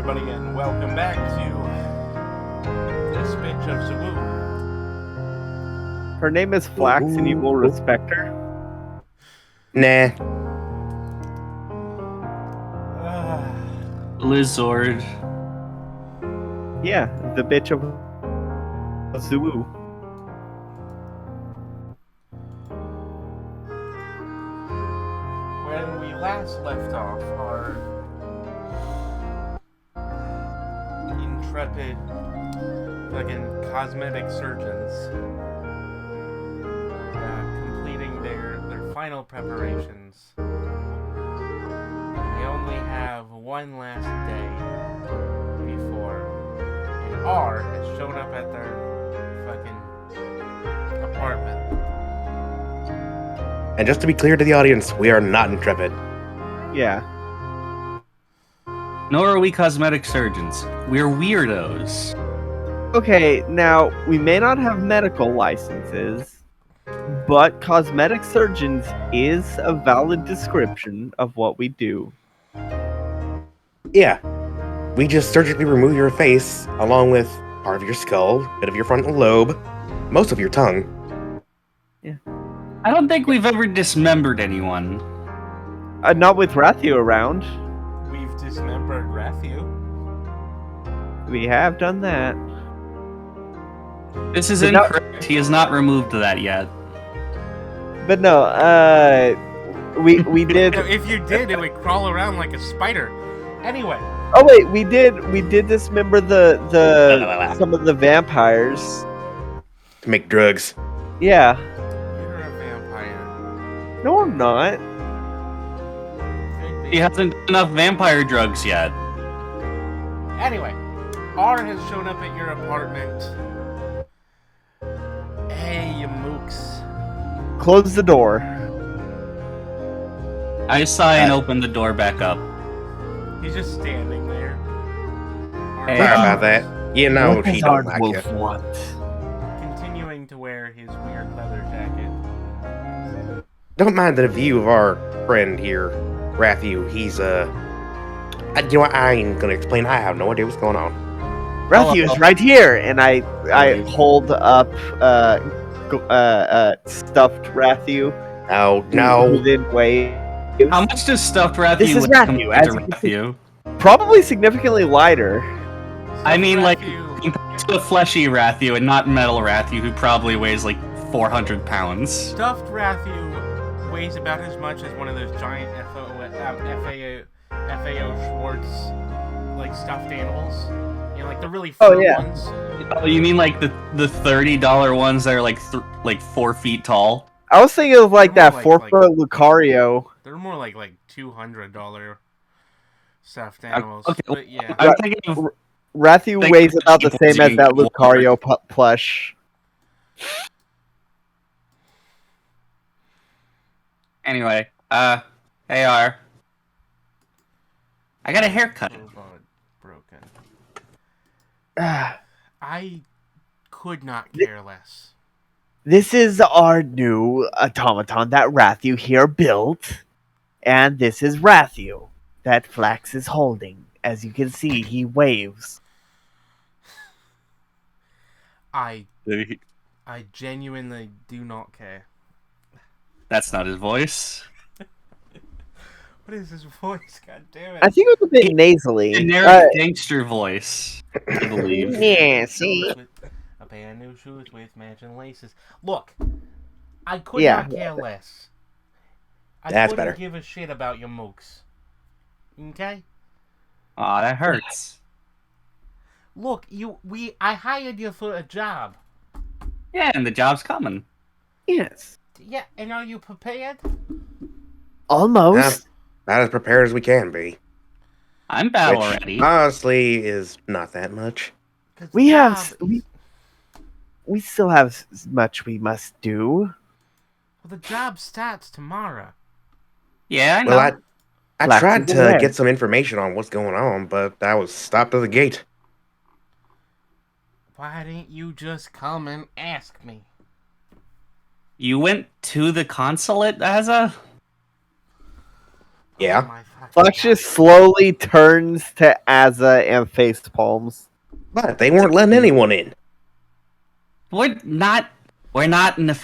everybody, and welcome back to this bitch of Zowo. Her name is Flax, and you will respect her. Nah. Lizard. Yeah, the bitch of Zowo. When we last left off, our intrepid fucking cosmetic surgeons completing their final preparations. They only have one last day before, and R has shown up at their fucking apartment. And just to be clear to the audience, we are not intrepid. Yeah. Nor are we cosmetic surgeons. We're weirdos. Okay, now, we may not have medical licenses, but cosmetic surgeons is a valid description of what we do. Yeah. We just surgically remove your face, along with part of your skull, bit of your frontal lobe, most of your tongue. I don't think we've ever dismembered anyone. Not with Rathu around. We've dismembered Rathu. We have done that. This is But no- incorrect. He has not removed that yet. But no, we did. If you did, it would crawl around like a spider. Anyway, Oh wait, we did dismember the some of the vampires. To make drugs. Yeah. you're a vampire. No, I'm not. Could be. He hasn't done enough vampire drugs yet. Anyway, R has shown up at your apartment. Hey, you mooks. Close the door. I sigh and open the door back up. He's just standing there. Hey, Sorry about that. You know she don't like you. want? Continuing to wear his weird leather jacket. Don't mind the view of our friend here, Rathu. He's you know what? I ain't gonna explain. I have no idea what's going on. Rathu is right here, and I hold up stuffed Rathu. Oh Who no! then waves. How much does stuffed Rathu This is weigh Rathu, compared to as you can see. Rathu? Probably significantly lighter. I mean, like, Rathu- compared to a fleshy Rathu and not metal Rathu, who probably weighs like 400 pounds. Stuffed Rathu weighs about as much as one of those giant FAO Schwartz like stuffed animals. You know, like the really fur ones. Oh, you mean like the $30 ones that are like 4 feet tall? I was thinking of like They're that more 4-foot Lucario. They're more like $200 stuffed animals. Okay, But yeah. I'm thinking of Rathu Think weighs of about the people same as that using Lucario plush. Anyway, hey R. I got a haircut. Robot broken. Ah, I could not care less. this is our new automaton that Rathu here built. And this is Rathu that Flax is holding. As you can see, he waves. I genuinely do not care. That's not his voice. What is his voice? God damn it. I think it was a bit nasally. Generic gangster voice, I believe. Yeah, see? A pair of new shoes with matching laces. Look, I could Yeah. not care less. I That's couldn't better. give a shit about your mooks. Okay? Aw, that hurts. Look, I hired you for a job. Yeah, and the job's coming. Yes. Yeah, and are you prepared? Almost. Not as prepared as we can be. I'm battle Which, ready. honestly, is not that much. 'Cause We the have... job is- We still have much we must do. Well, the job starts tomorrow. Yeah, I know. Well, I Flax tried is to aware. get some information on what's going on, but I was stopped at the gate. Why didn't you just come and ask me? You went to the consulate as a... Yeah. Oh my Flex just slowly turns to Azza and face palms. But they weren't letting anyone in. We're not in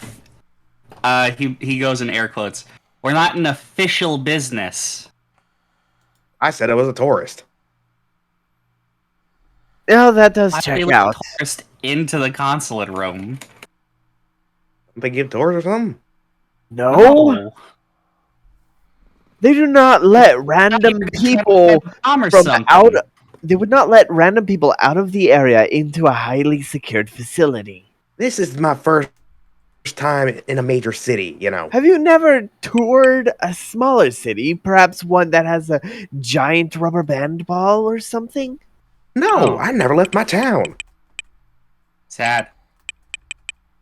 he goes in air quotes. We're not an official business. I said I was a tourist. Oh, that does Why check would they let out. a tourist into the consulate room? They give tours or something? No, they do not let random people Bomb or from something. out. They would not let random people out of the area into a highly secured facility. This is my first time in a major city, you know. Have you never toured a smaller city? Perhaps one that has a giant rubber band ball or something? No, Oh. I never left my town. Sad.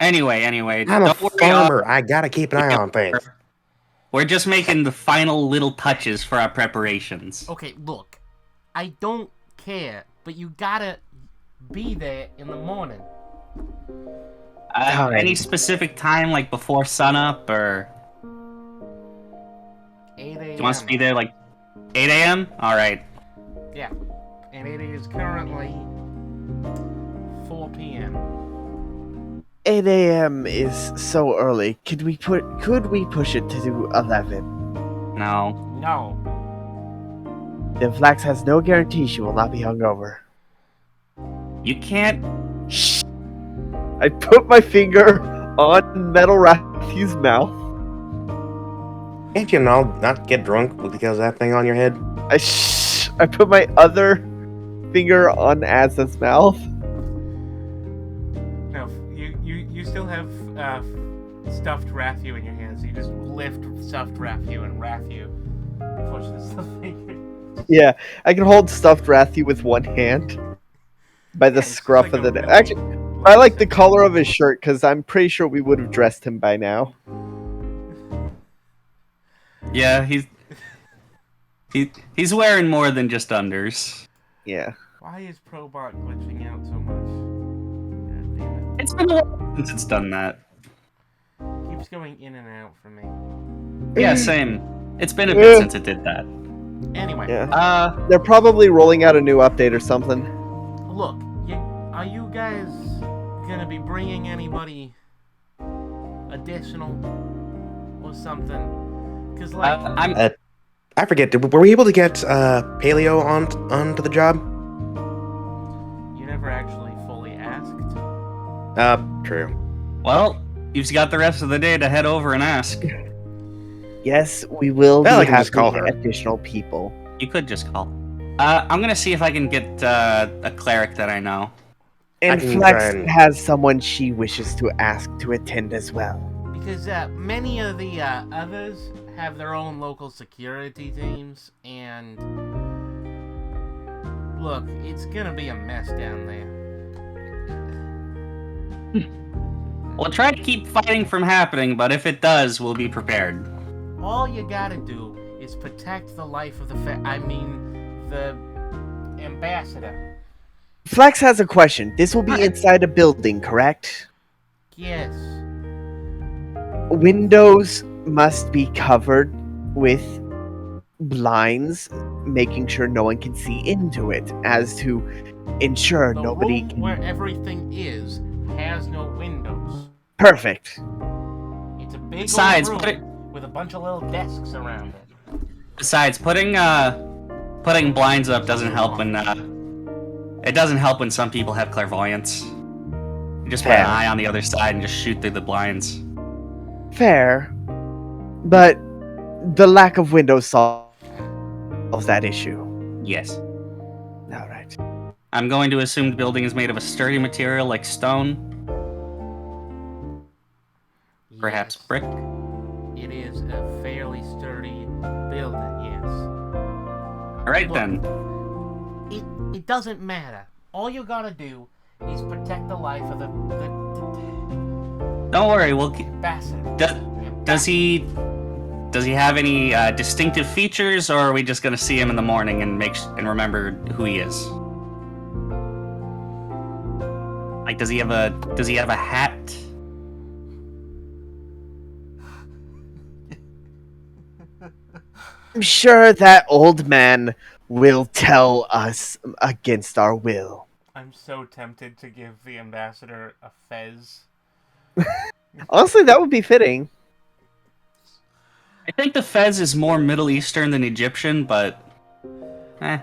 Anyway, I'm a don't worry. farmer. I gotta keep an eye on things. We're just making the final little touches for our preparations. Okay, look. I don't care, but you gotta be there in the morning. Any specific time, like before sunup, or 8 a.m. do you want us to be there like 8 a.m.? All right. Yeah. And it is currently 4 p.m. 8 a.m. is so early. Could we push it to 11? No. No. Then Flax has no guarantee she will not be hungover. You can't. Shh. I put my finger on Metal Rathy's mouth. Can't you not get drunk because of that thing on your head? I put my other finger on Azza's mouth. No, you still have stuffed Rathu in your hands. So you just lift stuffed Rathu and Rathu pushes the finger. Yeah, I can hold stuffed Rathy with one hand by the Yeah, it's scruff like of a the neck. really Actually, I like the color of his shirt because I'm pretty sure we would have dressed him by now. Yeah, he's wearing more than just unders. Yeah. Why is Probot glitching out so much? God damn It's been a while since it's done that. it. Keeps going in and out for me. Yeah, same. It's been a bit since it did that. Anyway, Yeah. They're probably rolling out a new update or something. look, are you guys gonna be bringing anybody additional or something? Cause like, I forget. Were we able to get Paleo onto the job? you never actually fully asked. True. Well, you've got the rest of the day to head over and ask. Yes, we will Well, I be can just call having her. additional people. You could just call. I'm gonna see if I can get a cleric that I know. And can Flex try and- has someone she wishes to ask to attend as well. Because many of the others have their own local security teams, and look, it's gonna be a mess down there. We'll try to keep fighting from happening, but if it does, we'll be prepared. All you gotta do is protect the life of the ambassador. Flex has a question. This will be inside a building, correct? Yes. Windows must be covered with blinds, making sure no one can see into it, as to ensure The nobody room can. where everything is has no windows. Perfect. It's a big Besides, old room with a bunch of little desks around it. Besides, putting blinds up doesn't help when it doesn't help when some people have clairvoyance. You just put an Fair. eye on the other side and just shoot through the blinds. Fair. But the lack of windows solves that issue. Yes. Alright. I'm going to assume the building is made of a sturdy material like stone, perhaps Yes. brick. It is a fairly sturdy building, yes. All right Look. then. It doesn't matter. All you gotta do is protect the life of the Don't worry. We'll. ambassador. Does he have any distinctive features, or are we just gonna see him in the morning and remember who he is? Like, does he have a hat? I'm sure that old man will tell us against our will. I'm so tempted to give the ambassador a fez. Honestly, that would be fitting. I think the Fez is more Middle Eastern than Egyptian, but I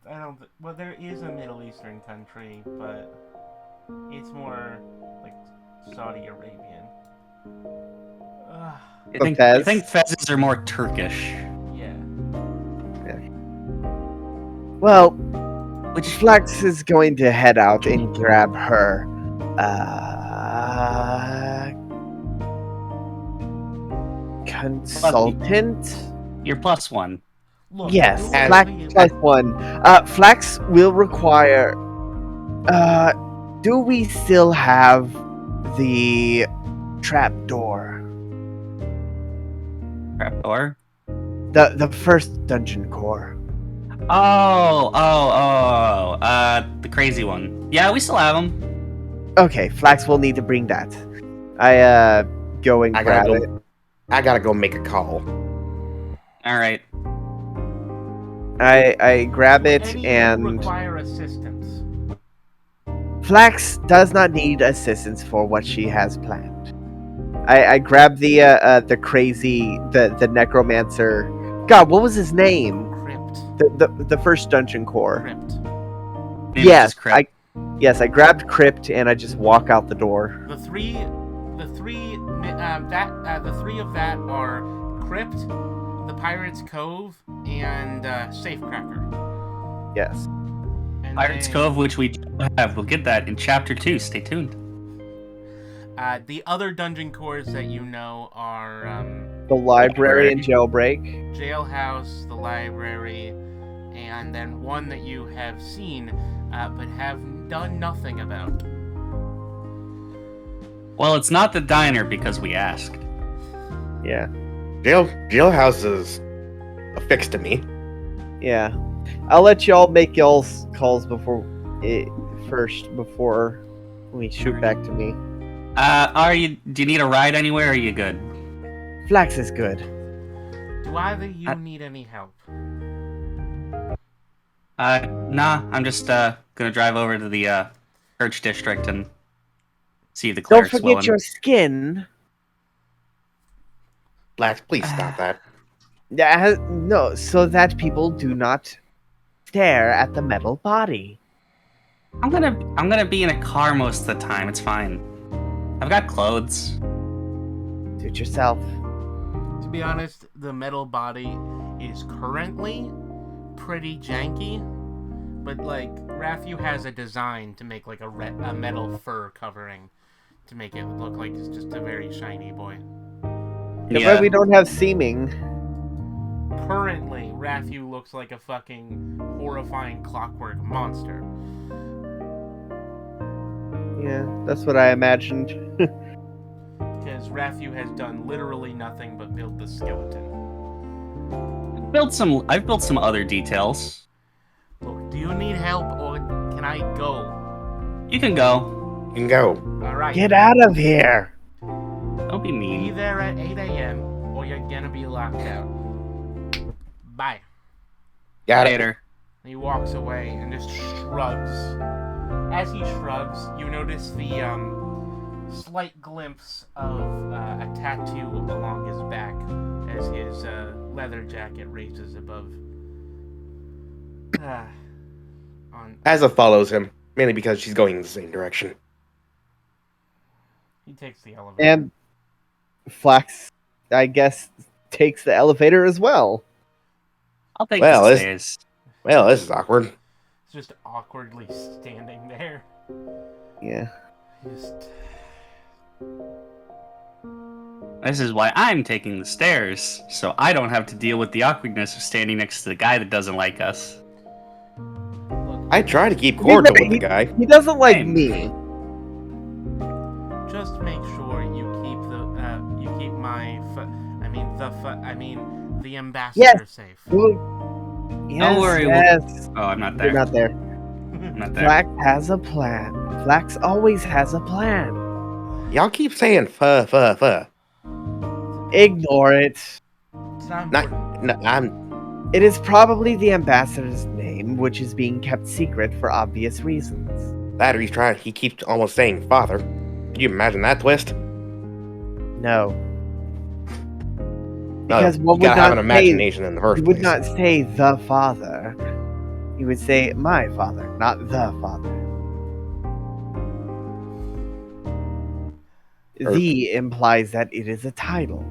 don't. Well, there is a Middle Eastern country, but it's more like Saudi Arabian. Ugh, I Fez? think Fezes are more Turkish. yeah. Well, Which Flex is going to head out and grab her. Consultant? you're +1. Look, Yes, do And- Flax whatever you- +1. Flax will require. Do we still have the trap door? Trapdoor. The first dungeon core. The crazy one. Yeah, we still have them. Okay, Flax will need to bring that. I go and I grab gotta it. go. I gotta go make a call. All right. I grab it Any and require assistance. Flax does not need assistance for what she has planned. I grab the crazy the necromancer. God, what was his name? Crypt. The first dungeon core. Crypt. Name is Yes, just Crypt. I grabbed Crypt and I just walk out the door. The three of that are Crypt, the Pirate's Cove, and Safecracker. Yes. And Pirates then, Cove, which we do have. We'll get that in Chapter 2. Stay tuned. The other dungeon cores that you know are The library and jailbreak. Jailhouse, the library, and then one that you have seen but have done nothing about. Well, it's not the diner because we asked. Yeah. Jailhouse is affixed to me. Yeah. I'll let y'all make y'all's calls before we shoot back to me. Do you need a ride anywhere or are you good? Flax is good. Do either of you need any help? Nah, I'm just gonna drive over to the Church District and see the Don't cleric's forget willing. your skin. Flax, please stop that. Yeah, no, so that people do not stare at the metal body. I'm gonna be in a car most of the time. It's fine. I've got clothes. Suit yourself. To be honest, the metal body is currently pretty janky, but like Rathu has a design to make like a metal fur covering to make it look like it's just a very shiny boy. But we don't have seeming. Currently, Rathu looks like a fucking horrifying clockwork monster. Yeah, that's what I imagined. Because Rathu has done literally nothing but build the skeleton. I've built some other details. Look, do you need help or can I go? You can go. You can go. Alright. Get out of here. Don't be Be mean. there at 8 a.m. or you're gonna be locked out. Bye. Got it. Later. He walks away and just shrugs. As he shrugs, you notice the slight glimpse of a tattoo along his back as his leather jacket raises above. Asa follows him, mainly because she's going in the same direction. He takes the elevator. And Flax, I guess, takes the elevator as well. I'll take Well, the it's- stairs. Well, this is awkward. He's just awkwardly standing there. Yeah. Just... This is why I'm taking the stairs, so I don't have to deal with the awkwardness of standing next to the guy that doesn't like us. Look, I try to keep cordial with the guy. He doesn't like Same. me. just make sure you keep the ambassador safe. Yes, Don't worry, yes. Oh, I'm not You're there. not there. I'm not there. Flax has a plan. Flax always has a plan. Y'all keep saying fuh. Ignore it. It's not Not, important. no, I'm. It is probably the ambassador's name, which is being kept secret for obvious reasons. That or he's trying. He keeps almost saying father. Can you imagine that twist? No. No, Because you one would gotta have not an say, imagination in the first he would place. not say the father. He would say my father, not the father. Or- The implies that it is a title.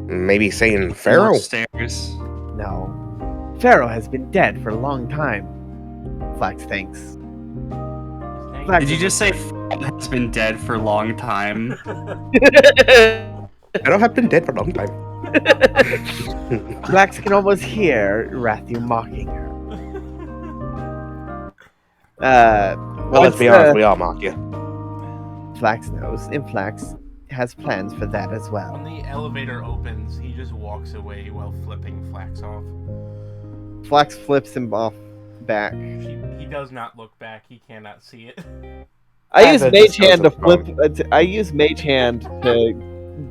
Maybe saying Go Pharaoh. upstairs. No. Pharaoh has been dead for a long time. Flax thinks. His name Flax Did you is- just say has been dead for a long time? Pharaoh have been dead for a long time. Flax can almost hear Rathu mocking her. Well, let's be honest, we all mock you. Flax knows, and Flax has plans for that as well. When the elevator opens, he just walks away while flipping Flax off. Flax flips him off back. He does not look back. He cannot see it. I As use it Mage just goes Hand to to the flip. I use Mage Hand to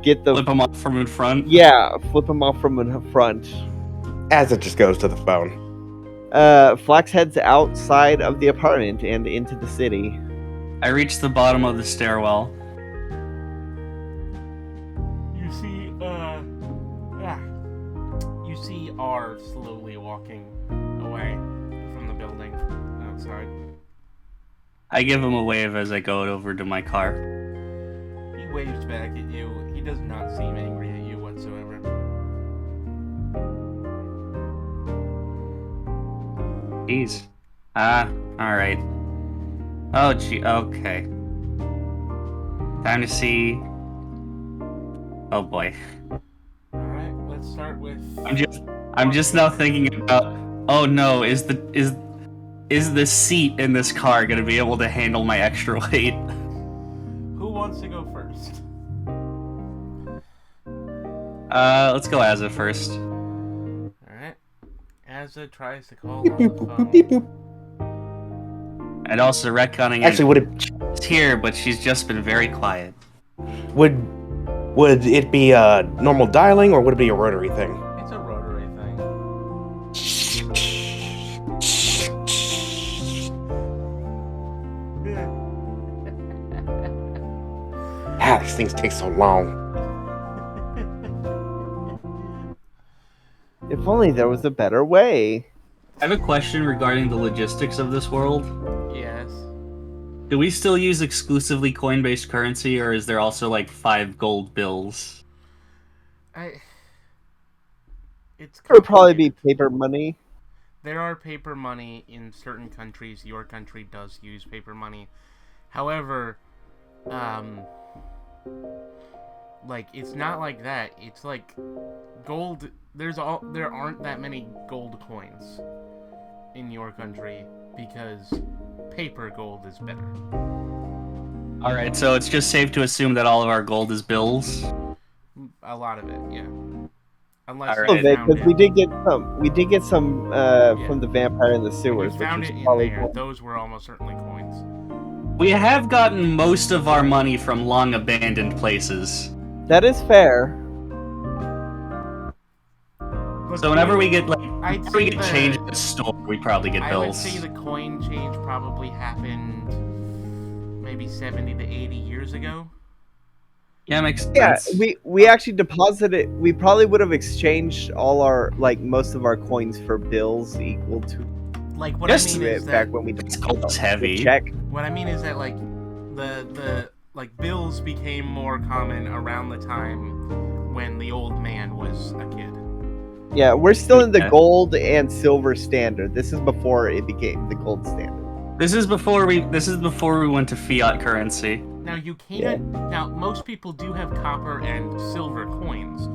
get the Flip him up from in front. yeah, flip him off from in front. As it just goes to the phone. Flax heads outside of the apartment and into the city. I reach the bottom of the stairwell. You see, you see R slowly walking away from the building outside. I give him a wave as I go over to my car. He waves back at you. He does not seem angry at you whatsoever. Jeez. Alright. Oh, gee, okay. Time to see. Oh boy. Alright, let's start with... I'm just now thinking about. Oh no, is the seat in this car gonna be able to handle my extra weight? Who wants to go first? Let's go Asa first. Alright. Asa tries to call on the phone. Beep boop. And also retconning. Actually, She's here, but she's just been very quiet. would it be a normal dialing or would it be a rotary thing? It's a rotary thing. Ah, these things take so long. If only there was a better way. I have a question regarding the logistics of this world. Yes. Do we still use exclusively coin-based currency, or is there also like 5 gold bills? It's It would probably be complicated. paper money. There are paper money in certain countries. Your country does use paper money. However, like it's not like that. It's like gold. There aren't that many gold coins in your country because paper gold is better. Alright, so it's just safe to assume that all of our gold is bills? A lot of it, yeah. Unless All Some right. of you it, found because it. we did get some from the vampire in the When you sewers, which found is it in probably there. cool. Those were almost certainly coins. We have gotten most of our money from long abandoned places. That is fair. But So whenever we get I'd whenever we say get the- change at the store, we probably get I would bills. say the coin change probably happened maybe 70 to 80 years ago. Yeah, makes Yeah, sense. we actually deposited. We probably would have exchanged all our most of our coins for bills equal to Like what Just I mean is back that when we It's did gold's the heavy. check. what I mean is that like the like bills became more common around the time when the old man was a kid. Yeah, we're still in the Yeah. gold and silver standard. This is before it became the gold standard. This is before we went to fiat currency. Now you can now most people do have copper and silver coins,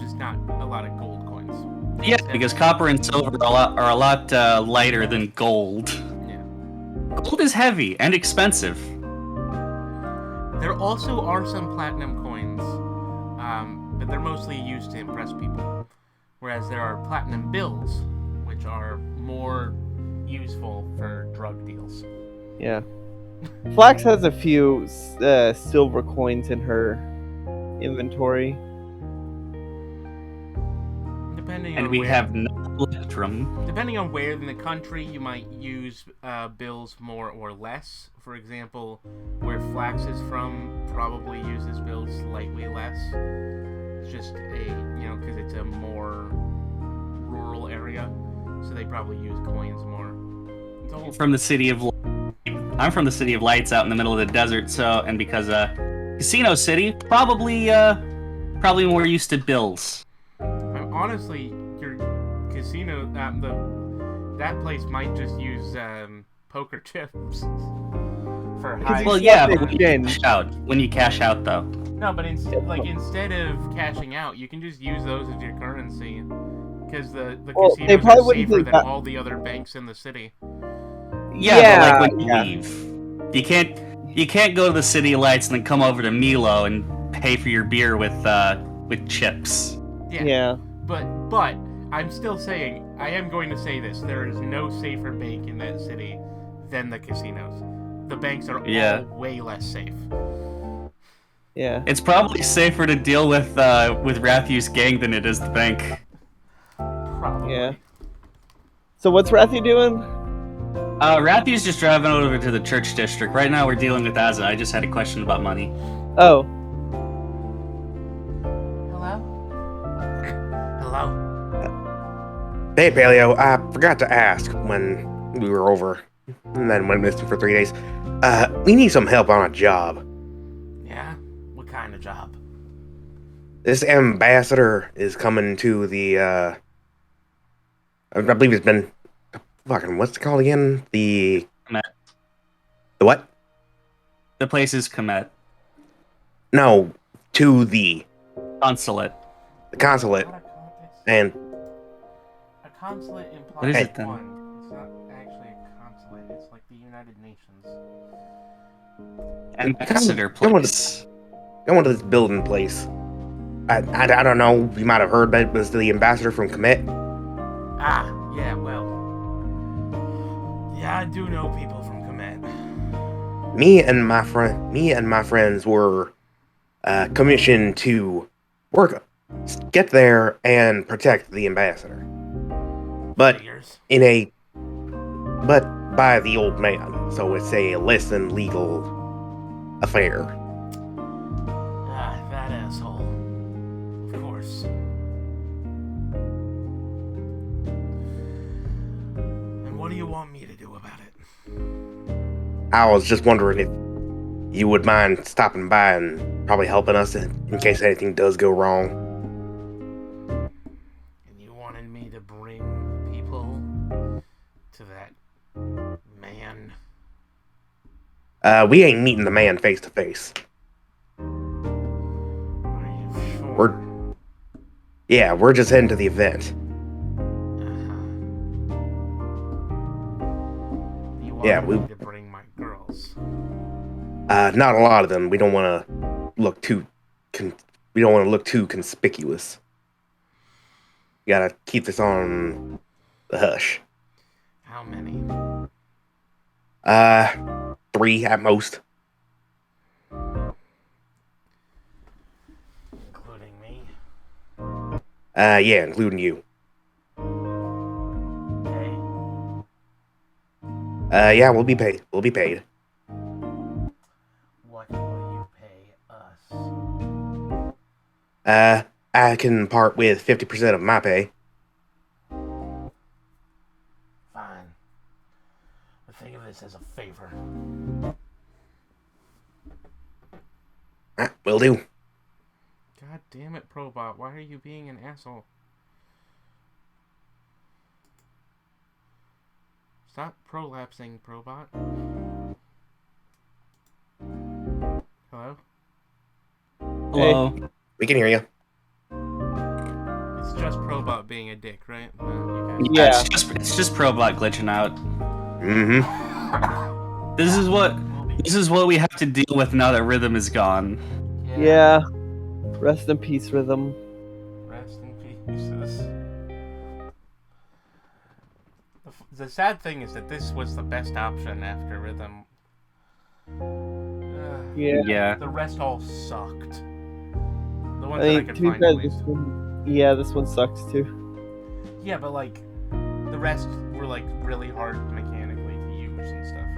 just not a lot of gold coins. Yeah, because copper and silver are a lot lighter than gold. Yeah. Gold is heavy and expensive. There also are some platinum coins, but they're mostly used to impress people. Whereas there are platinum bills, which are more useful for drug deals. Yeah. Flax has a few silver coins in her inventory. depending and on we where, have no electrum. depending on where in the country, you might use bills more or less. For example, where Flax is from, probably uses bills slightly less. It's just because it's a more rural area, so they probably use coins more. From the city of, I'm from the city of Lights, out in the middle of the desert. So, and because Casino City, probably more used to bills. Honestly, your casino, that place might just use poker chips for high. Well, yeah, but when you cash out, though. No, but instead of cashing out, you can just use those as your currency, because the casinos are safer than all the other banks in the city. Yeah, but like when you leave, you can't go to the City of Lights and then come over to Milo and pay for your beer with chips. Yeah. But I'm still saying, I am going to say this: there is no safer bank in that city than the casinos. The banks are all way less safe. Yeah. It's probably safer to deal with Rathu's gang than it is the bank. Probably. Yeah. So what's Rathu doing? Rathu's just driving over to the church district. Right now we're dealing with Azza. I just had a question about money. Oh. Hello? Hey, Paleo, I forgot to ask when we were over, and then went missing for 3 days. We need some help on a job. Yeah? What kind of job? This ambassador is coming to the, I believe it's been, what's it called again? The Komet. The what? The place is Komet. No, to the Consulate. The consulate. And a consulate implies what is it then? It's not actually a consulate. It's like the United Nations. Ambassador place. Go into this building place. I don't know. You might have heard, but it was the ambassador from Komet. Ah, yeah. Well, yeah, I do know people from Komet. Me and my friends were commissioned to get there and protect the ambassador, but by the old man. So it's a less than legal affair. Ah, that asshole. Of course. And what do you want me to do about it? I was just wondering if you would mind stopping by and probably helping us in case anything does go wrong. And you wanted me to bring people to that man? We ain't meeting the man face to face. Are you sure? We're just heading to the event. You wanted me to bring my girls? Not a lot of them. We don't want to look too conspicuous. You gotta keep this on the hush. How many? 3 at most. Including me? Yeah, including you. Okay. Yeah, we'll be paid. We'll be paid. What will you pay us? I can part with 50% of my pay. Fine. But think of this as a favor. Will do. God damn it, Probot. Why are you being an asshole? Stop prolapsing, Probot. Hello? Hello. Hey. We can hear you. It's just Probot being a dick, right? Yeah. It's just Probot glitching out. Mm-hmm. This is what we have to deal with now that Rhythm is gone. Yeah. Rest in peace, Rhythm. Rest in pieces. The sad thing is that this was the best option after Rhythm. Yeah. The rest all sucked. The ones that I could find at least. This one sucks too. Yeah, but like the rest were like really hard mechanically to use and stuff.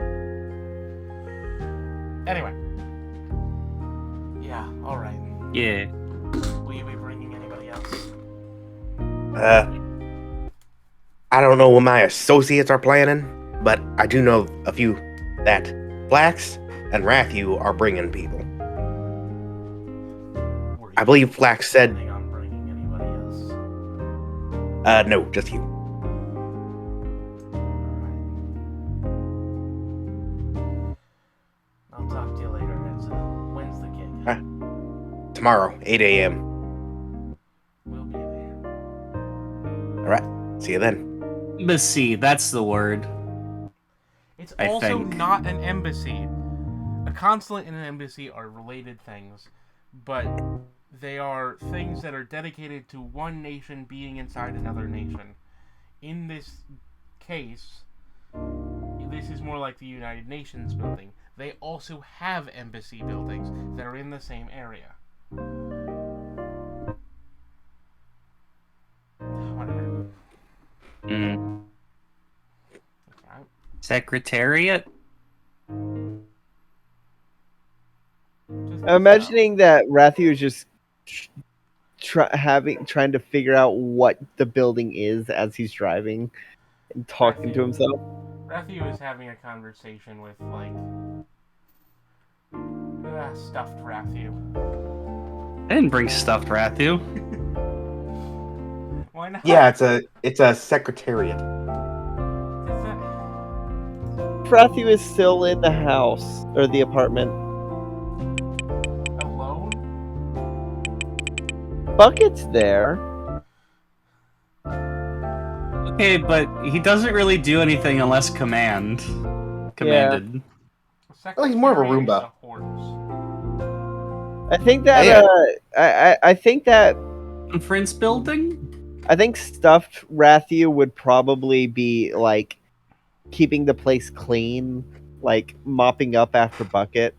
Anyway. Yeah, alright. Yeah. Will you be bringing anybody else? I don't know what my associates are planning, but I do know a few that Flax and Rathu are bringing people. Were I you believe Flax said, planning on bringing anybody else? no, just you. Alright. I'll talk to you later, Renzo. When's the gig? Tomorrow, 8 a.m. We'll be there. Alright, see you then. Embassy, that's the word. It's I also think. not an embassy. A consulate and an embassy are related things, but they are things that are dedicated to one nation being inside another nation. In this case, this is more like the United Nations building. They also have embassy buildings that are in the same area. Whatever. Mm. Okay. Secretariat? Just I'm imagining that Rathu is just trying to figure out what the building is as he's driving and talking to himself. Rathu is having a conversation with, like, stuffed Rathu. I didn't bring stuffed Rathu. Why not? Yeah, it's a secretariat. Is that... Rathu is still in the house or the apartment. alone? Bucket's there. Okay, but he doesn't really do anything unless commanded. Oh, he's more of a Secretariat is Roomba. a horse. I think that Yeah. I think that Conference building? I think stuffed Rathu would probably be like keeping the place clean, like mopping up after Bucket.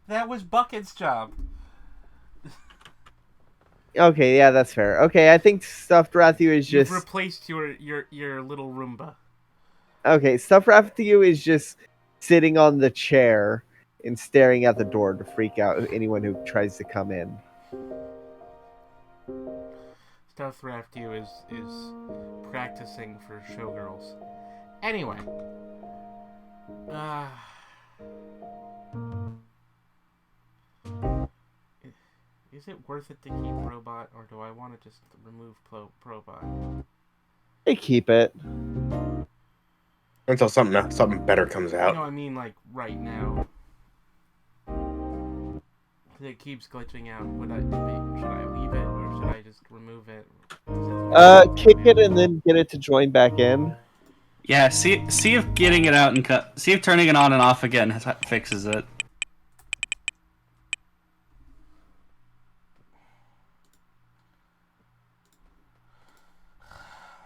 That was Bucket's job. Okay, yeah, that's fair. Okay, I think stuffed Rathu is You've just replaced your little Roomba. okay. Stuffed Rathu is just sitting on the chair and staring at the door to freak out anyone who tries to come in. Stuffed Rathu is practicing for showgirls. Anyway. Is it worth it to keep Robot, or do I want to just remove Probot? They keep it. Until something better comes out. No, I mean like right now. It keeps glitching out. Should I leave it or should I just remove it? Kick it and then get it to join back in. Yeah, see if getting it out and see if turning it on and off again fixes it.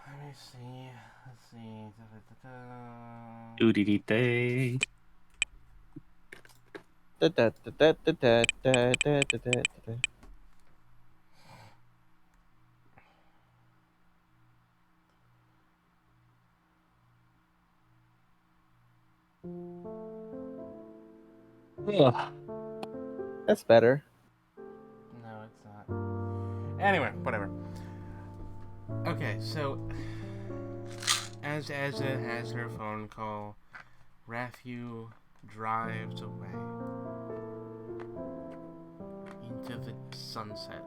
Let me see. Let's see. Oodity-day. Ugh. That's better. No, it's not. Anyway, whatever. Okay, so as Eza has her phone call, Rathu drives away into the sunset.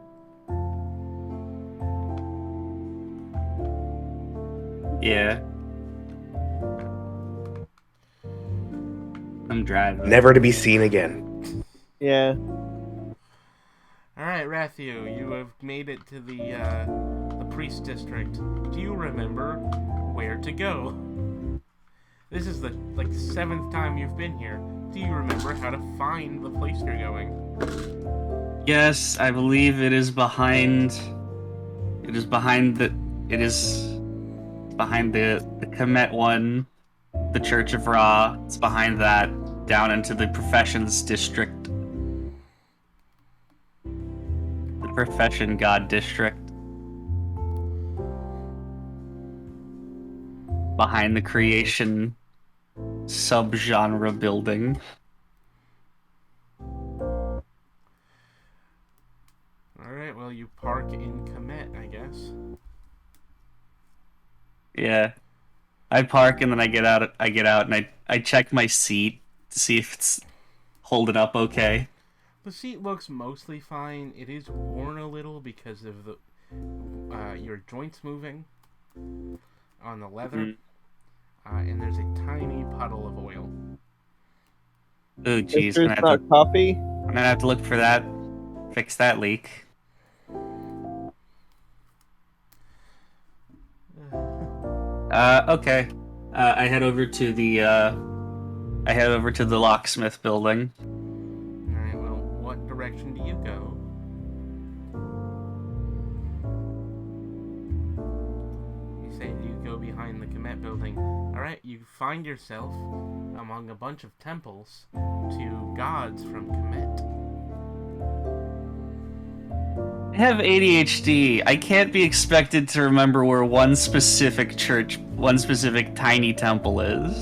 Yeah. I'm driving. Never to be seen again. Yeah. Alright, Rathu, you have made it to the priest district. Do you remember where to go? This is the, like, 7th time you've been here. Do you remember how to find the place you're going? Yes, I believe it is behind. It is behind the. It is behind the Kemet one, the Church of Ra. It's behind that, down into the Professions district. The Profession God district. behind the creation subgenre building. Alright, well, you park in Commit, I guess. Yeah. I park and then I get out and I check my seat to see if it's holding up okay. The seat looks mostly fine. It is worn a little because of the your joints moving on the leather. And there's a tiny puddle of oil. Oh jeez, It's not coffee. I'm gonna have to look for that. Fix that leak. Okay. I head over to the locksmith building. Alright, well, what direction do you go? You say you go behind the Comet building. Alright, you find yourself among a bunch of temples to gods from Comet. I have ADHD. I can't be expected to remember where one specific church, one specific tiny temple is.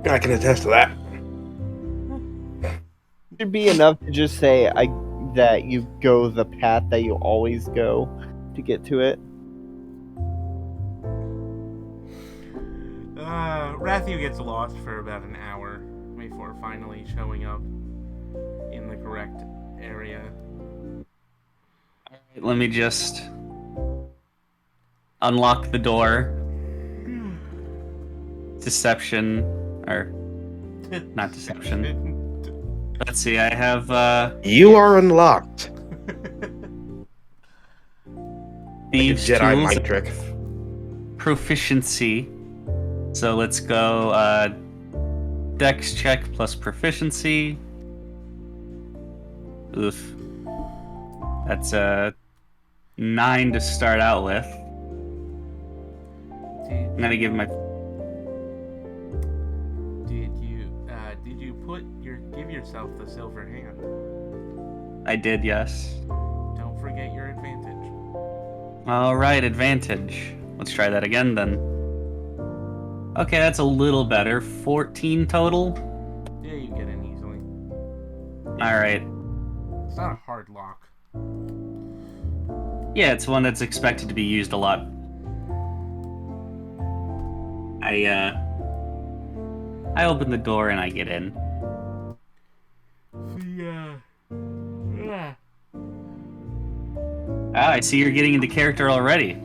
I can attest to that. Should be enough to just say that you go the path that you always go to get to it. Rathu gets lost for about an hour before finally showing up in the correct area. Let me just unlock the door. Deception, or not deception. Let's see, I have You are unlocked. thieves' Jedi tools, mind trick. proficiency. So let's go dex check plus proficiency. Oof. That's a 9 to start out with. I'm gonna give my. Did you give yourself the silver hand? I did, yes. Don't forget your advantage. All right, advantage. Let's try that again then. Okay, that's a little better. 14 total. Yeah, you get in easily. All right. It's not a hard lock. Yeah, it's one that's expected to be used a lot. I open the door and I get in. Yeah. Ah, I see you're getting into character already.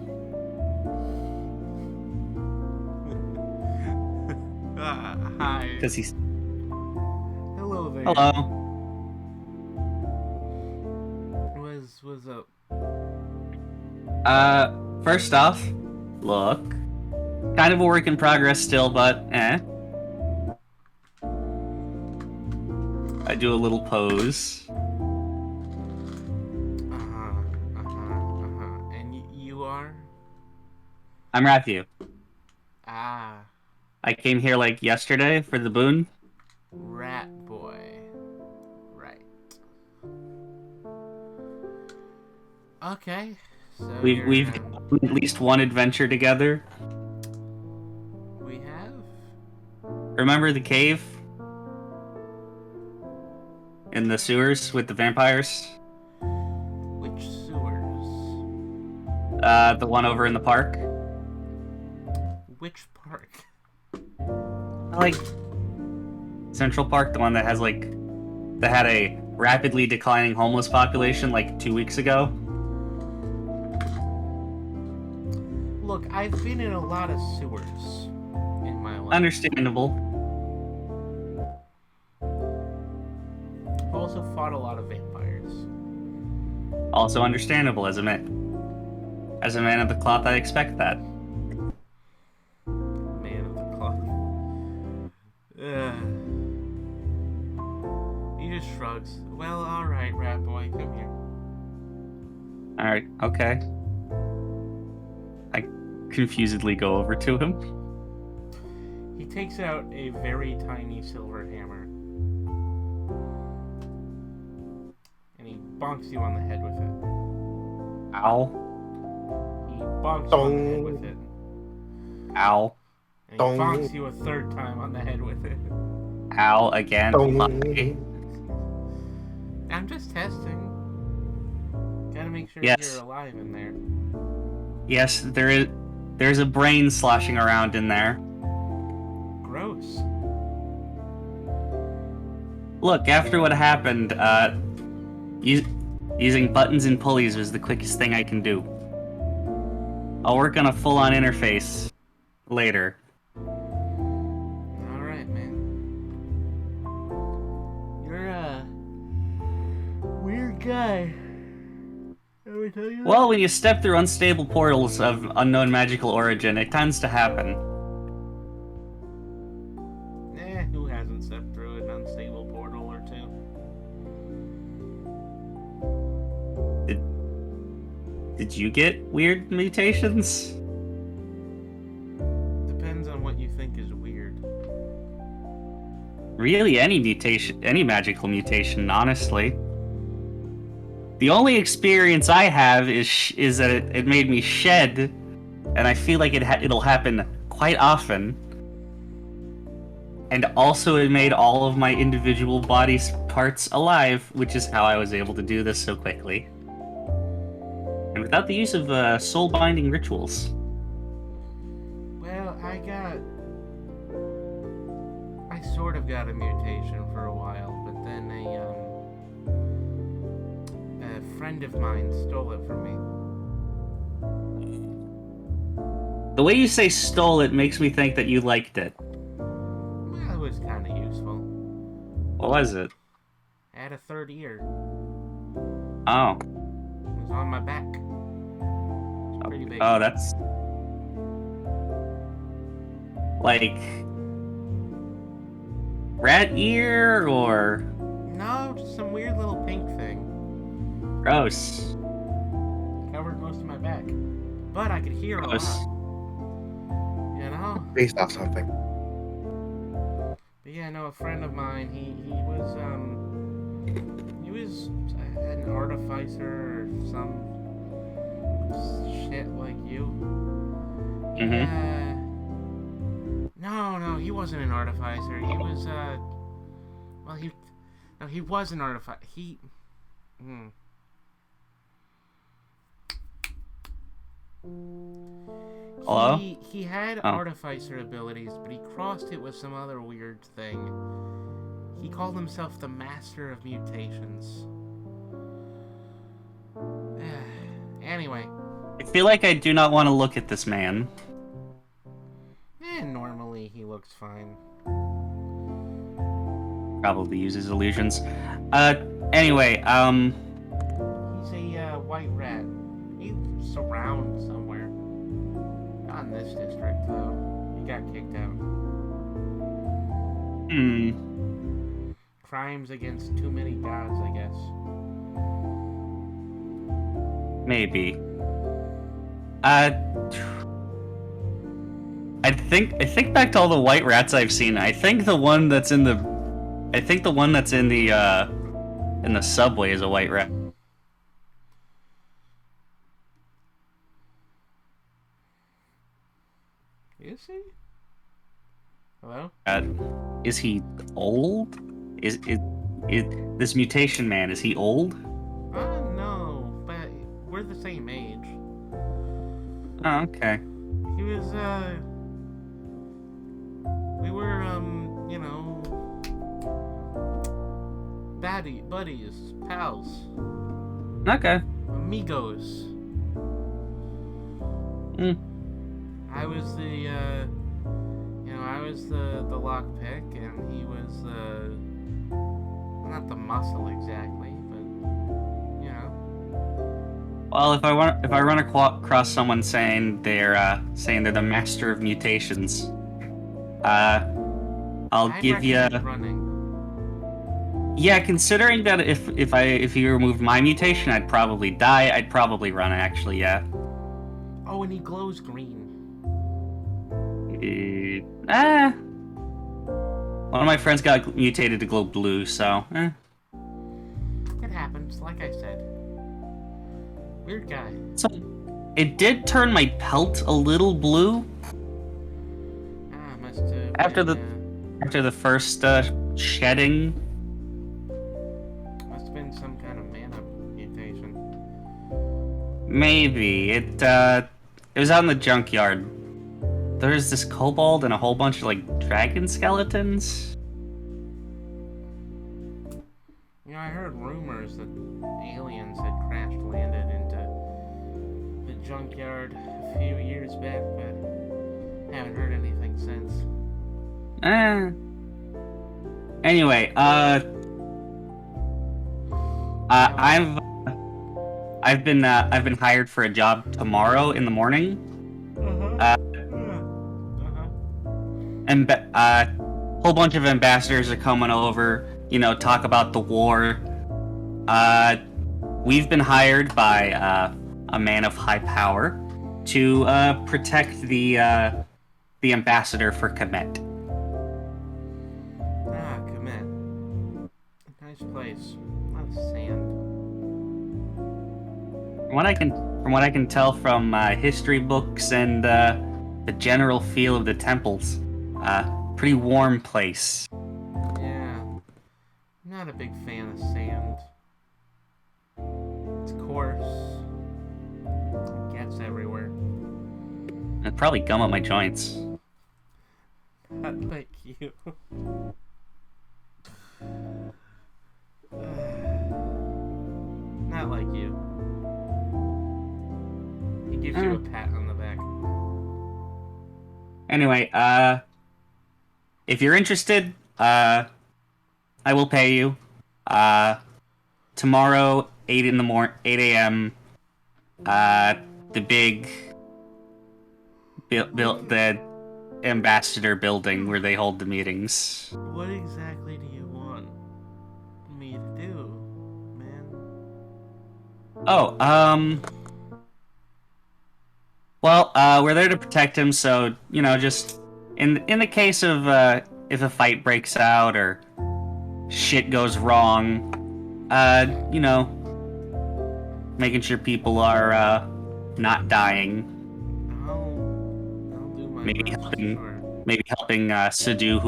Hi. Because he's. Hello there. Hello. What's up? First off, look. Kind of a work in progress still, but I do a little pose. And you are? I'm Rathu. Ah, I came here like yesterday for the boon. rat boy. Right. Okay. So We've done at least one adventure together. we have? Remember the cave? In the sewers with the vampires? Which sewers? The one over in the park? Which park? Like Central Park, the one that has that had a rapidly declining homeless population like 2 weeks ago. Look, I've been in a lot of sewers in my life. Understandable. I've also fought a lot of vampires. Also understandable as a man of the cloth. I expect that. Man of the cloth. He just shrugs. Well, alright, rat boy, come here. All right. Okay. I confusedly go over to him. He takes out a very tiny silver hammer. And he bonks you on the head with it. Ow. He bonks you on the head with it. Ow. And he Dong. bonks you a third time on the head with it. Ow again. Why? I'm just testing. Gotta make sure Yes. you're alive in there. Yes, there's a brain sloshing around in there. Gross. Look, after what happened, using buttons and pulleys was the quickest thing I can do. I'll work on a full-on interface later. Alright, man. You're a weird guy. Did we tell you that? Well, when you step through unstable portals of unknown magical origin, it tends to happen. Who hasn't stepped through an unstable portal or two? Did you get weird mutations? Depends on what you think is weird. Really, any mutation, any magical mutation, honestly. The only experience I have is that it made me shed, and I feel like it'll happen quite often. And also it made all of my individual body parts alive, which is how I was able to do this so quickly. And without the use of soul-binding rituals. Well, I sort of got a mutation for a while, but then a friend of mine stole it from me. The way you say stole it makes me think that you liked it. Well, it was kind of useful. What was it? I had a third ear. Oh. It was on my back. It's pretty big. Oh, that's... like... rat ear, or... No, just some weird little pink thing. Gross. Covered most of my back. But I could hear a Gross. lot. You know? Based off something. But yeah, no, a friend of mine, he was an artificer or some shit like you. Mm-hmm. No, he wasn't an artificer. He was, he was an artificer. Hello? He had artificer abilities, but he crossed it with some other weird thing. He called himself the Master of Mutations. Anyway. I feel like I do not want to look at this man. Normally he looks fine. Probably uses illusions. Anyway, He's a white rat. He's around somewhere. Not in this district, though. He got kicked out. Crimes against too many gods, I guess. Maybe. I think back to all the white rats I've seen. I think the one that's in the subway is a white rat. Is he? Hello? Is he old? Is this mutation man? Is he old? No, but we're the same age. Oh, okay. He was, we were, buddies, pals, Okay. amigos. I was the lockpick, and he was not the muscle exactly, but Well, if I run across someone saying they're the master of mutations, I'll I'd give you. recommend running. Yeah, considering that if you removed my mutation, I'd probably die. I'd probably run. Actually, yeah. Oh, and he glows green. One of my friends got mutated to glow blue, so. It happens, like I said. Weird guy. So, it did turn my pelt a little blue. After the Yeah. after the first shedding. Must have been some kind of mana mutation. Maybe it was out in the junkyard. There's this kobold and a whole bunch of like dragon skeletons. You know, I heard rumors that aliens had crash landed into the junkyard a few years back, but haven't heard anything since. Anyway, I've been hired for a job tomorrow in the morning. And whole bunch of ambassadors are coming over, you know, talk about the war. We've been hired by a man of high power to protect the ambassador for Kemet. Kemet. Nice place. A lot of sand. From what I can tell from history books and the general feel of the temples, pretty warm place. Yeah. Not a big fan of sand. It's coarse. It gets everywhere. It'd probably gum up my joints. Not like you. Not like you. He gives you a pat on the back. Anyway, if you're interested, I will pay you. Tomorrow, 8 a.m. The big the ambassador building where they hold the meetings. What exactly do you want me to do, man? Oh, well, we're there to protect him, so, you know, just in the case of if a fight breaks out or shit goes wrong, you know, making sure people are not dying. I'll do my Maybe best, helping- sure. Maybe helping subdue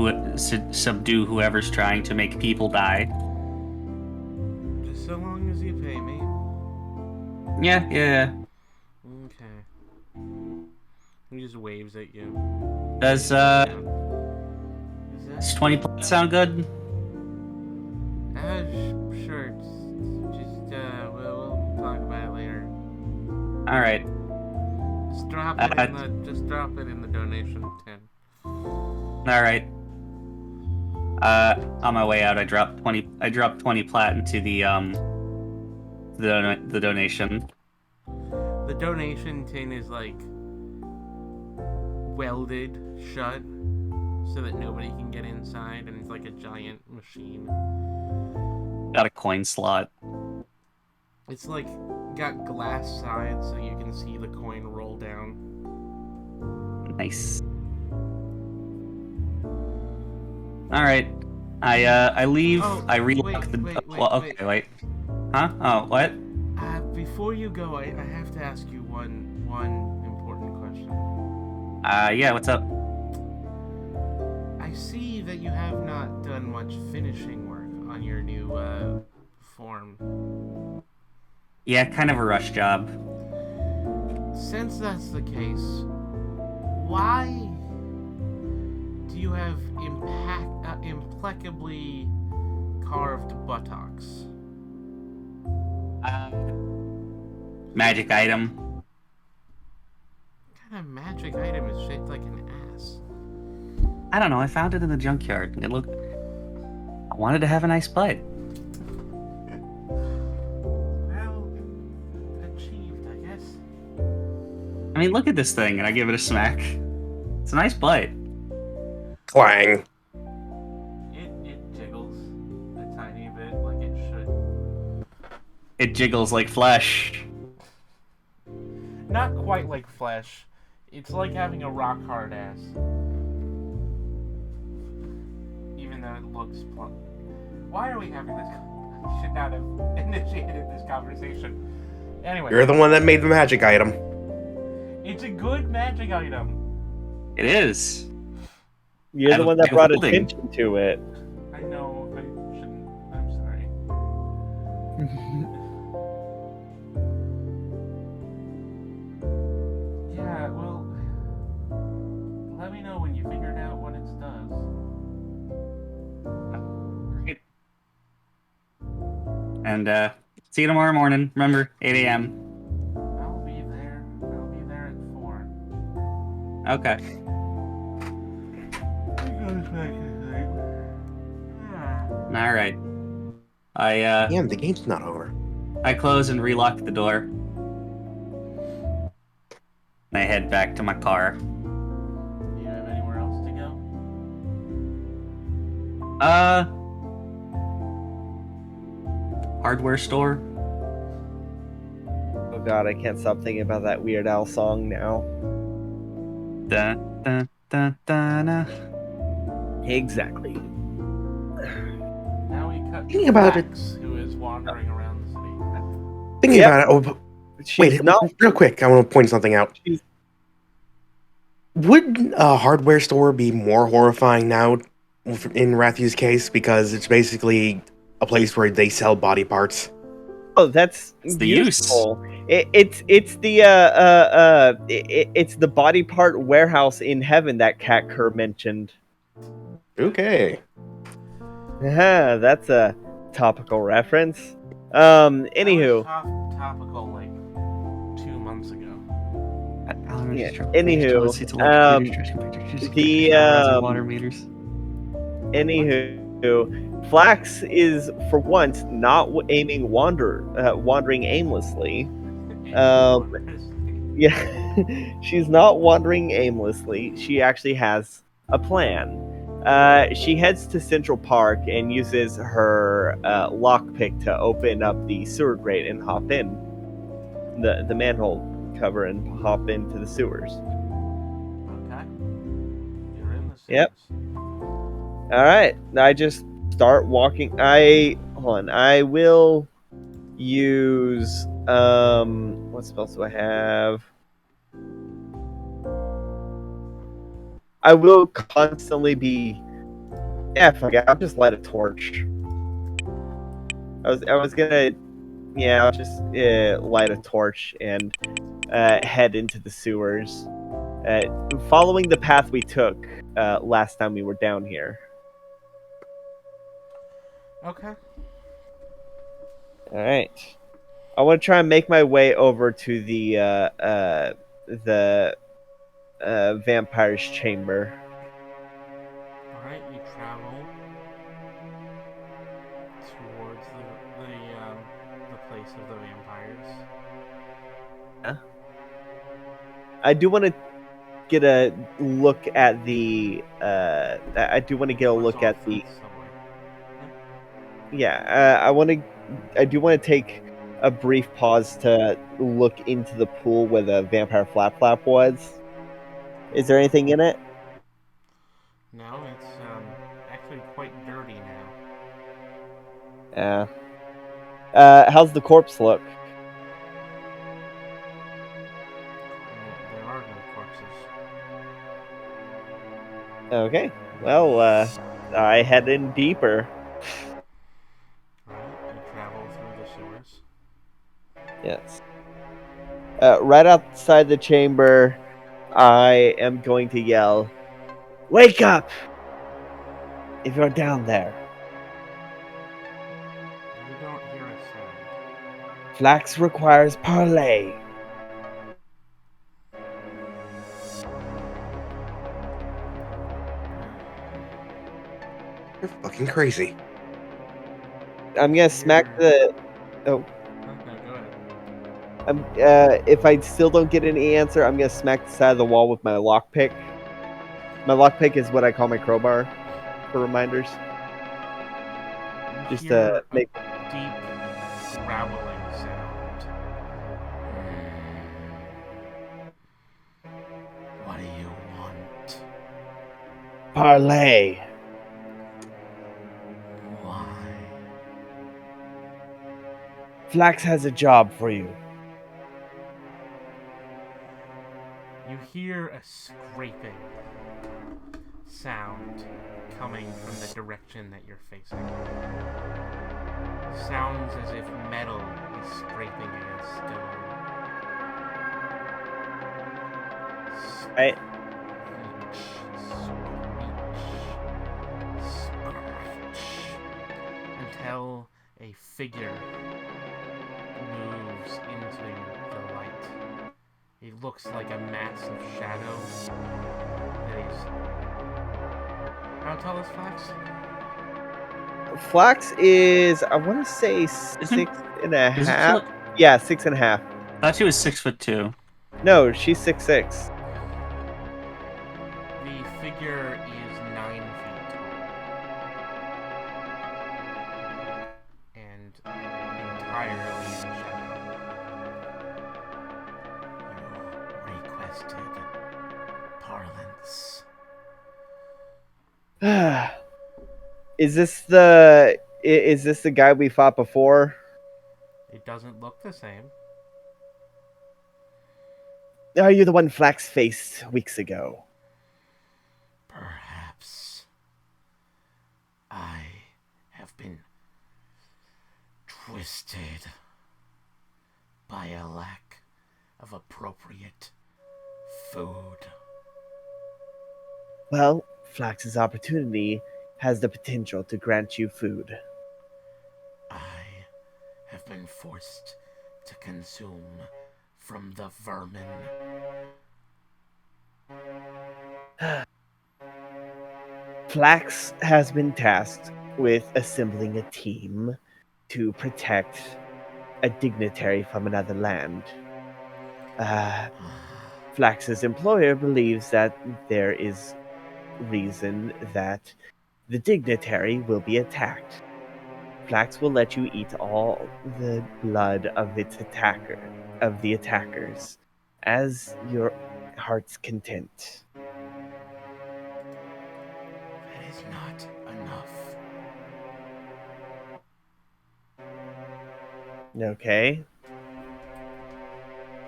whoever's trying to make people die. Just so long as you pay me. Yeah. Okay. He just waves at you. Does Is does 20 plats sound good? Sure. Just we'll talk about it later. All right. Just drop it in the donation tin. All right. On my way out, I dropped 20 plat into the donation. The donation tin is like welded shut so that nobody can get inside, and it's like a giant machine. Got a coin slot. It's like got glass sides so you can see the coin roll down. Nice. All right. I leave. Oh, I relock the. wait. Wait. Huh? Oh, what? Before you go, I have to ask you one important question. Yeah. What's up? I see that you have not done much finishing work on your new form. Yeah, kind of a rush job. Since that's the case, why do you have impeccably carved buttocks? Magic item. What kind of magic item is shaped like an ass? I don't know. I found it in the junkyard. It looked. I wanted to have a nice butt. Well, achieved, I guess. I mean, look at this thing, and I give it a smack. It's a nice butt. Clang. It jiggles a tiny bit like it should. It jiggles like flesh. Not quite like flesh. It's like having a rock hard ass. Even though it looks plump. Why are we having this? I should not have initiated this conversation. Anyway, You're the one that made the magic item. it's a good magic item. It is. You're the one that I'm brought holding. attention to it. I know I shouldn't. I'm sorry. Yeah, well, let me know when you figured out what it does. Great. And see you tomorrow morning. Remember, 8 a.m. I'll be there. I'll be there at 4. Okay. All right. Damn, the game's not over. I close and relock the door. I head back to my car. Do you have anywhere else to go? Hardware store. Oh god, I can't stop thinking about that Weird Al song now. Da, da, da, da, da. Exactly. Now we cut Thinking to about it. Max, who is wandering around the city. Thinking Yep. about it. Oh, She's wait, not. real quick. I want to point something out. She's, Would a hardware store be more horrifying now in Rathu's case because it's basically a place where they sell body parts? oh, that's It's the useful. It's the it's the body part warehouse in heaven that Cat Kerr mentioned. Okay. That's a topical reference. That was Anywho, topical like 2 months ago. Yeah, anywho, water meters. Anywho, Flax is for once not wandering aimlessly. Yeah, she's not wandering aimlessly. She actually has a plan. She heads to Central Park and uses her lockpick to open up the sewer grate and hop in the manhole cover and hop into the sewers. Okay. You're in the sewers. Yep. All right. I just start walking. I will use what spells do I have? I will constantly be. Yeah, fuck it. I'll just light a torch. I was gonna. Yeah, I'll just light a torch and head into the sewers, following the path we took last time we were down here. Okay. All right. I want to try and make my way over to the vampire's chamber. Alright, you travel towards the place of the vampires. I do want to get a look at the. I do want to get a look Towards at the. Orphan's somewhere. Yeah, I want to. I do want to take a brief pause to look into the pool where the vampire flap was. Is there anything in it? No, it's actually quite dirty now. Yeah. How's the corpse look? There are no corpses. Okay. Well, I head in deeper. Right, you travel through the sewers. Yes. Right outside the chamber, I am going to yell, "Wake up! If you're down there." You don't hear a sound. Flax requires parley. You're fucking crazy. I'm gonna smack the. Oh, Okay, go ahead. if I still don't get any answer, I'm gonna smack the side of the wall with my lockpick. My lockpick is what I call my crowbar, for reminders. You Just hear make. a deep growling sound. What do you want? Parley. Why? Flax has a job for you. You hear a scraping sound coming from the direction that you're facing. Sounds as if metal is scraping against stone. Right. Until a figure moves into the light. It looks like a massive shadow that is. How tall is Flax? Flax is, I want to say, six and a Isn't she half. like, Yeah, 6.5. I thought she was 6'2". No, she's 6'6". The figure is 9 feet tall and entirely in shadow. You requested parlance. Is this the guy we fought before? It doesn't look the same. Are you the one Flax faced weeks ago? Perhaps I have been twisted by a lack of appropriate food. Well, Flax's opportunity has the potential to grant you food. I have been forced to consume from the vermin. Flax has been tasked with assembling a team to protect a dignitary from another land. Flax's employer believes that there is reason that the dignitary will be attacked. Flax will let you eat all the blood of the attackers, as your heart's content. That is not enough. Okay?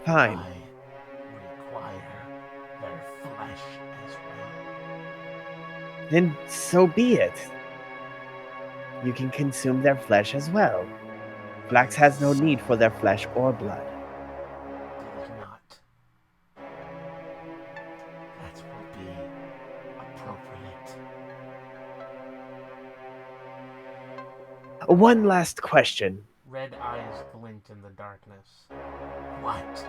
Fine. I require their flesh as well. Then so be it. You can consume their flesh as well. Flax has no need for their flesh or blood. It is not. That will be appropriate. One last question. Red eyes glint in the darkness. What?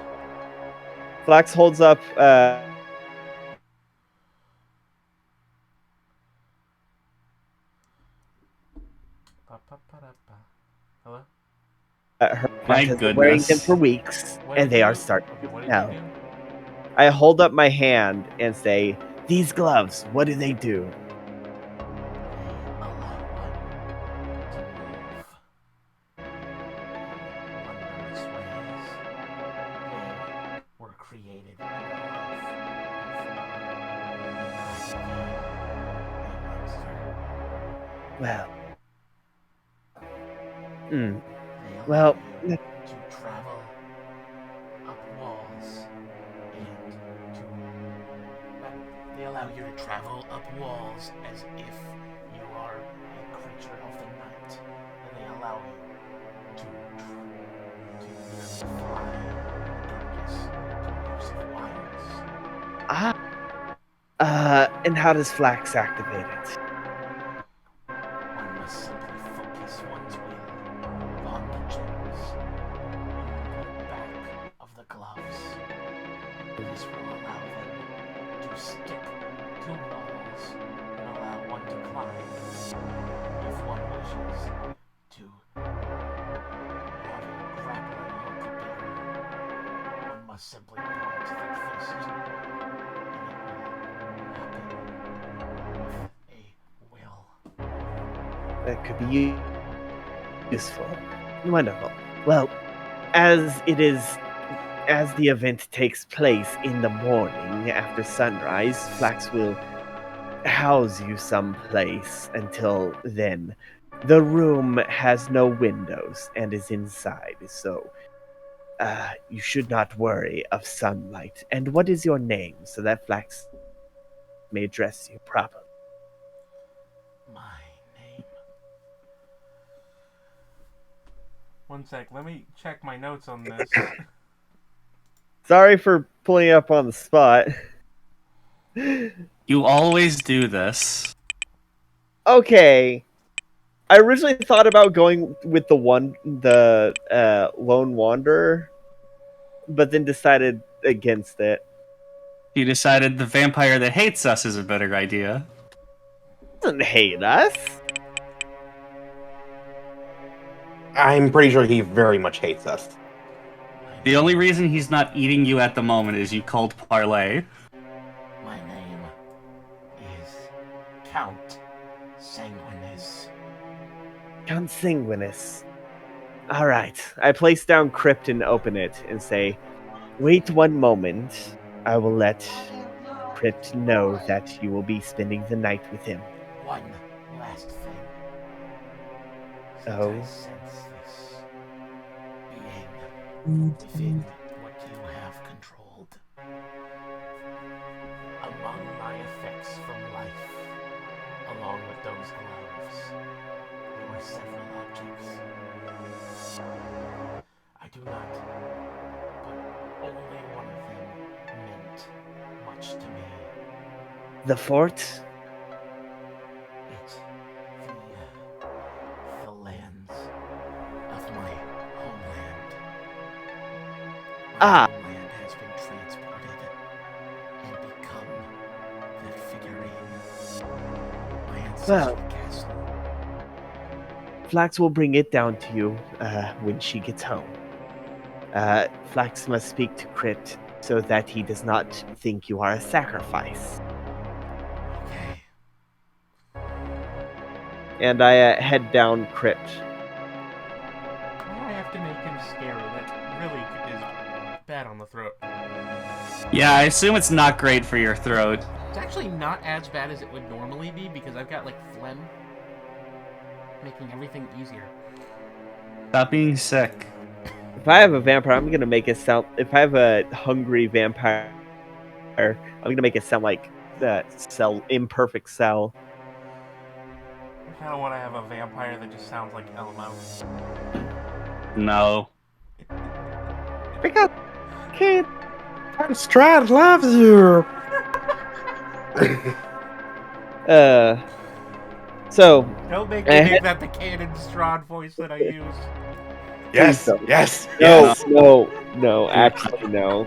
Flax holds up Pa-pa-pa-da-pa. Hello? her My has been wearing them goodness. for weeks, What and did they you are do? starting Okay, what to did you smell. do? I hold up my hand and say, "These gloves, what do they do?" They allow one to move in wondrous ways. They were created in life before. Well. Hmm. They allow Well, you to travel up walls they allow you to travel up walls as if you are a creature of the night, and they allow you to fly in the darkness to use of wires. And how does Flax activate it? One must simply focus one's will on the gems in the back of the gloves. This will allow them to stick to walls and allow one to climb. If one wishes to have a grappling hook appear, one must simply point the fist and it will happen with a will. That could be useful. Wonderful. Well, as the event takes place in the morning after sunrise, Flax will house you someplace until then. The room has no windows and is inside, so you should not worry of sunlight. And what is your name, so that Flax may address you properly. My name. One sec, let me check my notes on this. Sorry for pulling you up on the spot. You always do this. Okay. I originally thought about going with the Lone Wanderer, but then decided against it. You decided the vampire that hates us is a better idea. Doesn't hate us. I'm pretty sure he very much hates us. The only reason he's not eating you at the moment is you called parlay. My name is Count Sanguinis. Count Sanguinis. Alright. I place down Crypt and open it and say, wait one moment. I will let Crypt know that you will be spending the night with him. One last thing. Since Oh. I sense this being within what you have controlled. Among my effects from life, along with those gloves, there were several objects. I do not, but only one of them meant much to me. The fort? It's the lands of my homeland. My homeland has been transported and become the figurine. My ancestral castle. Flax will bring it down to you when she gets home. Flax must speak to Crypt so that he does not think you are a sacrifice. Okay. And I head down Crypt. Why do I have to make him scary? That really is bad on the throat. Yeah, I assume it's not great for your throat. It's actually not as bad as it would normally be because I've got like phlegm, making everything easier. Stop being sick. If I have a vampire, I'm gonna make it sound. If I have a hungry vampire, I'm gonna make it sound like that imperfect cell. I kind of want to have a vampire that just sounds like Elmo. No. Because kid. Strad loves you. So Don't make me make that the Canon Strahd voice that I use. Yes, don't. yes, no, yes. no, actually no.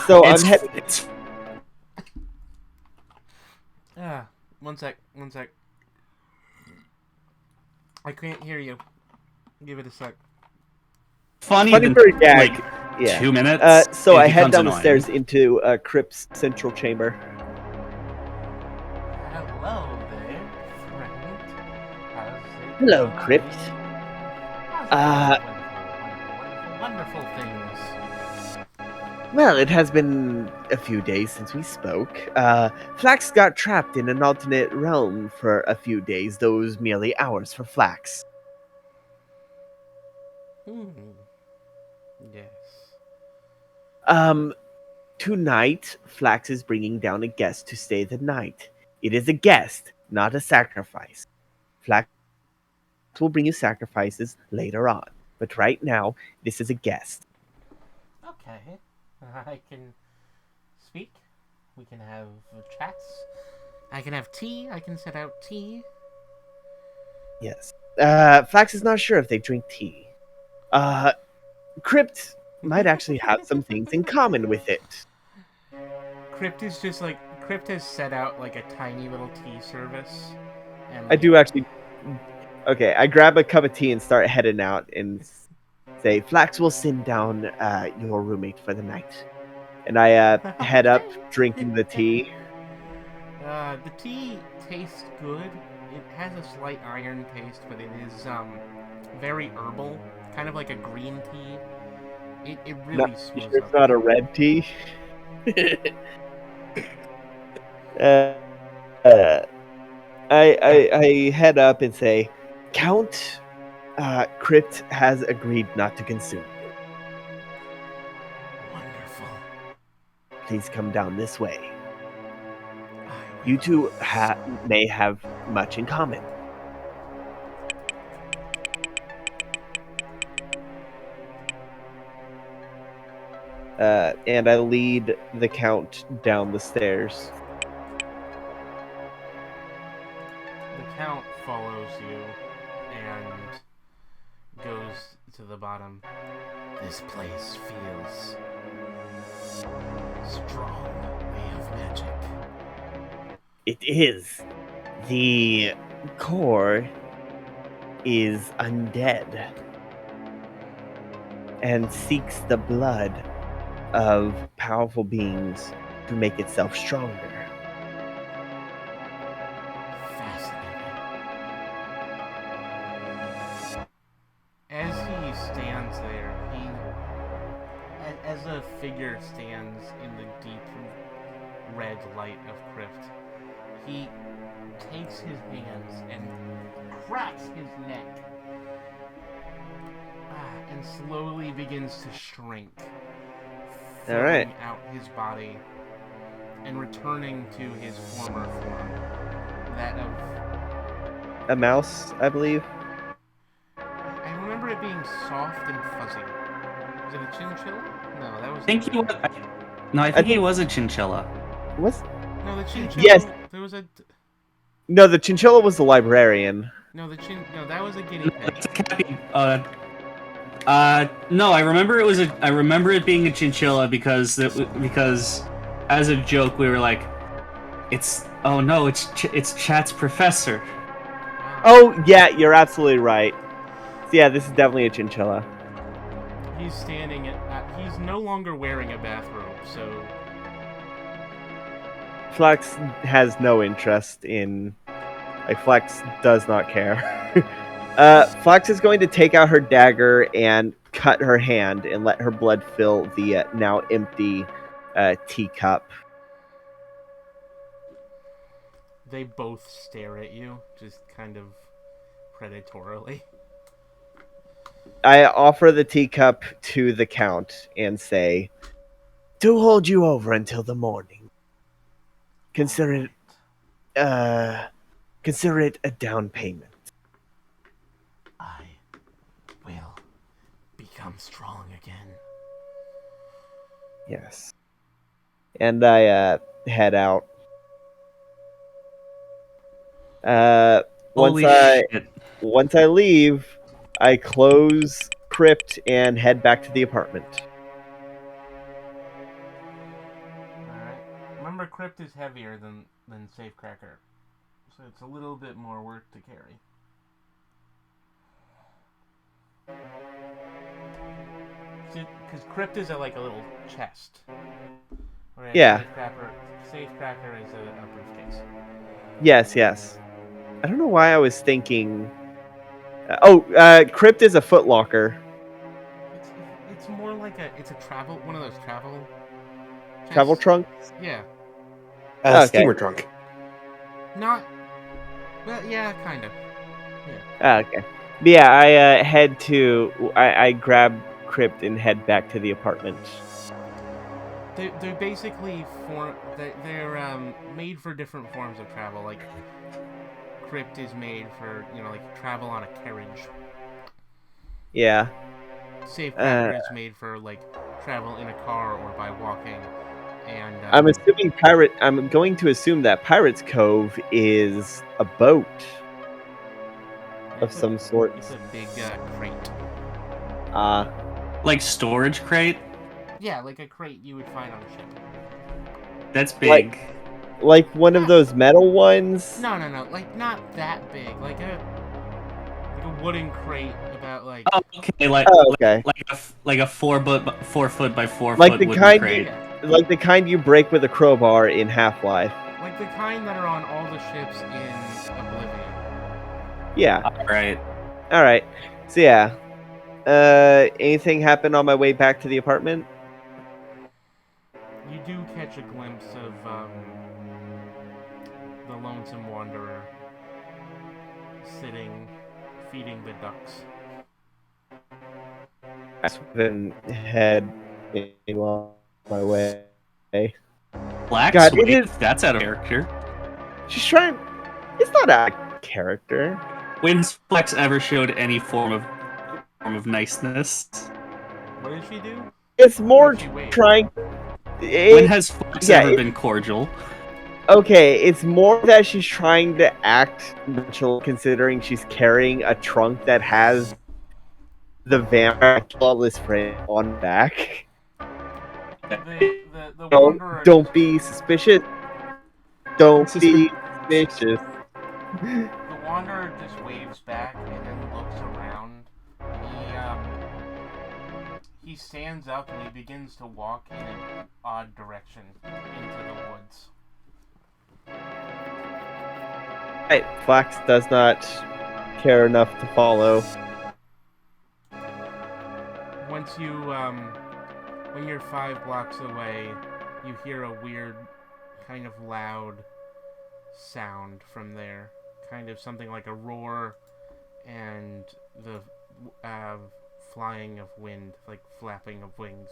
So I'm heading. It's One sec. I can't hear you. Give it a sec. funny Funny that, for a gag. like, Yeah. 2 minutes. So it I head becomes down the annoying. stairs into Crypt's central chamber. Hello there, friend. How's it Hello, going? Crypt. How's it going? Wonderful things. Well, it has been a few days since we spoke. Flax got trapped in an alternate realm for a few days, those merely hours for Flax. Yes. Tonight, Flax is bringing down a guest to stay the night. It is a guest, not a sacrifice. Flax will bring you sacrifices later on, but right now, this is a guest. Okay. I can speak. We can have chats. I can have tea. I can set out tea. Yes. Flax is not sure if they drink tea. Crypt might actually have some things in common with it. Crypt is just like Crypt has set out like a tiny little tea service. And I do actually. Okay, I grab a cup of tea and start heading out and say, Flax will send down your roommate for the night. And I head up drinking the tea. The tea tastes good. It has a slight iron taste, but it is very herbal, kind of like a green tea. It really smooths Sure it's up. not a red tea. I head up and say, Count Crypt has agreed not to consume you. Wonderful. Please come down this way. You two may have much in common. And I lead the Count down the stairs. The Count follows you and goes to the bottom. This place feels strong way of magic. It is. The core is undead and seeks the blood of powerful beings to make itself stronger. Fascinating. As he stands there, as a figure stands in the deep red light of Crypt, he takes his hands and cracks his neck and slowly begins to shrink, All right. filling out his body and returning to his former form, that of... A mouse, I believe. I remember it being soft and fuzzy. Was it a chinchilla? No, that was... I think he was. No, I I think he think- was a chinchilla. What's No, the chinchilla... Yes. There was a... No, the chinchilla was the librarian. No, no, that was a guinea pig. It's a cappy. No, I remember it was a. I remember it being a chinchilla because as a joke we were like, it's oh no, it's Chat's professor. Wow. Oh, yeah, you're absolutely right. So, yeah, this is definitely a chinchilla. He's standing he's no longer wearing a bathrobe, so... Flex has no interest in... Flex does not care. Flex is going to take out her dagger and cut her hand and let her blood fill the now empty teacup. They both stare at you, just kind of predatorily. I offer the teacup to the Count and say, "To hold you over until the morning. Consider it a down payment." I will become strong again. Yes. And I head out. Holy shit! Once I leave, I close Crypt and head back to the apartment. Alright. Remember, Crypt is heavier than Safecracker, so it's a little bit more work to carry. Because Crypt is like a little chest. Whereas Yeah. Safecracker is a briefcase. Yes. I don't know why I was thinking... Crypt is a footlocker. It's more like it's a travel, one of those travel... Travel chests. trunk? Yeah. Okay. Steamer trunk. Not... Well, yeah, kind of. Okay. But yeah, I head to... I grab Crypt and head back to the apartment. They're basically they're made for different forms of travel. Like Crypt is made for like travel on a carriage. Yeah. Safecracker is made for like travel in a car or by walking. And I'm going to assume that Pirate's Cove is a boat of it's some sort. It's a big crate. Like storage crate. Yeah, like a crate you would find on a ship. That's big. Like one of those metal ones? No, like not that big. Like a wooden crate about like. Oh, okay. Like okay. like a 4 foot by 4 Like foot the wooden kind crate. Like the kind you break with a crowbar in Half-Life. Like the kind that are on all the ships in Oblivion. Yeah. All right. So yeah. Anything happen on my way back to the apartment? You do catch a glimpse of the Lonesome Wanderer sitting, feeding the ducks. I then head on my way. Black God, Swaith, it is- that's out of character. She's trying. It's not out of character. When's Flex ever showed any form of niceness? What did she do? It's more Or she waved? trying. When has Flex ever been cordial? Okay, it's more that she's trying to act natural, considering she's carrying a trunk that has the vampire flawless print on the back. The wanderer. Don't be suspicious. Don't be suspicious. The wanderer just waves back and then looks around. He stands up and he begins to walk in an odd direction into the woods. Right, Flax does not care enough to follow. Once you, when you're 5 blocks away, you hear a weird, kind of loud sound from there. Kind of something like a roar and the flying of wind, like flapping of wings.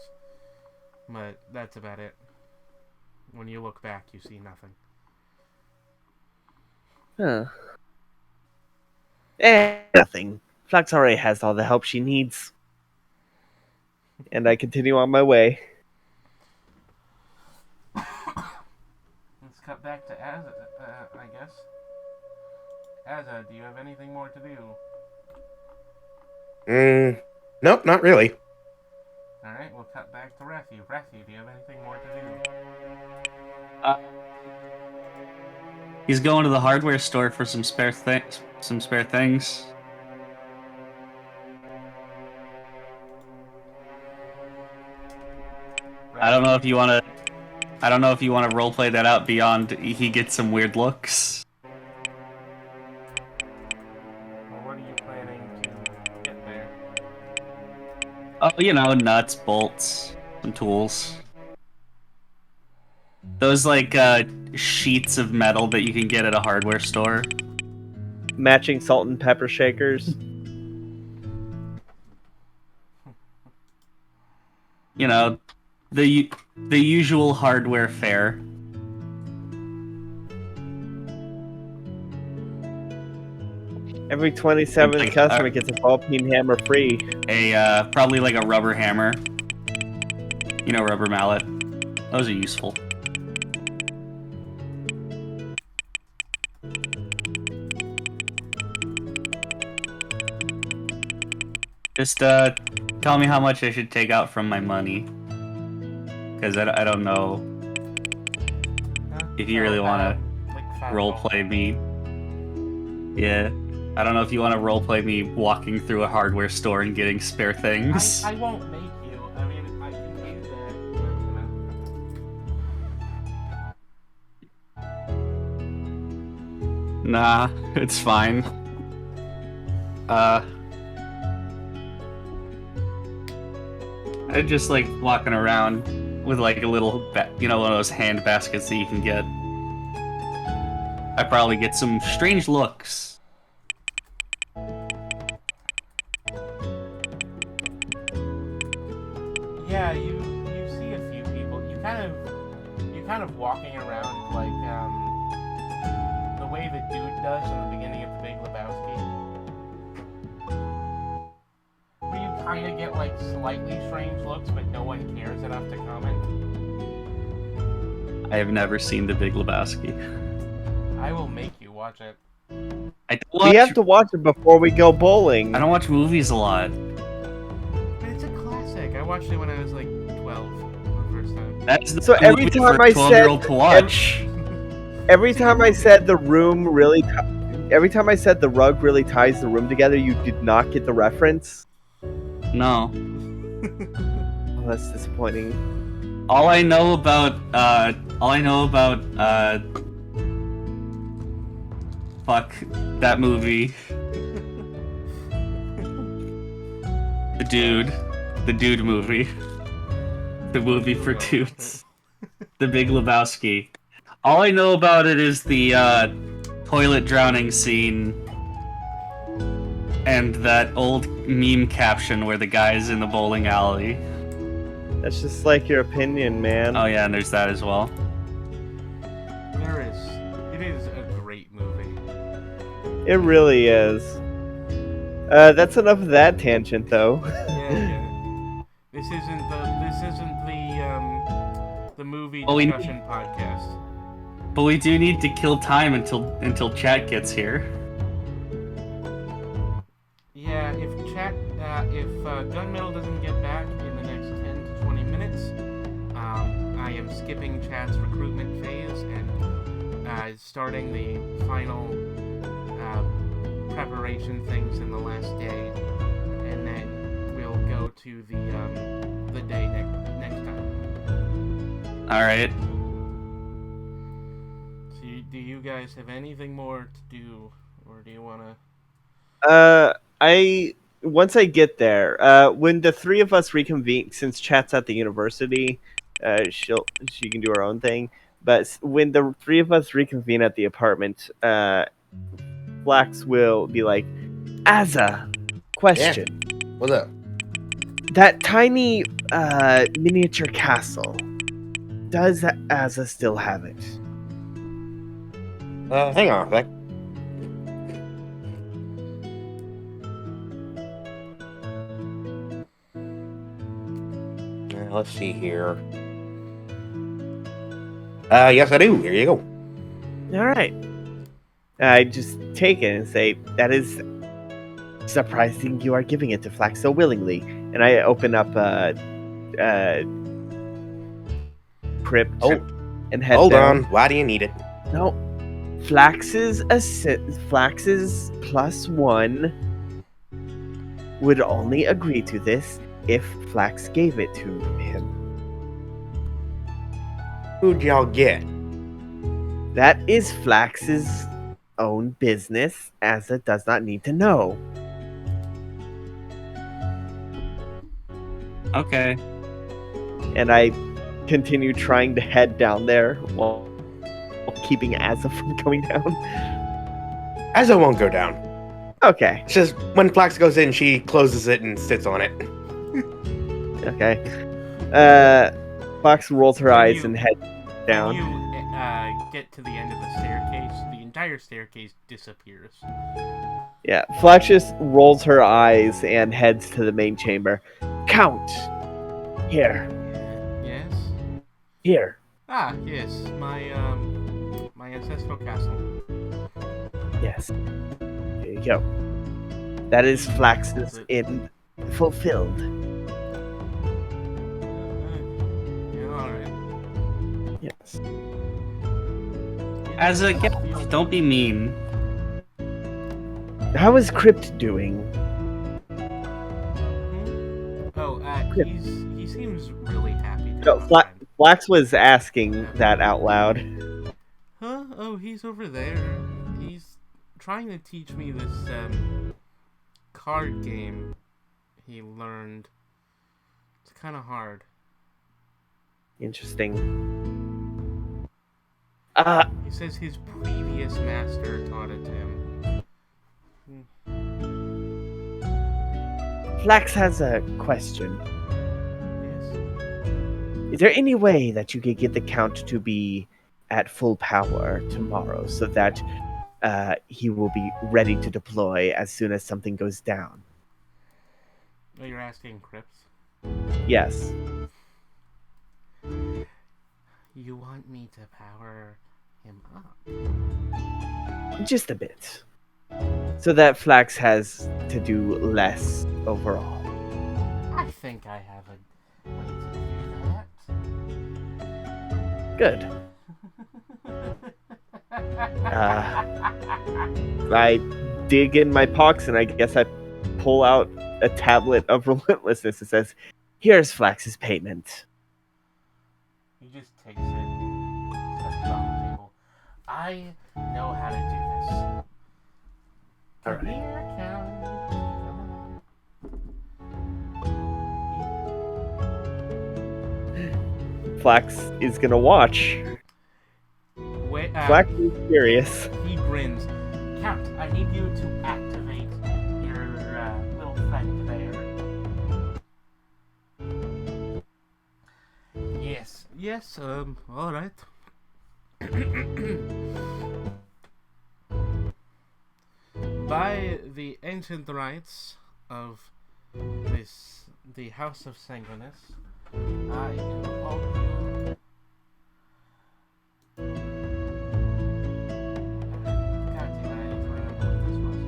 But that's about it. When you look back, you see nothing. Huh. Nothing. Flax already has all the help she needs. And I continue on my way. Let's cut back to Azza, I guess. Azza, do you have anything more to do? Nope, not really. Alright, we'll cut back to Rafi. Rafi, do you have anything more to do? He's going to the hardware store for some spare things. I don't know if you want to roleplay that out beyond he gets some weird looks. Well, what are you planning to get there? Oh, nuts, bolts, some tools. Those, sheets of metal that you can get at a hardware store. Matching salt and pepper shakers. The usual hardware fare. Every 27th customer gets a ball peen hammer free. Probably like a rubber hammer. Rubber mallet. Those are useful. Just tell me how much I should take out from my money. Because I don't know if you really want to roleplay me. Yeah. I don't know if you want to roleplay me walking through a hardware store and getting spare things. I won't make you. I mean, I can do that. Nah, it's fine. I just like walking around with like a little, one of those hand baskets that you can get. I probably get some strange looks. Yeah, you see a few people. You're kind of walking around like the way the dude does in the beginning of The Big Lebowski. Where you kind of get like slightly strange looks, but no one cares enough to comment. I have never seen The Big Lebowski. I will make you watch it. We have to watch it before we go bowling. I don't watch movies a lot. But it's a classic. I watched it when I was like 12 the first time. That's the So every movie time for a I 12-year-old said to watch. every time I said the room really, every time I said the rug really ties the room together, you did not get the reference. No. Oh, that's disappointing. All I know about fuck that movie. The dude movie. The movie for dudes. The Big Lebowski. All I know about it is the toilet drowning scene and that old meme caption where the guy's in the bowling alley. That's just like your opinion, man. Oh yeah, and there's that as well. There is. It It is a great movie. It really is. That's enough of that tangent, though. Yeah. This isn't the movie Oh, discussion podcast. But we do need to kill time until chat gets here. Yeah, if Gunmetal doesn't get back in the next 10 to 20 minutes, I am skipping chat's recruitment phase and starting the final preparation things in the last day, and then we'll go to the day next time. All right. So, do you guys have anything more to do, or do you want to? Once I get there, when the three of us reconvene, since chat's at the university, she can do her own thing. But when the three of us reconvene at the apartment, Flax will be like, "Azza, question. What's up? That tiny miniature castle. Does Azza still have it?" Hang on a sec. Let's see here. Yes, I do. Here you go. All right. I just take it and say, "That is surprising you are giving it to Flax so willingly." And I open up a crypt and head Hold down. on. Why do you need it? No. Flax's +1 would only agree to this if Flax gave it to him. Who'd y'all get? That is Flax's own business, as it does not need to know. Okay. And I continue trying to head down there while keeping Azza from going down. Azza won't go down. Okay. It's just when Flax goes in, she closes it and sits on it. Okay. Fox rolls her eyes and heads down. When you get to the end of the staircase, the entire staircase disappears. Yeah, Flax just rolls her eyes and heads to the main chamber. Count! Here. Yes? Here. Ah, yes. My ancestral castle. Yes. There you go. That is Flax's end fulfilled. Yeah, alright. Yes. As a guest, don't be mean. How is Crypt doing? Oh, he seems really happy. No, Flax was asking that out loud. Huh? Oh, he's over there. He's trying to teach me this card game he learned. It's kind of hard. Interesting. He says his previous master taught it to him. Flax has a question. Yes. Is there any way that you could get the Count to be at full power tomorrow so that he will be ready to deploy as soon as something goes down? Oh, you're asking Crips? Yes. You want me to power him up? Just a bit. So that Flax has to do less overall. I think I have a way to do that. Good. I dig in my pockets and I guess I pull out a tablet of relentlessness. It says, "Here's Flax's payment." He just takes it, sets it on the table. I know how to do this. All right. Here, Count. Flax is gonna watch. Wait, Flax is curious. He grins. Count, I need you to activate your little friend there. Yes, alright. By the ancient rites of the House of Sanguinus, I invoke you. God damn it, I need to remember what this was.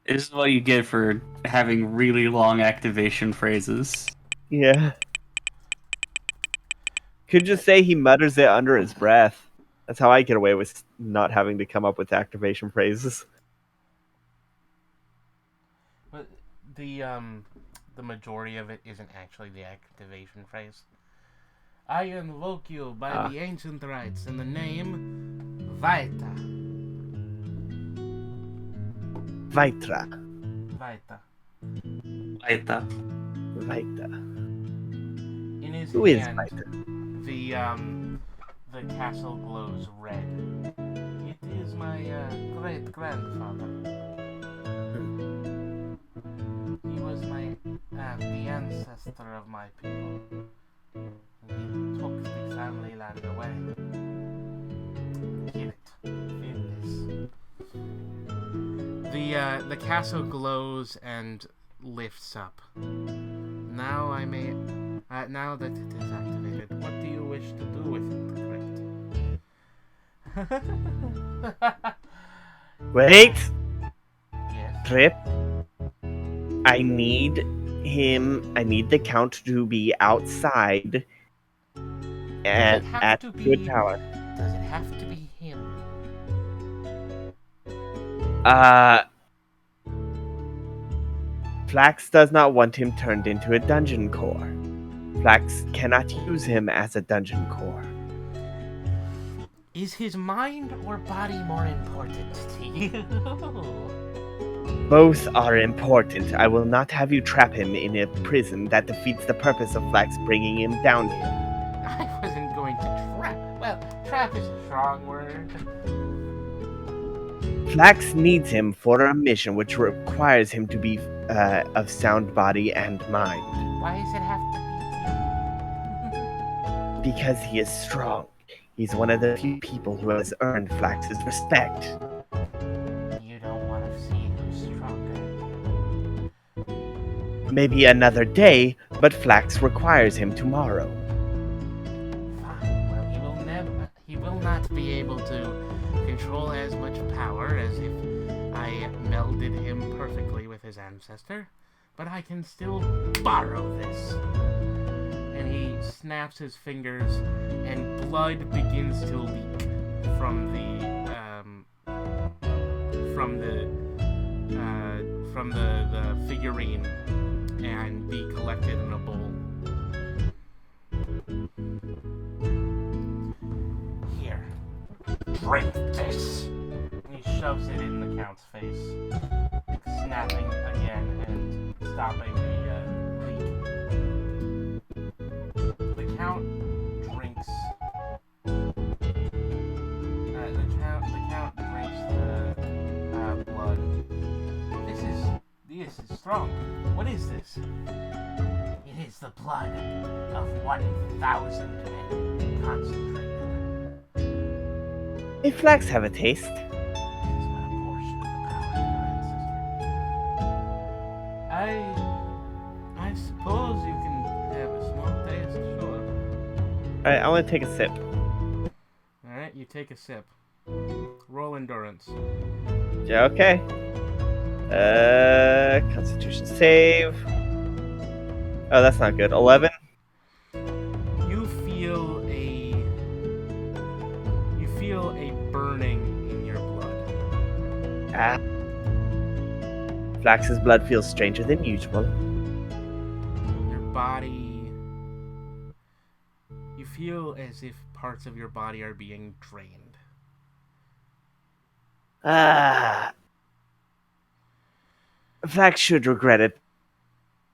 This is what you get for having really long activation phrases. Yeah. Could just say he mutters it under his breath. That's how I get away with not having to come up with activation phrases. But the majority of it isn't actually the activation phrase. I invoke you by the ancient rites in the name Vaita. Vaitra. Vaita. Aita. Vaita. In his Who is hand, Vaita? the castle glows red. It is my great grandfather. He was the ancestor of my people. He took the family land away. Hid it in this. The castle glows and lifts up. Now now that it is activated, what do you wish to do with it, Crypt? Wait! Yes. Trip. I need the Count to be outside and at good power. Does it have to be him? Flax does not want him turned into a dungeon core. Flax cannot use him as a dungeon core. Is his mind or body more important to you? Both are important. I will not have you trap him in a prison that defeats the purpose of Flax bringing him down here. I wasn't going to trap. Well, trap is a strong word. Flax needs him for a mission which requires him to be of sound body and mind. Why does it have to be him? Because he is strong. He's one of the few people who has earned Flax's respect. You don't want to see who's stronger. Maybe another day, but Flax requires him tomorrow. Fine. Well, he will not be able to control as much power as if I melded him perfectly with his ancestor, but I can still borrow this. And he snaps his fingers, and blood begins to leak from the figurine and be collected in a bowl. Here, drink this. And he shoves it in the Count's face, snapping again and stopping the leak. The Count drinks. The Count drinks the blood. This is strong. What is this? It is the blood of 1,000 men concentrated. May Flax have a taste? It is but a portion of the power of your ancestor. I suppose you can have a small taste, sure. Alright, I want to take a sip. Alright, you take a sip. Roll endurance. Yeah, okay. Constitution save. Oh, that's not good. 11? You feel a burning in your blood. Ah. Flax's blood feels stranger than usual. Your body. You feel as if parts of your body are being drained. Ah. Flax should regret it,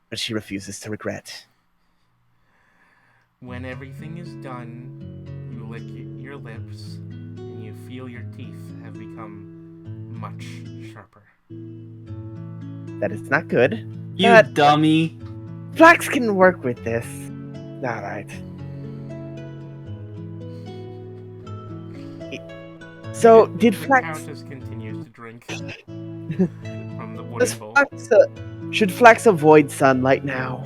but she refuses to regret. When everything is done, you lick your lips, and you feel your teeth have become much sharper. That is not good. You But dummy. Flax can work with this. Alright. So, did The Flax... Countess continues to drink from the wooden Does bowl. Flax should Flax avoid sunlight now?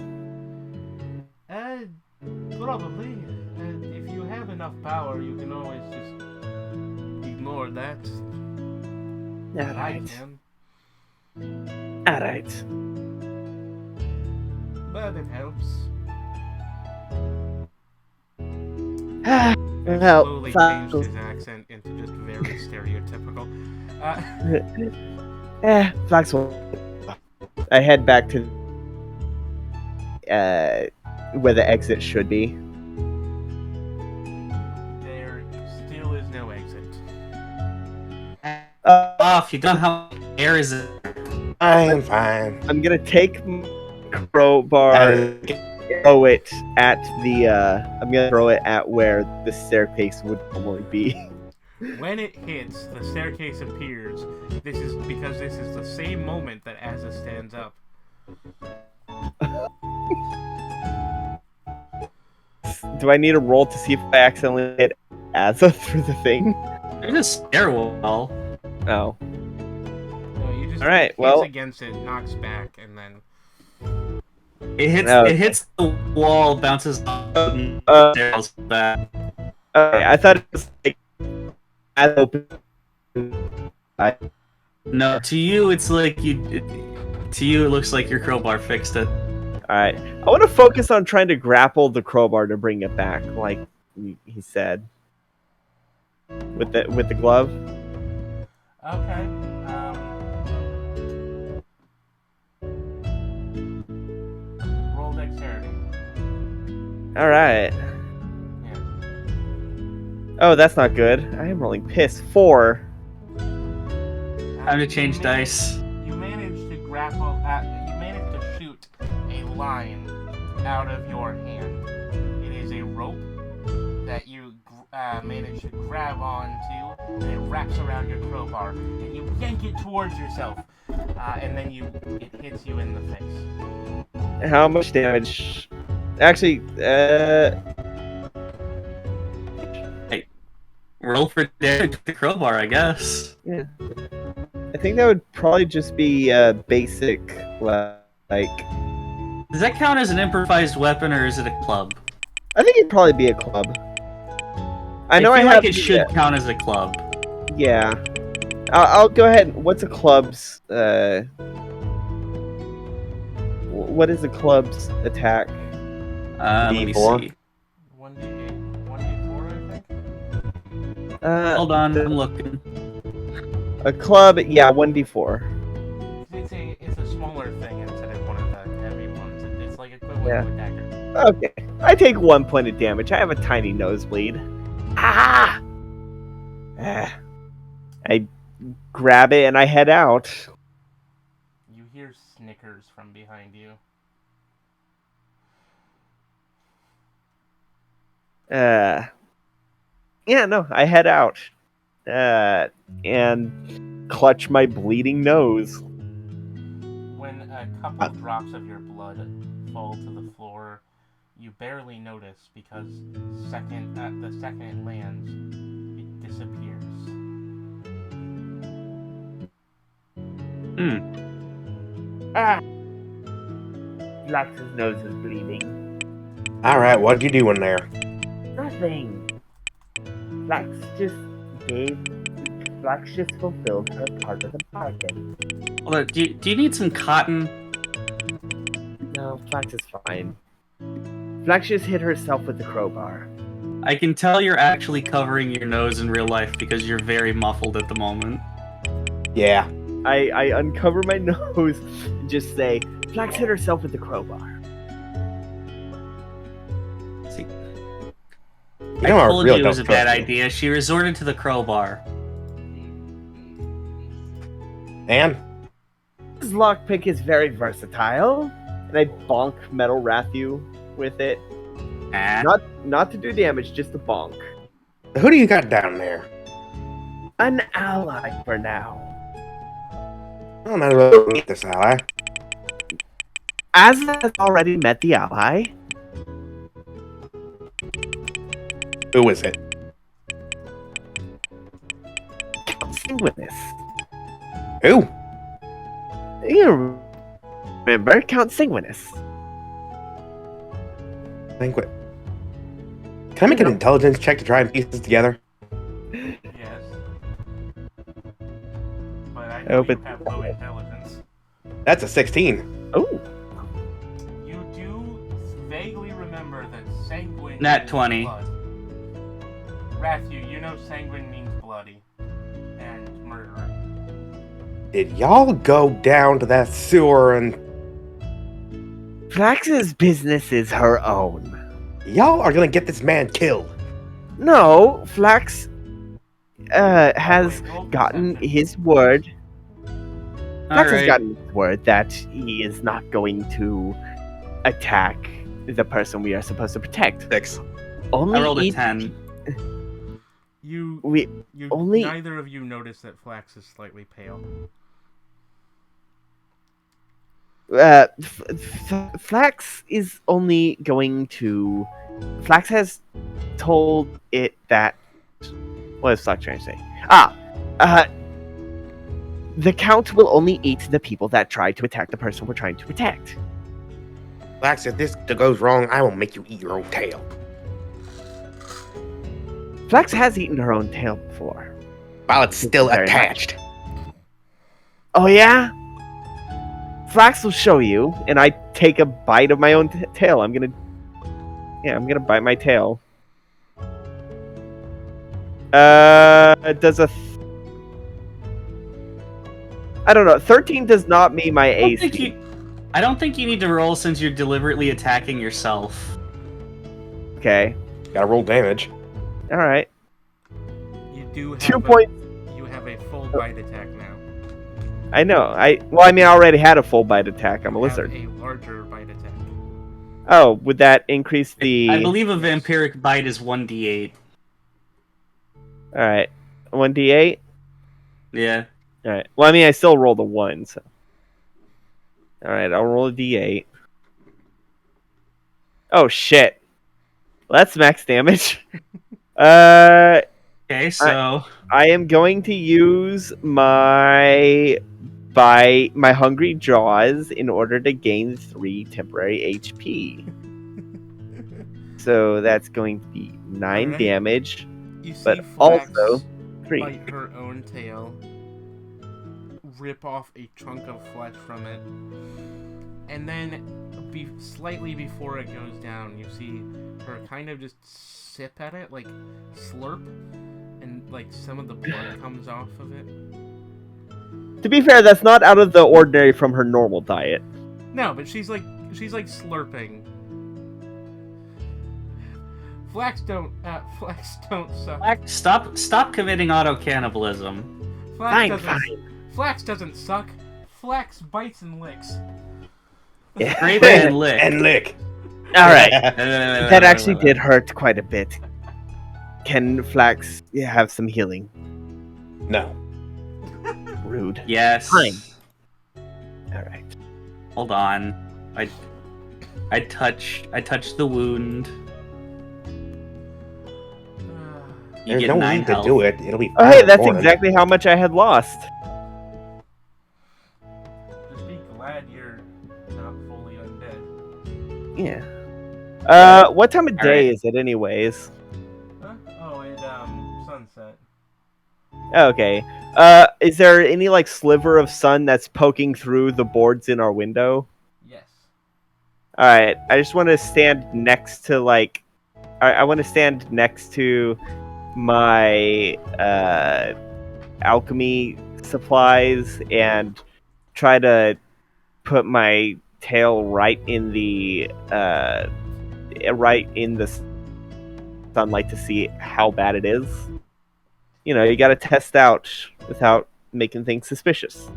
Uh, Probably. If you have enough power, you can always just ignore that. I Alright. can, Alright. but it helps. He Well, slowly Flax... changed his accent into just very stereotypical. Flax will... I head back to where the exit should be. There still is no exit. Off. You don't know how much air is it. I'm fine. I'm gonna take my crowbar, throw it at the. I'm gonna throw it at where the staircase would normally be. When it hits, the staircase appears. This is because this is the same moment that Azza stands up. Do I need a roll to see if I accidentally hit Azza through the thing? There's a stairwell. Oh. No, you just All right, hits well- against it, knocks back, and then It hits. Okay. It hits the wall, bounces off the stairs back. Okay, I thought it was like as open. No, to you it's like you. To you, it looks like your crowbar fixed it. All right, I want to focus on trying to grapple the crowbar to bring it back, like he said. With the glove. okay. Roll dexterity. All right. Yeah. Oh, that's not good. I am rolling piss. 4. Time to change dice. You managed to grapple. You managed to shoot a line out of your hand. It is a rope that you managed to grab onto, and it wraps around your crowbar, and you yank it towards yourself, and then it hits you in the face. How much damage? Actually, Roll for damage with the crowbar, I guess. yeah. I think that would probably just be basic, like. Does that count as an improvised weapon, or is it a club? I think it'd probably be a club. I know feel I like have. it should count as a club. Yeah. I'll go ahead. What's a club's? What is a club's attack? Let me D4? see. 1d8, 1d4, I think. Hold on, I'm looking. A club, yeah, 1d4. It's a smaller thing instead of one of the heavy ones. It's like equivalent Yeah. to a dagger. Okay. I take 1 point of damage. I have a tiny nosebleed. Ah! I grab it and I head out. You hear snickers from behind you. Yeah, no, I head out. And clutch my bleeding nose. When a couple drops of your blood fall to the floor, you barely notice because the second it lands, it disappears. Flax's nose is bleeding. All right, what'd you do in there? Nothing. Flax just fulfilled her part of the bargain. Hold on, do you need some cotton? No, Flax is fine. Flax just hit herself with the crowbar. I can tell you're actually covering your nose in real life because you're very muffled at the moment. Yeah. I uncover my nose and just say, Flax hit herself with the crowbar. See, You know, I I told really you it was a don't bad trust you. idea. She resorted to the crowbar. And This lockpick is very versatile. And I bonk Metal Rathu with it. Ah. Not to do damage, just to bonk. who do you got down there? An ally for now. I might as well meet this ally. Azza has already met the ally. Who is it? Sanguinus. Who? You remember Count Sanguinus? Banquet. Can I make an intelligence check to try and piece this together? Yes. But I I know hope you it's- have low intelligence. That's a 16. Oh, You do vaguely remember that sanguine Nat means 20. blood. Rathu, you know sanguine means bloody. And murderer. Did y'all go down to that sewer and Flax's business is her own. y'all are gonna get this man killed? No, Flax has Roll gotten perception. his word. Flax has Alright. gotten his word that he is not going to attack the person we are supposed to protect. 6. Only I rolled a each- 10. You We only- neither of you notice that Flax is slightly pale. Flax is only going to. Flax has told it that. What is Flax trying to say? The Count will only eat the people that try to attack the person we're trying to protect. Flax, if this goes wrong, I will make you eat your own tail. Flax has eaten her own tail before. While it's still Very much. attached. Oh yeah? Flax will show you, and I take a bite of my own tail. I'm gonna bite my tail. Does a I don't know. 13 does not meet my AC. I don't think you need to roll since you're deliberately attacking yourself. Okay. Gotta roll damage. All right. You do have 2 points. You have a full bite attack now. I know. I already had a full bite attack. I'm a You have lizard. a larger bite attack. Oh, would that increase the? I believe a vampiric bite is 1d8. All right. 1d8. Yeah. All right. Well, I mean, I still rolled a 1, so. All right, I'll roll a d8. Oh shit. Well, that's max damage. Okay, so I am going to use my hungry jaws in order to gain 3 temporary HP. So that's going to be 9 Alright. damage, You see but Flax also 3. bite her own tail, rip off a chunk of flesh from it, and then slightly before it goes down, you see her kind of just sip at it, like slurp, and like some of the blood comes off of it. To be fair, that's not out of the ordinary from her normal diet. No, but she's like slurping. Flax don't suck. stop committing auto cannibalism. Flax Fine. Flax doesn't suck. Flax bites and licks. Scrape and lick. And lick. All right. That actually did hurt quite a bit. Can Flax have some healing? No. Rude. Yes. Fine. All right. Hold on. I touch the wound. You There's get no 9 need to health. do it. It'll be Oh, hey, that's boring. exactly how much I had lost. Just be glad you're not fully undead. Yeah. What time of All day right. is it, anyways? Huh? Oh, it sunset. Okay. Is there any like sliver of sun that's poking through the boards in our window? Yes. All right. I just want to stand next to like. I want to stand next to my alchemy supplies and try to put my tail right in the sunlight to see how bad it is. You know, you got to test out without making things suspicious.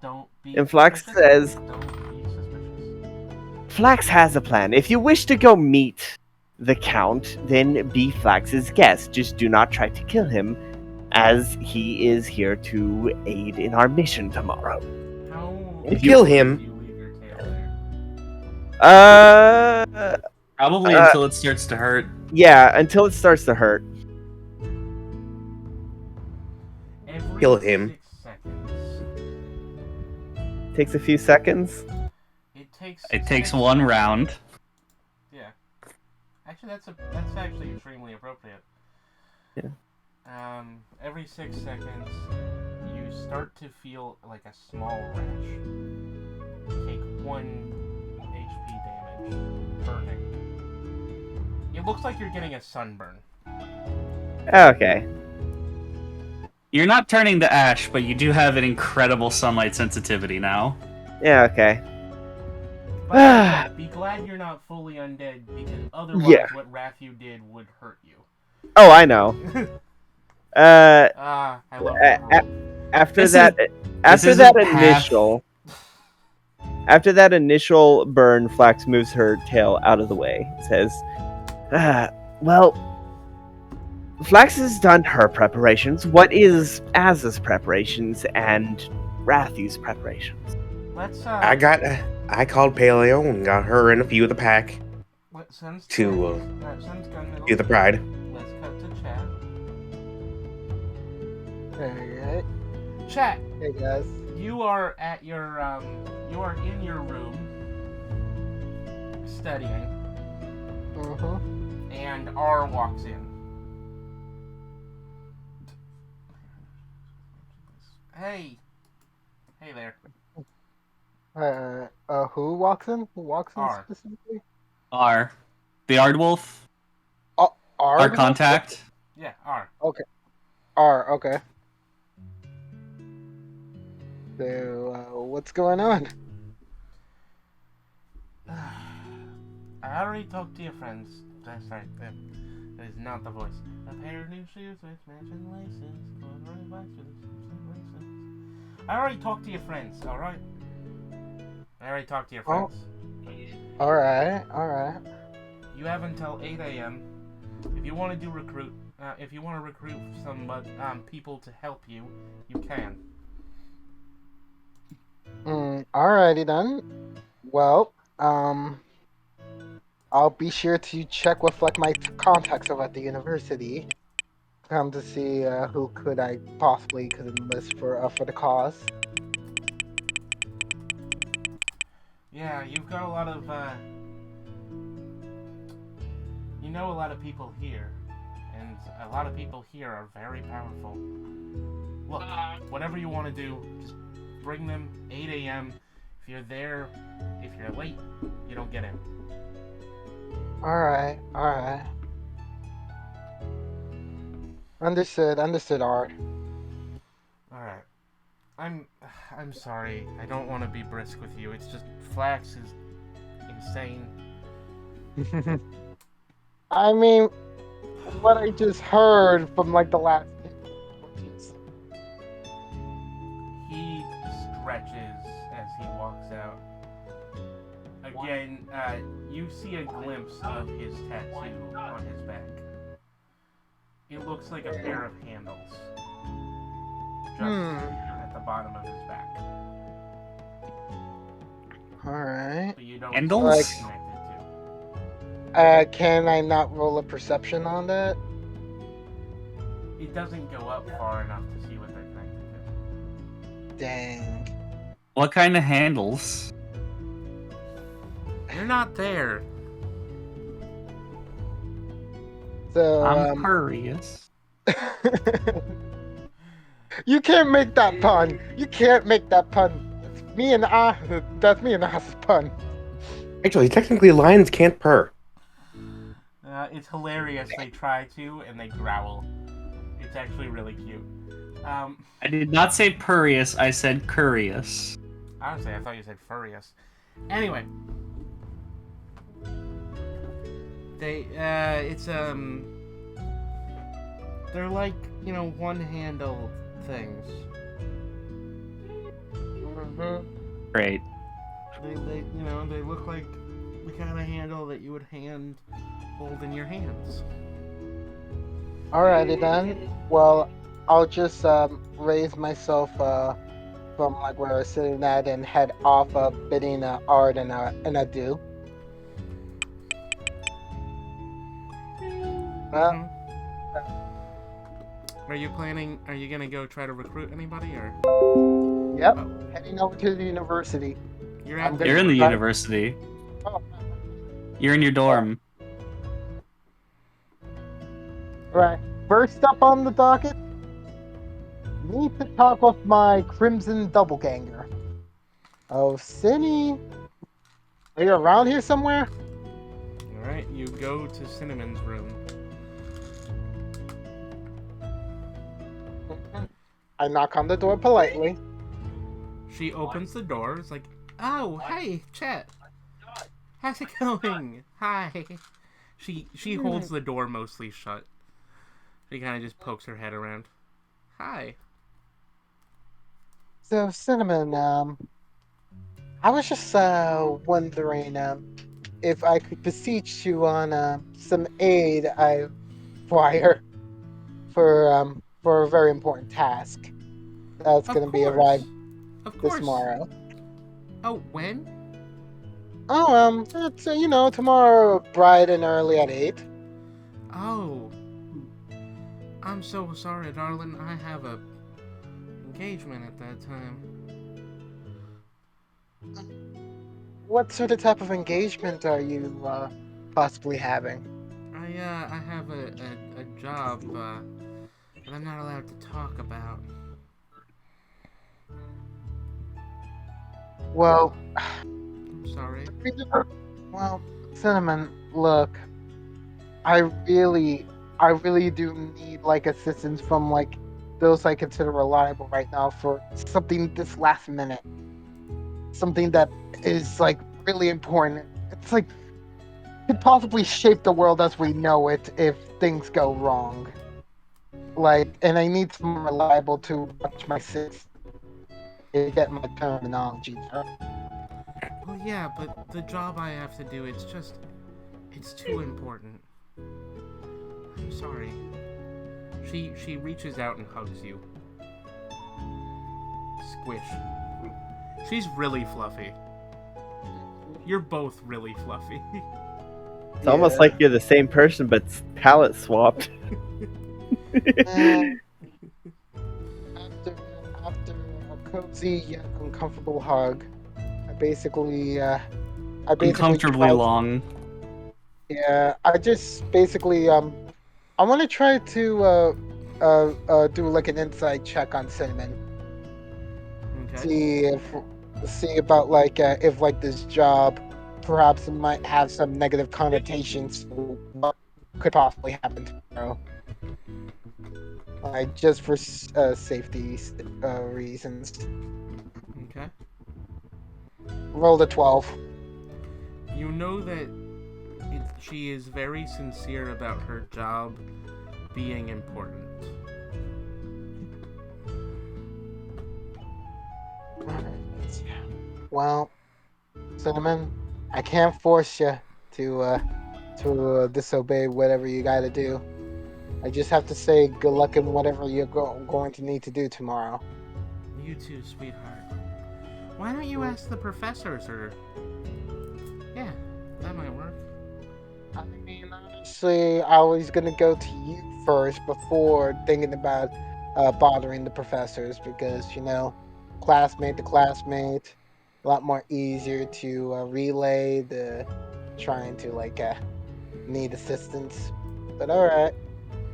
Don't be. And Flax suspicious. says- Don't be suspicious. Flax has a plan. If you wish to go meet the Count, then be Flax's guest. Just do not try to kill him, as he is here to aid in our mission tomorrow. How? If you kill him- You leave your tail there. Probably Uh, until it starts to hurt. Yeah, until it starts to hurt. And kill him. 6 seconds. Takes a few seconds. It takes 6 one round. Yeah. Actually, that's actually extremely appropriate. Yeah. Every 6 seconds, you start to feel like a small rash. Take 1 HP damage, burning. It looks like you're getting a sunburn. Okay. You're not turning to ash, but you do have an incredible sunlight sensitivity now. Yeah, okay. But like I said, be glad you're not fully undead, because otherwise Yeah. what Rathu did would hurt you. Oh, I know. I love that rule. After This that, is- after this that isn't half- after that initial burn, Flax moves her tail out of the way. Says, "Well, Flax has done her preparations. What is Az's preparations and Rathu's preparations?" Let's I called Paleo and got her and a few of the pack Sun's to Sun's gun middle. do the pride. Let's cut to chat. Alright. Chat. Hey guys. You are at your you are in your room studying, and R walks in. Hey there. Who walks in? Who walks in R. specifically? R. The Ardwolf. Our contact. Yeah, R. R, okay. So, what's going on? I already talked to your friends. That's right. That is not the voice. A pair of new shoes with matching laces. I already talked to your friends, alright? I already talked to your Oh. friends. Alright. You have until 8 a.m. If you want to recruit some people to help you, you can. Alrighty then. Well, I'll be sure to check with like my contacts over at the university. To see who could I possibly could enlist for the cause. Yeah, you've got a lot of you know a lot of people here, and a lot of people here are very powerful. Look, whatever you want to do, just bring them 8 a.m. If you're late, you don't get in. Alright. Understood, Art. Alright. I'm sorry. I don't want to be brisk with you. It's just Flax is insane. I mean, what I just heard from like the last. He stretches as he walks out. Again, you see a glimpse of his tattoo on his back. It looks like a pair of handles. Just at the bottom of his back. Alright. But you don't Handles? see what it's connected Can I not roll a perception on that? to. It doesn't go up far enough to see what they're connected to. Dang. What kind of handles? They're not there. So, I'm curious. You can't make that pun. You can't make that pun. That's me and Ah's pun. Actually, technically, lions can't purr. It's hilarious. They try to, and they growl. It's actually really cute. I did not say purious, I said curious. Honestly, I thought you said furious. Anyway. They're like, one-handle things. Great. They look like the kind of handle that you would hold in your hands. Alrighty then. Well, I'll just raise myself from like where I was sitting at and head off, bidding Art and adieu. Are you planning? Are you gonna go try to recruit anybody, or Yep. oh, Heading over to the university. you're I'm at gonna You're in the try. university. Oh, You're in your dorm. right. First up on the docket, need to talk with my Crimson Doubleganger. Oh, Cinny. Are you around here somewhere? All right, you go to Cinnamon's room. I knock on the door politely. She opens the door. It's like, oh, hey, Chet. How's it going? Hi. She holds the door mostly shut. She kind of just pokes her head around. Hi. So, Cinnamon, I was just wondering if I could beseech you on some aid I require for a very important task that's Of going to be course. arrived Of this course. tomorrow. Oh, when? Oh, it's tomorrow bright and early at 8. Oh, I'm so sorry, darling. I have a engagement at that time. What sort of type of engagement are you possibly having? I have a job that I'm not allowed to talk about. Well, I'm sorry. well, Cinnamon, look, I really, I really do need like assistance from like those I consider reliable right now for something this last minute. Something that is like really important. It's like could possibly shape the world as we know it if things go wrong. Like, and I need someone reliable to watch my six to get my terminology there. Well, yeah, but the job I have to do, it's too important. I'm sorry. She reaches out and hugs you. Squish. She's really fluffy. You're both really fluffy. It's almost like you're the same person, but palette swapped. And after a cozy yet uncomfortable hug, I basically Uncomfortably try. long. Yeah, I just basically I want to try to do like an inside check on Cinnamon. Okay. See about like if like this job perhaps it might have some negative connotations to what could possibly happen tomorrow. Like just for safety reasons. Okay. Roll the 12. You know that she is very sincere about her job being important. Well, Cinnamon, I can't force you to disobey whatever you got to do. I just have to say good luck in whatever you're going to need to do tomorrow. You too, sweetheart. Why don't you ask the professors, or... Yeah, that might work. I mean, honestly, I was gonna go to you first before thinking about bothering the professors because classmate to classmate, a lot more easier to relay the trying to need assistance. But all right,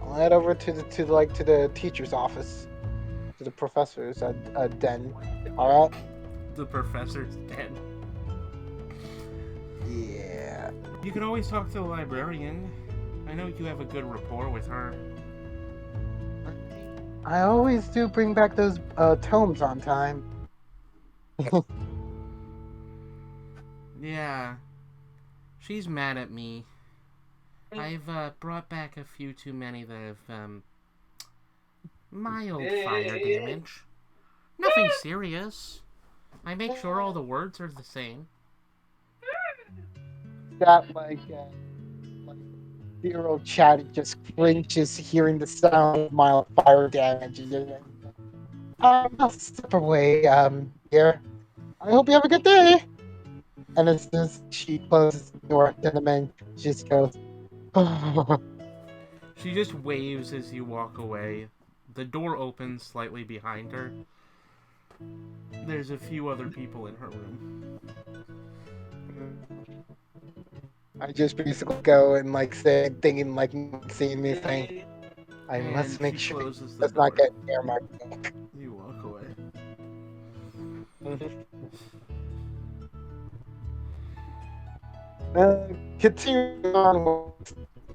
I'll head over to the teacher's office, to the professor's den. All right. The professor's dead. Yeah. You can always talk to the librarian. I know you have a good rapport with her. I always do bring back those tomes on time. Yeah. She's mad at me. I've brought back a few too many that have mild fire damage. Nothing serious. I make sure all the words are the same. That like 0 chat just cringes hearing the sound of mild fire damage. I'll step away, here. I hope you have a good day. And as soon as she closes the door, gentleman, she just goes, She just waves as you walk away, The door opens slightly behind her. There's a few other people in her room. I just basically go and like say, thinking like seeing me, saying, I And must make she sure closes the let's not door. get near my book. You walk away. Continuing on,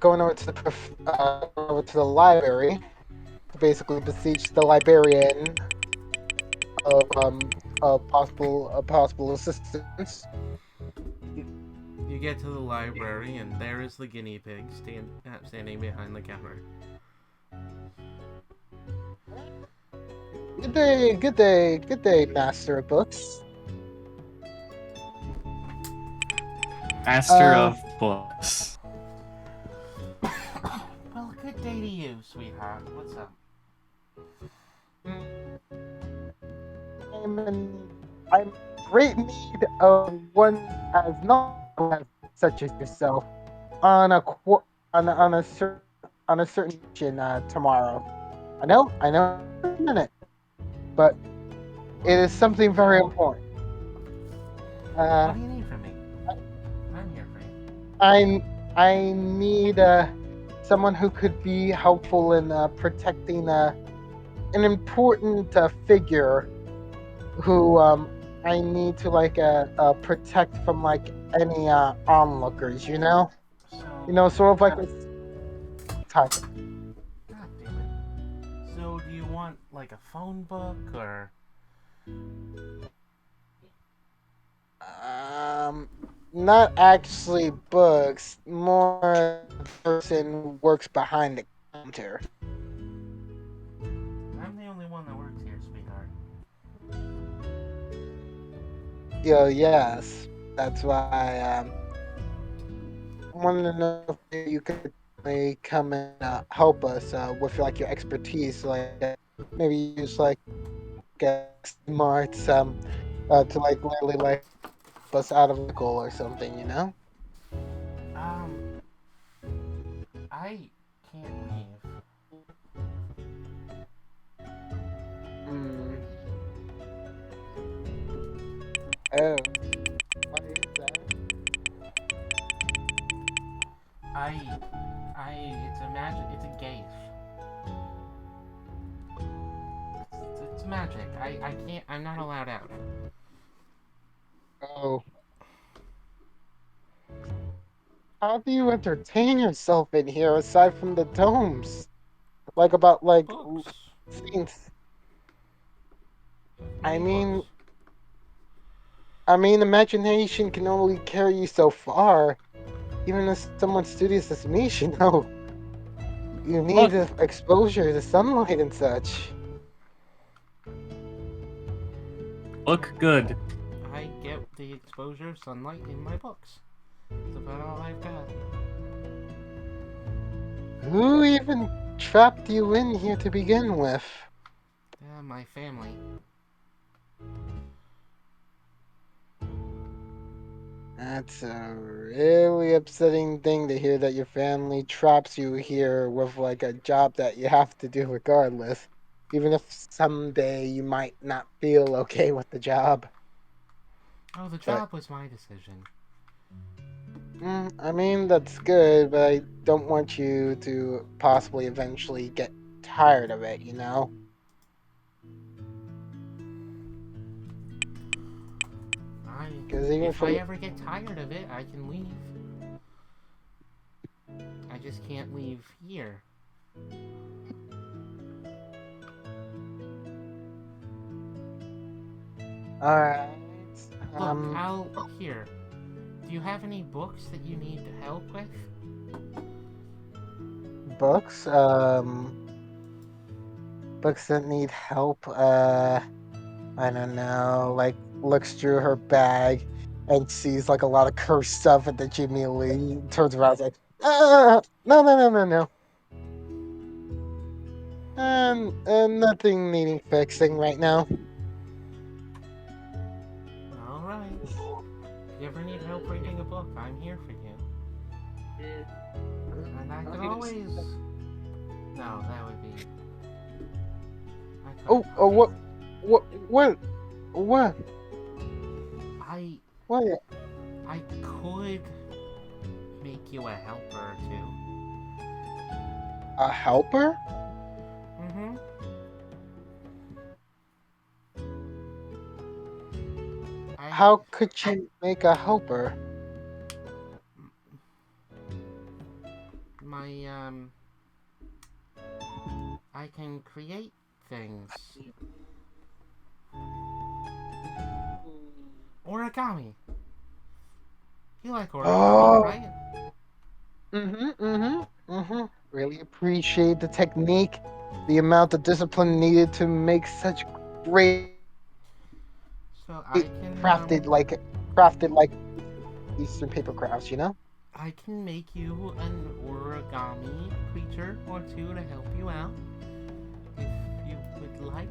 going over to the library to basically beseech the librarian of possible assistance. You get to the library, and there is the guinea pig standing behind the counter. Good day, Master of Books. Master of books. Well, good day to you, sweetheart. What's up? I'm great need of one as knowledgeable as such as yourself on on a certain mission tomorrow. I know, a minute, but it is something very important. What do you need from me? I'm here for you. I need someone who could be helpful in protecting an important figure who I need to protect from like any onlookers, you know? So, Sort of like a type. God damn it. So, do you want like a phone book or? Not actually books, more the person who works behind the counter. I'm the only one that works here, sweetheart. Yes, that's why I wanted to know if you could like, come and help us with like your expertise, maybe use like smarts to like literally like help us out of a goal or something, you know? Um, I can't leave. Hmm. Oh, why is that? It's a gate. It's magic. I can't, I'm not allowed out. Oh, how do you entertain yourself in here aside from the domes? Like about like Books. scenes. I Many mean, books. imagination can only carry you so far. Even as someone studious as me should know, you need Look, exposure to sunlight and such. look good. I get the exposure of sunlight in my books. That's about all I've got. Who even trapped you in here to begin with? My family. That's a really upsetting thing to hear that your family traps you here with like a job that you have to do regardless, even if someday you might not feel okay with the job. Oh, the But job was my decision. that's good, but I don't want you to possibly eventually get tired of it, you know? Because even If I from ever get tired of it, I can leave. I just can't leave here. Alright. Look, here. Do you have any books that you need help with? Books, books that need help, I don't know, like looks through her bag and sees like a lot of cursed stuff and then she immediately turns around and says, no. Nothing needing fixing right now. Alright. If you ever need help reading a book, I'm here for you. And I can always... No, that would be... what, what, what, what, I what? I could make you a helper or two. A helper? Mm-hmm. I How could you make a helper? my I can create things. Origami. You like origami, Oh, right? Really appreciate the technique, the amount of discipline needed to make such great So I can crafted like Eastern paper crafts, you know? I can make you an origami creature or two to help you out if you would like.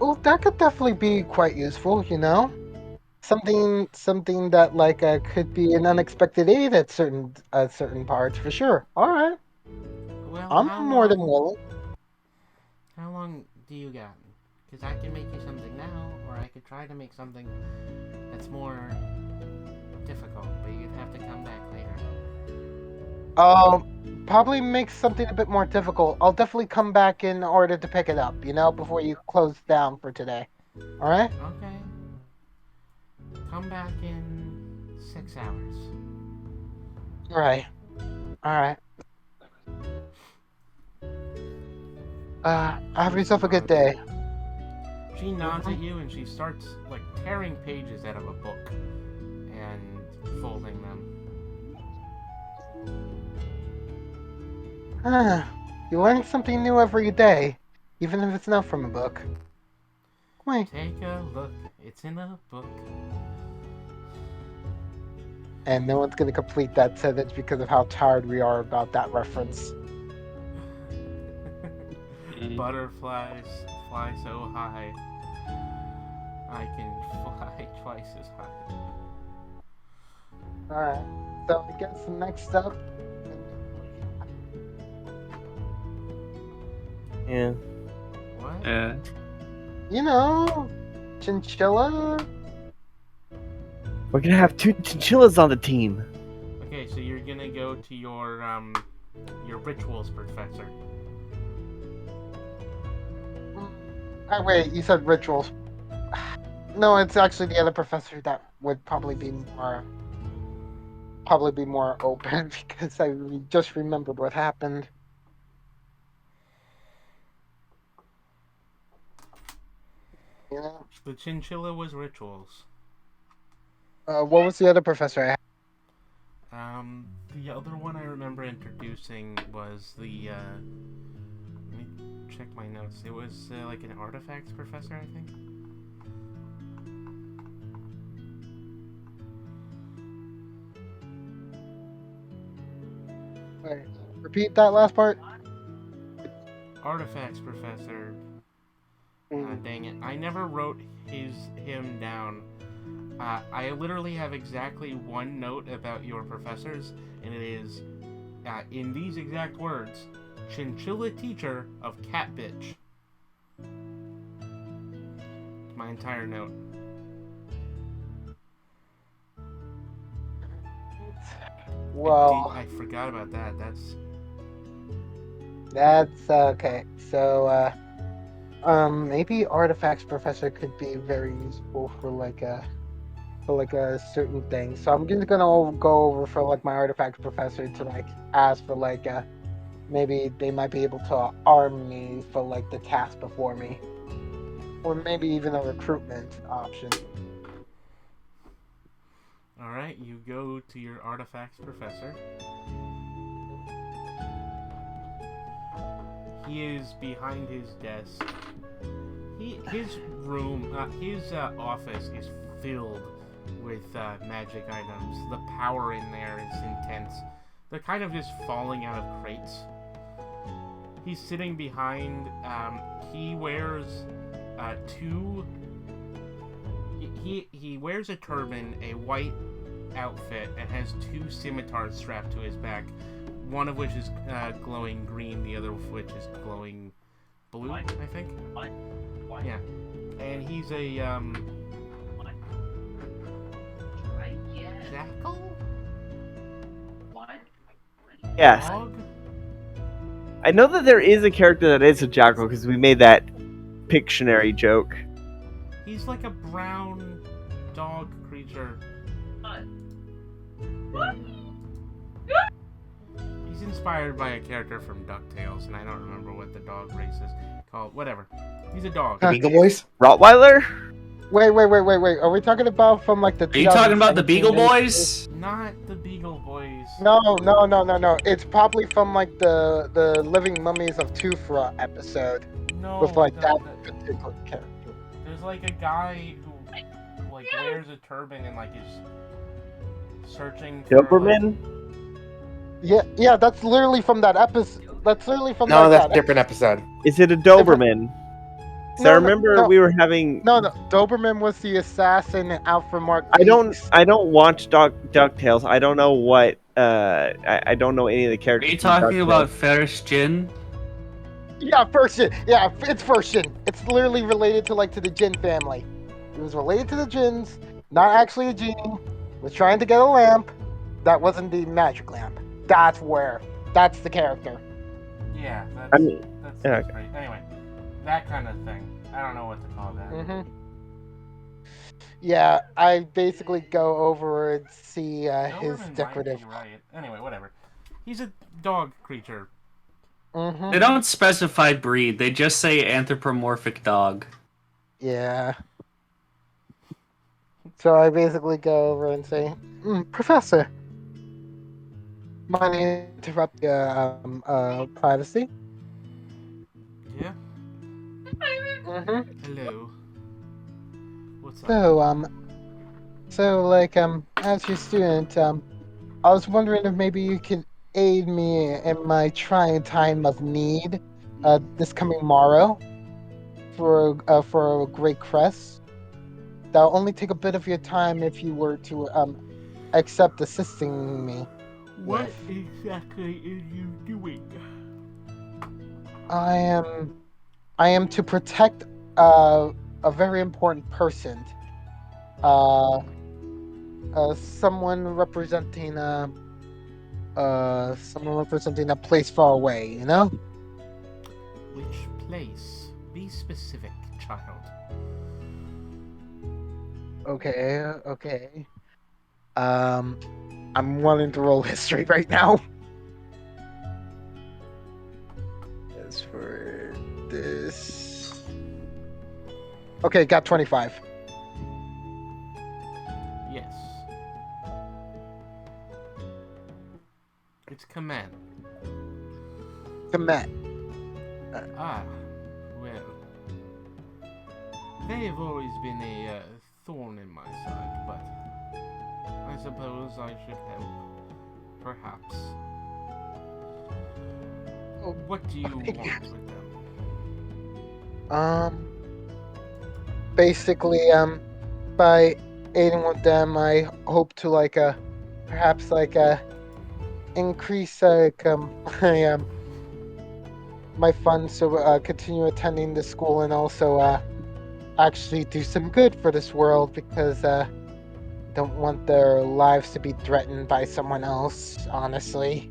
Oh, that could definitely be quite useful, you know? Something that could be an unexpected aid at certain parts for sure. All right, Well, I'm more than willing. how long do you got? Because I can make you something now, or I could try to make something that's more difficult, but you'd have to come back later. Um, Probably make something a bit more difficult. I'll definitely come back in order to pick it up, you know, before you close down for today. All right? Okay. Come back in 6 hours. All right. All right. Have She yourself a good nods. day. She nods Mhm. at you and she starts like tearing pages out of a book and folding them. You learn something new every day, even if it's not from a book. Wait. Take a look. It's in a book. And no one's gonna complete that sentence because of how tired we are about that reference. Butterflies fly so high. I can fly twice as high. All right. So I guess next up, Yeah. What? you know, chinchilla. We're gonna have 2 chinchillas on the team. Okay, so you're gonna go to your rituals professor. Oh, wait, you said rituals. No, it's actually the other professor that would probably be more open because just remembered what happened. You know. The chinchilla was rituals. What was the other professor? The other one I remember introducing was the. Let me check my notes. It was like an artifacts professor, I think. Wait, repeat that last part. Artifacts professor. Mm. Dang it! I never wrote him down. I literally have exactly one note about your professors, and it is, in these exact words, chinchilla teacher of cat bitch. My entire note. Well, I forgot about that. that's okay. So, maybe artifacts professor could be very useful for a certain thing. So I'm just gonna go over for like my artifacts professor to ask for maybe they might be able to arm me for the task before me, or maybe even a recruitment option. All right, you go to your artifacts professor. He is behind his desk. His room, his office is filled with magic items. The power in there is intense. They're kind of just falling out of crates. He's sitting behind. He wears two. He wears a turban, a white outfit, and has two scimitars strapped to his back. One of which is glowing green, the other of which is glowing blue, I think. Yeah, and he's a jackal. Yes. Dog? I know that there is a character that is a jackal because we made that Pictionary joke. He's like a brown dog creature. He's inspired by a character from DuckTales, and I don't remember what the dog race is called. Whatever. He's a dog. The Beagle Boys? Rottweiler? Wait. Are we talking about from like the? Are you talking about the 2017 Beagle movie? Boys? Not the Beagle Boys. No. It's probably from like the Living Mummies of Tufra episode No. with like the- that the- particular character. There's like a guy who like wears a turban and like is searching for Doberman? Yeah, that's literally from that episode. That's literally from No, like, that's a that different episode. Is it a Doberman? So I No, remember we were having. No, Doberman was the assassin out for Mark. I don't East. watch DuckTales. I don't know what. I don't know any of the Are characters. you from talking DuckTales. about Ferris Jin? Yeah, first Jin. Yeah, it's first Jin. It's literally related to like to the Jin family. It was related to the Jins, not actually a genie. Was trying to get a lamp. That wasn't the magic lamp. That's the character. Yeah, that's, I mean, that's yeah, great. Anyway, that kind of thing. I don't know what to call that. Mm-hmm. Yeah, I basically go over and see his Doberman might decorative. be right. Anyway, whatever. He's a dog creature. Mm-hmm. They don't specify breed. They just say anthropomorphic dog. Yeah. So I basically go over and say, Professor, mind me interrupt your privacy? Yeah. Mm-hmm. Hello. What's up? So like as your student, I was wondering if maybe you could aid me in my trying time of need, this coming morrow, for a great crest. That'll only take a bit of your time if you were to accept assisting me. What exactly are you doing? I am to protect a very important person. Someone representing a place far away, you know? Which place? Be specific, child. Okay. I'm wanting to roll history right now. As for this. Okay, got 25. Yes. It's command. Commit. Ah, well. They've always been a thorn in my side, but I suppose I should help. Perhaps. What do you want with them? Basically, by aiding with them, I hope to perhaps increase my funds to continue attending the school and also actually do some good for this world because don't want their lives to be threatened by someone else, honestly.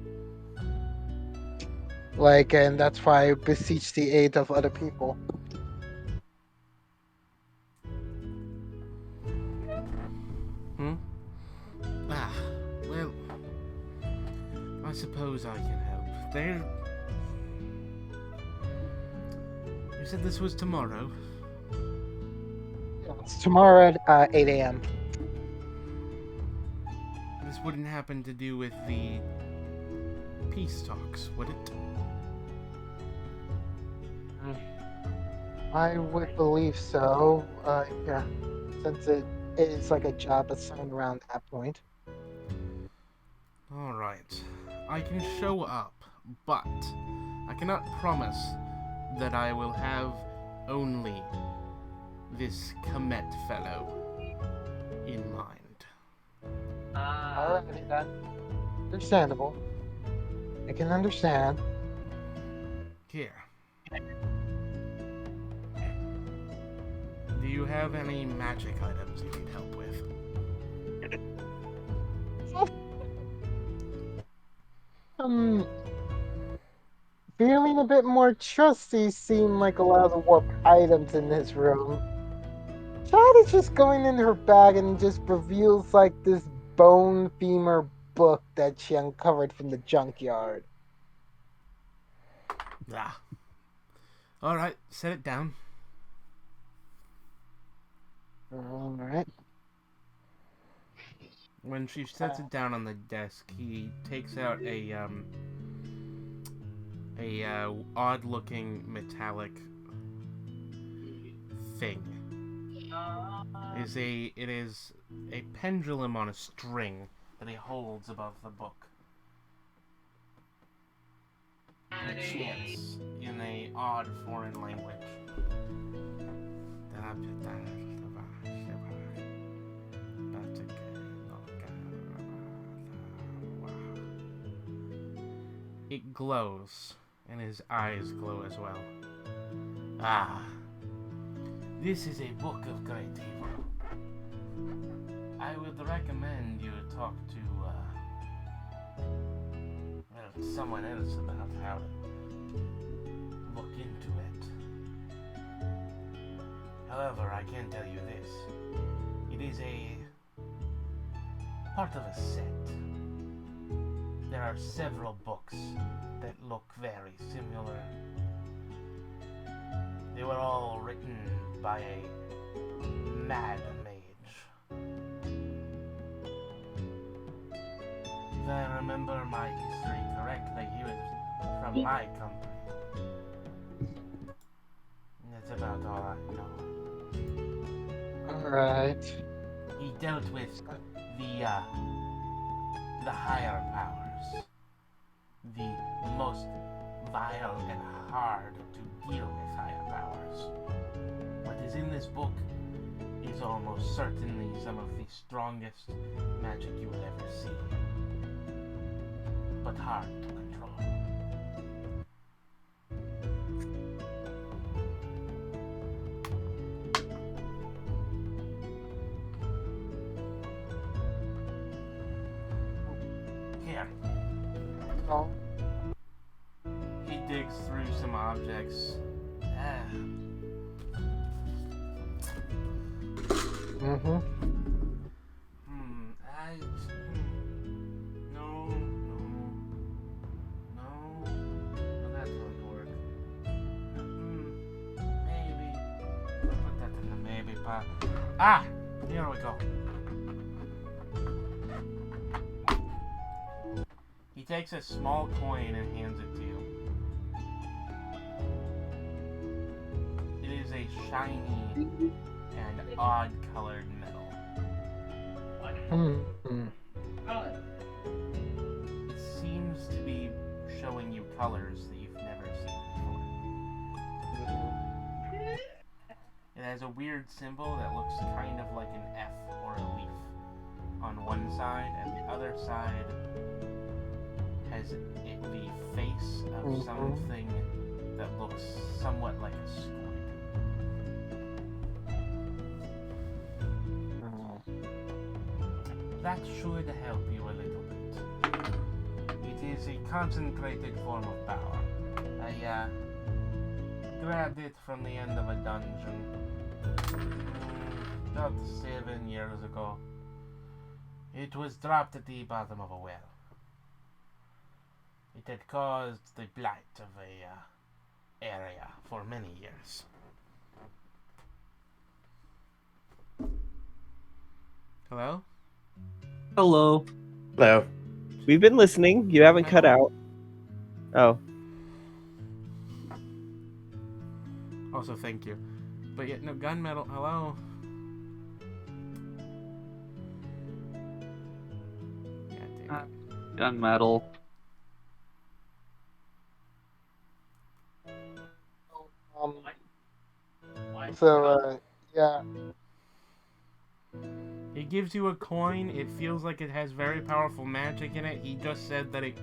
And that's why I beseech the aid of other people. Ah, well, I suppose I can help. You said this was tomorrow? It's tomorrow at 8 a.m. This wouldn't happen to do with the peace talks, would it? I would believe so. Yeah, since it is like a job assigned around that point. Alright. I can show up, but I cannot promise that I will have only this Comet fellow in mind. Alrighty then. Understandable. I can understand. Here. Do you have any magic items you need help with? Feeling a bit more trusty seem like a lot of the warped items in this room. Chad is just going in her bag and just reveals like this bone femur book that she uncovered from the junkyard. Ah. Alright, set it down. Alright. When she sets it down on the desk, he takes out a odd-looking metallic thing. It is a pendulum on a string that he holds above the book. And it chants in a odd foreign language. It glows, and his eyes glow as well. Ah, this is a book of great evil. I would recommend you talk to, someone else about how to look into it. However, I can tell you this. It is a part of a set. There are several books that look very similar. They were all written by a mad mage. If I remember my history correctly, he was from my company. That's about all I know. Alright. He dealt with the higher powers. The most vile and hard to deal with higher powers. What is in this book is almost certainly some of the strongest magic you will ever see. But hard to control. Here. Oh. He digs through some objects. Mm-hmm. No, that won't work. Maybe. I'll put that in the maybe pot. Ah, here we go. He takes a small coin and hands it to you. It is a shiny and odd-colored metal. Mm-hmm. It seems to be showing you colors that you've never seen before. It has a weird symbol that looks kind of like an F or a leaf on one side, and the other side has the face of something that looks somewhat like a squid. That should help you a little bit. It is a concentrated form of power. I grabbed it from the end of a dungeon about 7 years ago. It was dropped at the bottom of a well. It had caused the blight of a area for many years. Hello? Hello. Hello. We've been listening. You haven't cut out. Oh. Also, thank you. But yet, no, gunmetal, hello? God damn it. Gunmetal. Yeah. He gives you a coin. It feels like it has very powerful magic in it. He just said that it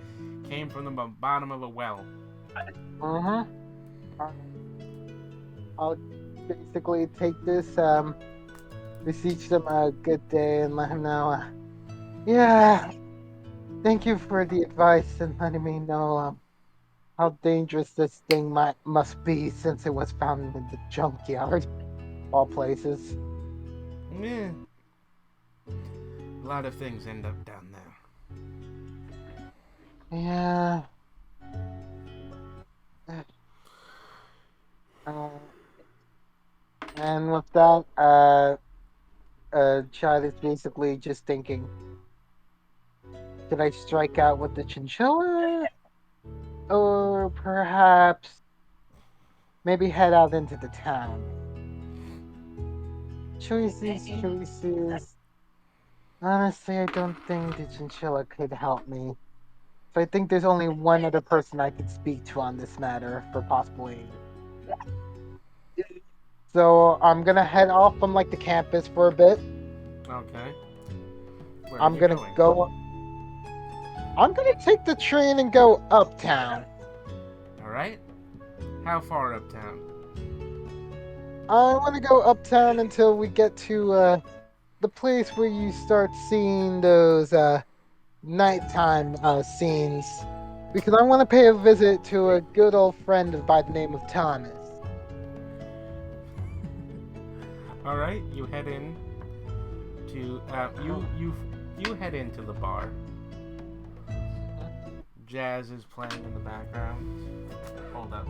came from the bottom of a well. Mm-hmm. I'll basically take this, beseech them a good day and let him know, yeah, thank you for the advice and letting me know, how dangerous this thing must be since it was found in the junkyard, all places. Yeah. A lot of things end up down there. Yeah. Uh, and with that, Chad is basically just thinking, should I strike out with the chinchilla? Or perhaps maybe head out into the town? Choices. Honestly, I don't think the chinchilla could help me. So I think there's only one other person I could speak to on this matter for possible aid. So I'm gonna head off from like the campus for a bit. Okay. Where are I'm you gonna going? go. I'm gonna take the train and go uptown. All right. How far uptown? I want to go uptown until we get to the place where you start seeing those nighttime scenes. Because I want to pay a visit to a good old friend by the name of Thomas. All right. You head in to you head into the bar. Jazz is playing in the background. Hold up.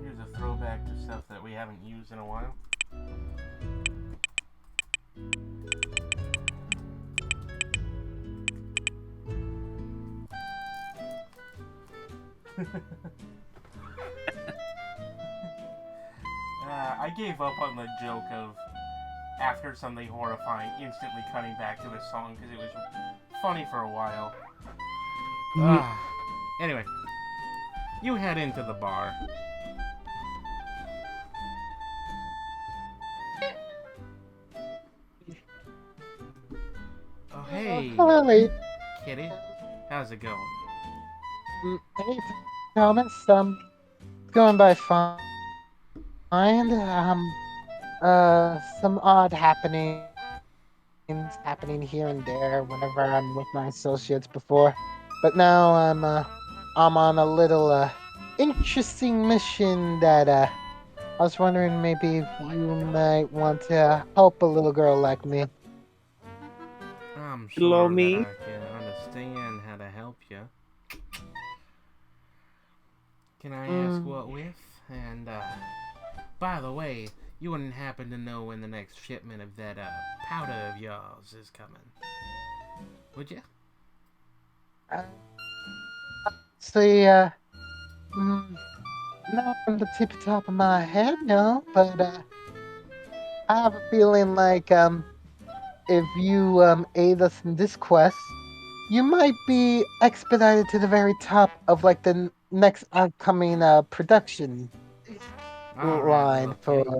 Here's a throwback to stuff that we haven't used in a while. I gave up on the joke of after something horrifying instantly cutting back to a song because it was funny for a while. Anyway, you head into the bar. Oh, hey, Hello, kitty. How's it going? hey, Thomas. Going by fine. Some odd happenings happening here and there whenever I'm with my associates before. But now I'm on a little interesting mission that I was wondering maybe if you might want to help a little girl like me. I'm Hello, sure that me. I can understand how to help you. Can I ask what with? And, by the way, you wouldn't happen to know when the next shipment of that, powder of yours is coming, would you? See, not from the tippy top of my head, no, but I have a feeling like if you aid us in this quest, you might be expedited to the very top of like the next upcoming production Alright, line little for. kitty.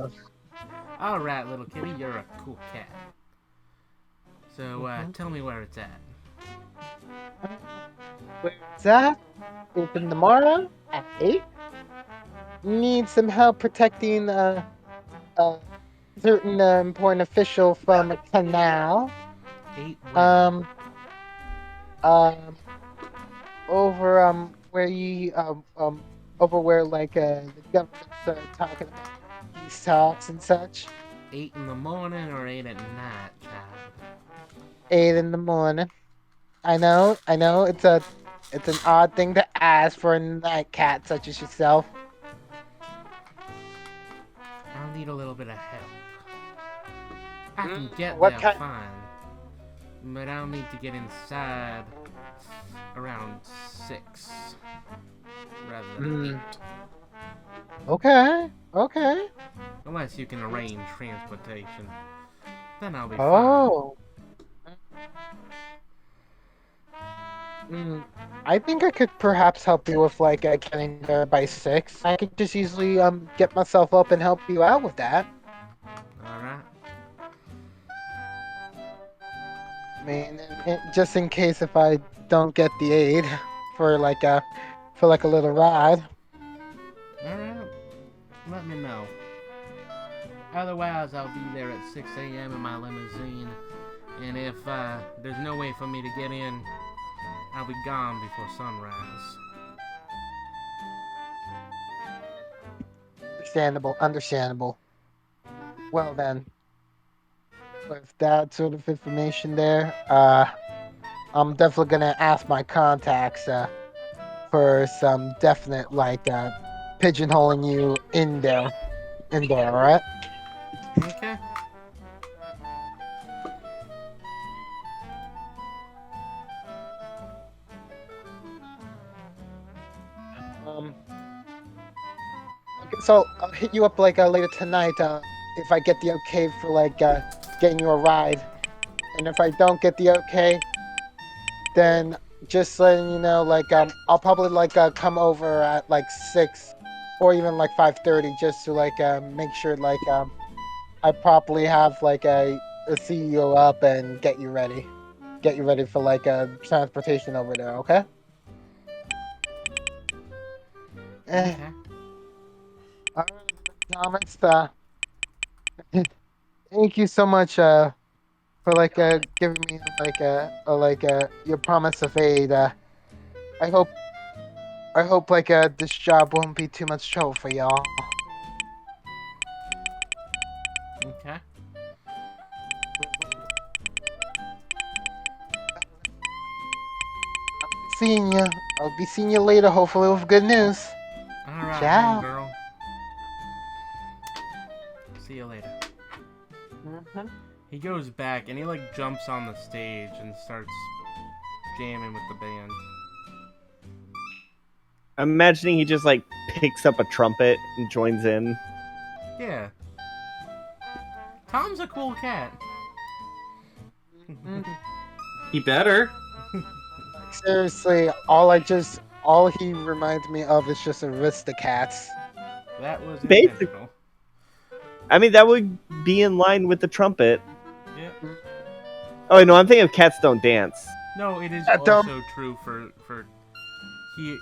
Alright, little kitty, you're a cool cat. So, tell me where it's at. Where it's at? Open tomorrow at 8. Need some help protecting a certain important official from a canal. 8 where? Um, um, over where you over where like the government's talking about peace talks and such. 8 in the morning or 8 at night, child? 8 in the morning. I know. It's an odd thing to ask for a night cat such as yourself. I'll need a little bit of help. I can get What there kind? fine, but I'll need to get inside around 6 rather than 8. Okay, okay. Unless you can arrange transportation. Then I'll be fine. Oh, I think I could perhaps help you with like getting there by 6. I could just easily get myself up and help you out with that. All right. I mean, just in case if I don't get the aid for like a little ride. All right. Let me know. Otherwise, I'll be there at 6 a.m. in my limousine. And if there's no way for me to get in, I'll be gone before sunrise. Understandable. Well then, with that sort of information there, I'm definitely gonna ask my contacts for some definite like pigeonholing you in there, all right? Okay. Um, I guess I'll hit you up like later tonight if I get the okay for like getting you a ride, and if I don't get the okay, then just letting you know like I'll probably like come over at like 6 or even like 5:30 just to like make sure like I properly have like see you up and get you ready for like transportation over there. Okay. Eh, Okay. all right, Thomas. Thank you so much for like giving me like your promise of aid. I hope I hope like this job won't be too much trouble for y'all. Okay. Seeing you. I'll be seeing you later. Hopefully with good news. All right, Ciao. homegirl. See you later. Mhm. He goes back and he like jumps on the stage and starts jamming with the band. I'm imagining he just like picks up a trumpet and joins in. Yeah. Tom's a cool cat. Mhm. He better. Seriously, all he reminds me of is just Aristocats. That was Basic. intentional. I mean, that would be in line with the trumpet. Yeah. Oh no, I'm thinking of Cats Don't Dance. No, it is Dumb. also true for he.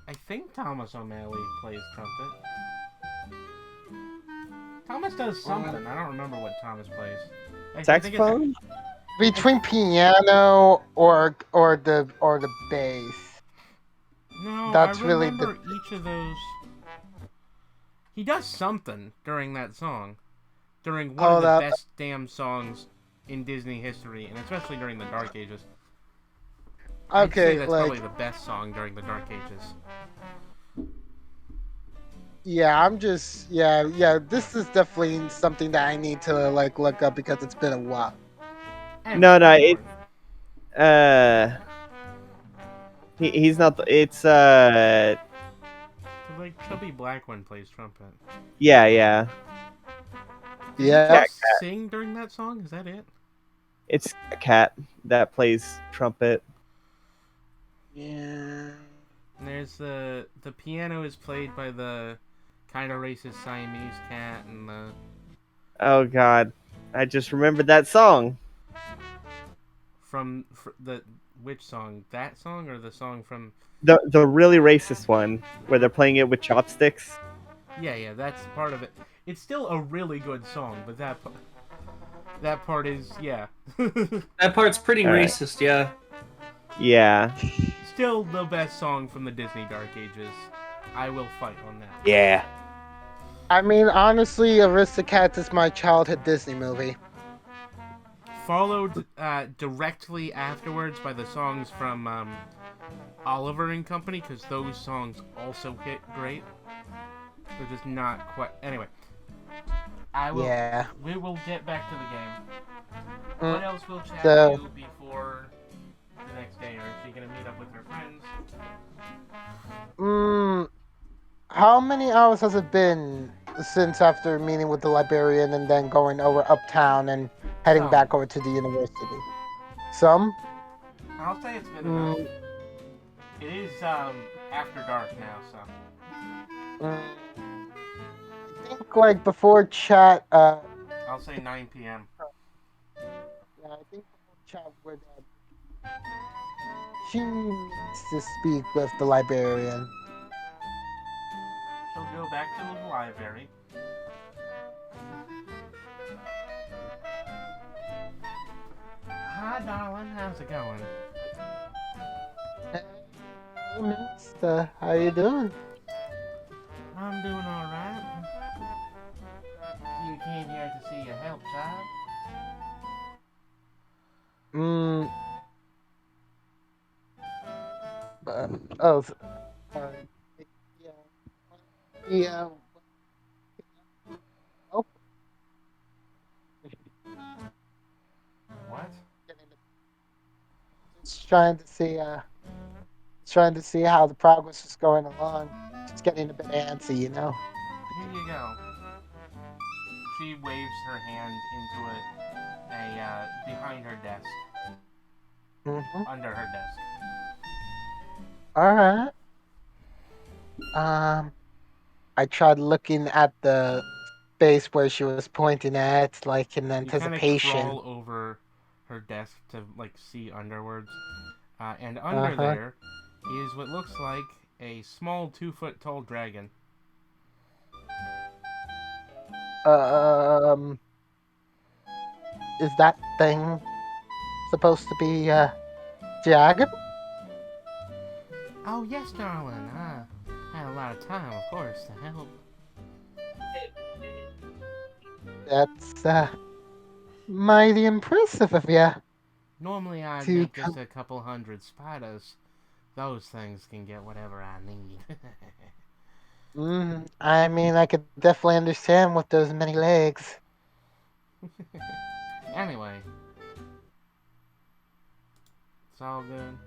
I think Thomas O'Malley plays trumpet. Thomas does something. I don't remember what Thomas plays. I think it's Saxophone? Between piano or the bass. no. I That's really the remember each of those. He does something during that song, during one of the that best damn songs in Disney history, and especially during the Dark Ages. I'd say okay, that's like probably the best song during the Dark Ages. yeah, I'm just yeah. This is definitely something that I need to like look up because it's been a while. Anyway, No, no, important. he's not. It's The, like chubby black one plays trumpet. yeah. Does Yeah. he just sing during that song? Is that it? It's a cat that plays trumpet. Yeah. And there's the piano is played by the kind of racist Siamese cat, and Oh God, I just remembered that song. from the which song? That song or the song from? The really racist one where they're playing it with chopsticks. Yeah, that's part of it. It's still a really good song, but that part is yeah. That part's pretty All right. racist, yeah. Yeah. Still the best song from the Disney Dark Ages. I will fight on that. Yeah. I mean, honestly, Aristocats is my childhood Disney movie. Followed directly afterwards by the songs from Oliver and Company, because those songs also hit great. They're just not quite. Anyway, I will. Yeah. We will get back to the game. Mm, What else will Chad so- do before the next day? Or is she gonna meet up with her friends? How many hours has it been since after meeting with the librarian and then going over uptown and heading Some. back over to the university? Some? I'll say it's been Mm, enough. It is after dark now, so Mm, I think like before chat. I'll say 9 p.m. Yeah, I think before chat would. She needs to speak with the librarian. She'll go back to the library. Hi, darling. How's it going? Hey, Mister, how you doing? I'm doing all right. You came here to see your help, child. Mm. Oh, sorry. Yeah. Yeah. Oh, What? just trying to see how the progress is going along. Just getting a bit antsy, you know. Here you go. She waves her hand into a behind her desk, Mm-hmm. under her desk. All right. I tried looking at the space where she was pointing at, like in You kind of anticipation. crawl over her desk to like see underwards, and under Uh-huh. there is what looks like a small 2 foot tall dragon. Um, is that thing supposed to be jagged? Oh yes, darling. I had a lot of time, of course, to help. That's mighty impressive of you Normally, I'd to make just come. a couple hundred spiders. Those things can get whatever I need. I mean, I could definitely understand with those many legs. Anyway, it's all good.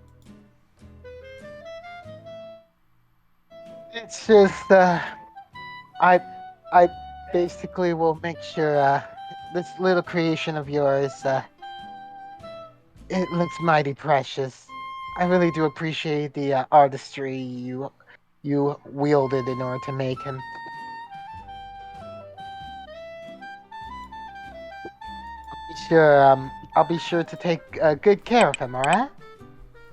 It's just I I basically will make sure this little creation of yours it looks mighty precious. I really do appreciate the artistry you wielded in order to make him. I'll be sure to take good care of him. All right.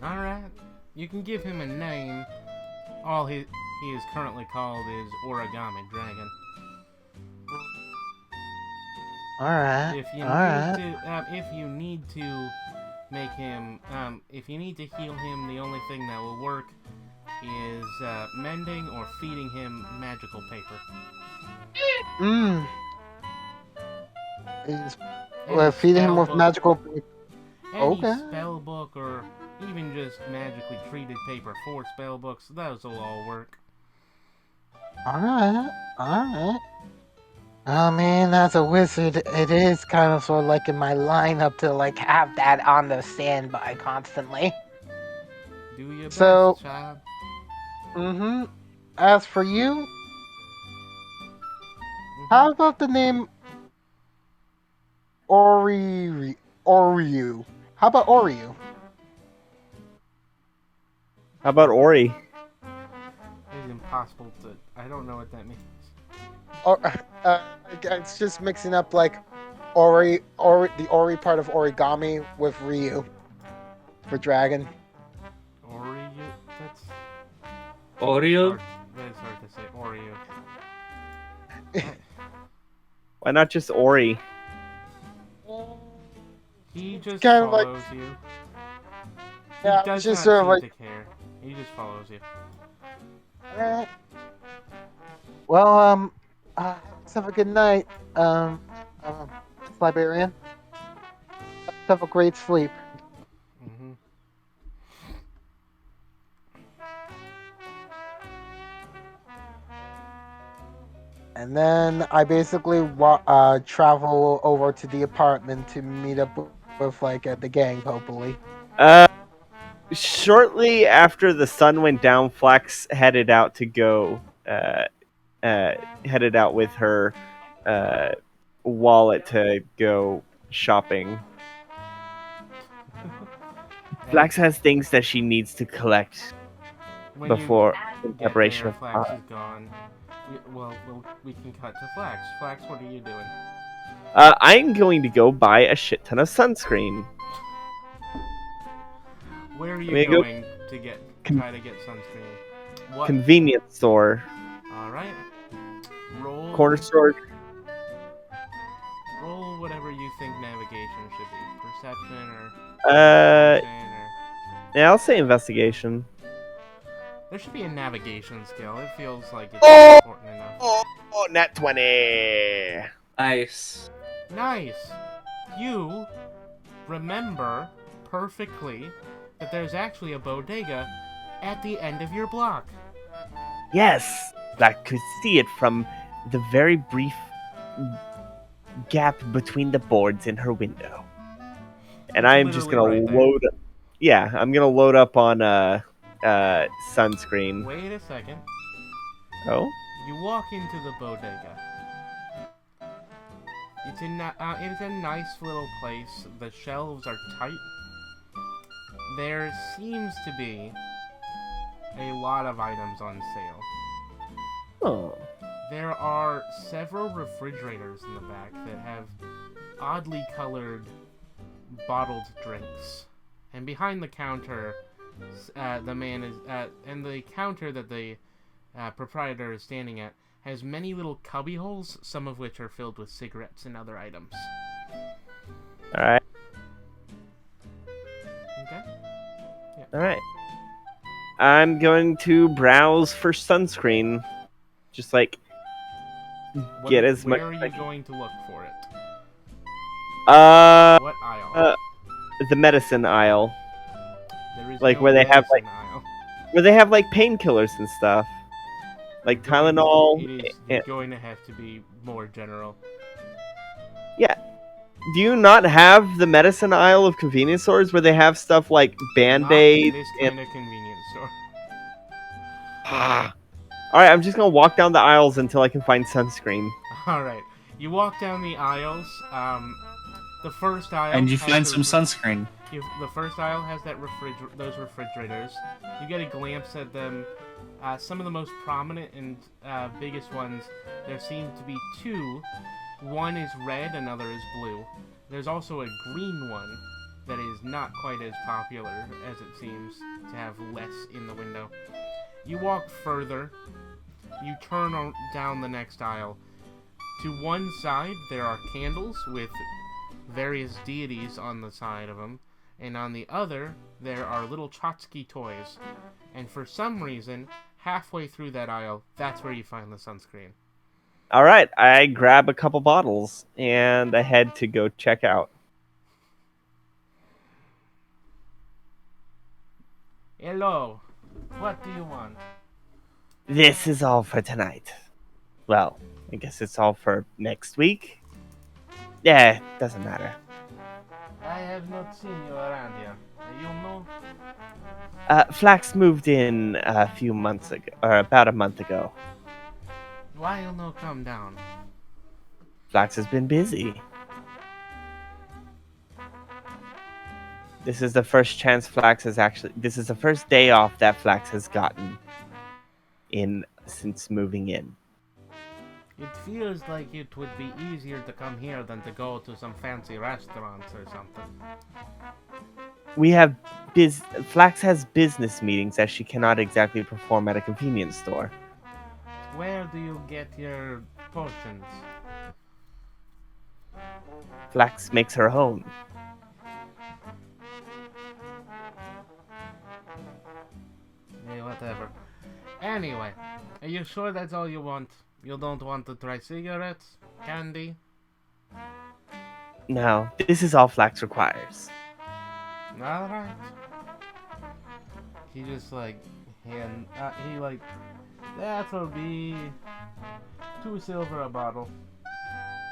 All right, you can give him a name. All he is currently called is Origami Dragon. All right. If you All need right. to, if you need to make him, if you need to heal him, the only thing that will work is mending or feeding him magical paper. Mm. Is Any feeding him spell with book, magical. any Okay. spell book, or even just magically treated paper for spell books, those will all work. All right. All right. I mean, as a wizard, it is kind of sort of like in my lineup to like have that on the standby constantly. Do your So, best, child. mm-hmm. As for you, Mm-hmm. how about the name Ori Oryu? How about Oryu? How about Ori? It's impossible to. I don't know what that means. Or it's just mixing up like the Ori part of origami with Ryu for dragon. Oreo. That's Oreo? hard. That's hard to say. Oreo. Why not just Ori? He It's just kind of like follows you. He yeah, it's does just not sort of seem like to care. He just follows you. alright. Well, let's have a good night, um, librarian. Let's have a great sleep. Mm-hmm. And then I basically travel over to the apartment to meet up with like the gang, hopefully. Uh, Shortly after the sun went down, Flax headed out to go. Headed out with her uh, wallet to go shopping. And Flax has things that she needs to collect. When before you in get preparation there, of. Flax is gone. We can cut to Flax. Flax, what are you doing? I'm going to go buy a shit ton of sunscreen. Where are I'm you gonna go going to try to get sunscreen? What? convenience store, All right. Roll. corner store. Roll whatever you think navigation should be. Perception or Uh, investigation or. yeah, I'll say investigation. There should be a navigation skill. It feels like it's Oh! important enough. Oh, nat 20. Nice. Nice. You remember perfectly that there's actually a bodega at the end of your block. Yes, I could see it from the very brief gap between the boards in her window. And It's I'm just gonna literally right there. load. Yeah, I'm gonna load up on sunscreen. Wait a second. Oh, You walk into the bodega. It's a nice little place. The shelves are tight. There seems to be a lot of items on sale. oh, There are several refrigerators in the back that have oddly colored bottled drinks. And behind the counter, the man is and the counter that the proprietor is standing at has many little cubby holes, some of which are filled with cigarettes and other items. all right, Okay. all right. I'm going to browse for sunscreen. Just like get as much. Where are you going to look for it? What aisle? The medicine aisle, There is like no where they have medicine aisle. where they have like painkillers and stuff, like Tylenol. You're going to have to be more general. Do you not have the medicine aisle of convenience stores where they have stuff like Not in Band-Aids this and... kind of convenience store. Alright, I'm just gonna walk down the aisles until I can find sunscreen. Alright. You walk down the aisles. The first aisle. And you has find the some sunscreen. The first aisle has that those refrigerators. You get a glimpse at them. Some of the most prominent and biggest ones. There seem to be two. One is red, another is blue. There's also a green one that is not quite as popular as it seems to have less in the window. You walk further. You turn down the next aisle. To one side, there are candles with various deities on the side of them. And on the other, there are little Chotsky toys. And for some reason, halfway through that aisle, that's where you find the sunscreen. Alright, I grab a couple bottles and I head to go check out. Hello. What do you want? This is all for tonight. Well, I guess it's all for next week. Yeah, doesn't matter. I have not seen you around here. You know? Flax moved in a few months ago, or about a month ago. Why you no come down? Flax has been busy. This is the first chance Flax has actually... This is the first day off that Flax has gotten since moving in. It feels like it would be easier to come here than to go to some fancy restaurants or something. We have Flax has business meetings that she cannot exactly perform at a convenience store. Where do you get your potions? Flax makes her own. Yeah, whatever. Anyway, are you sure that's all you want? You don't want to try cigarettes? Candy? No, this is all Flax requires. Alright. He just that'll be 2 silver a bottle.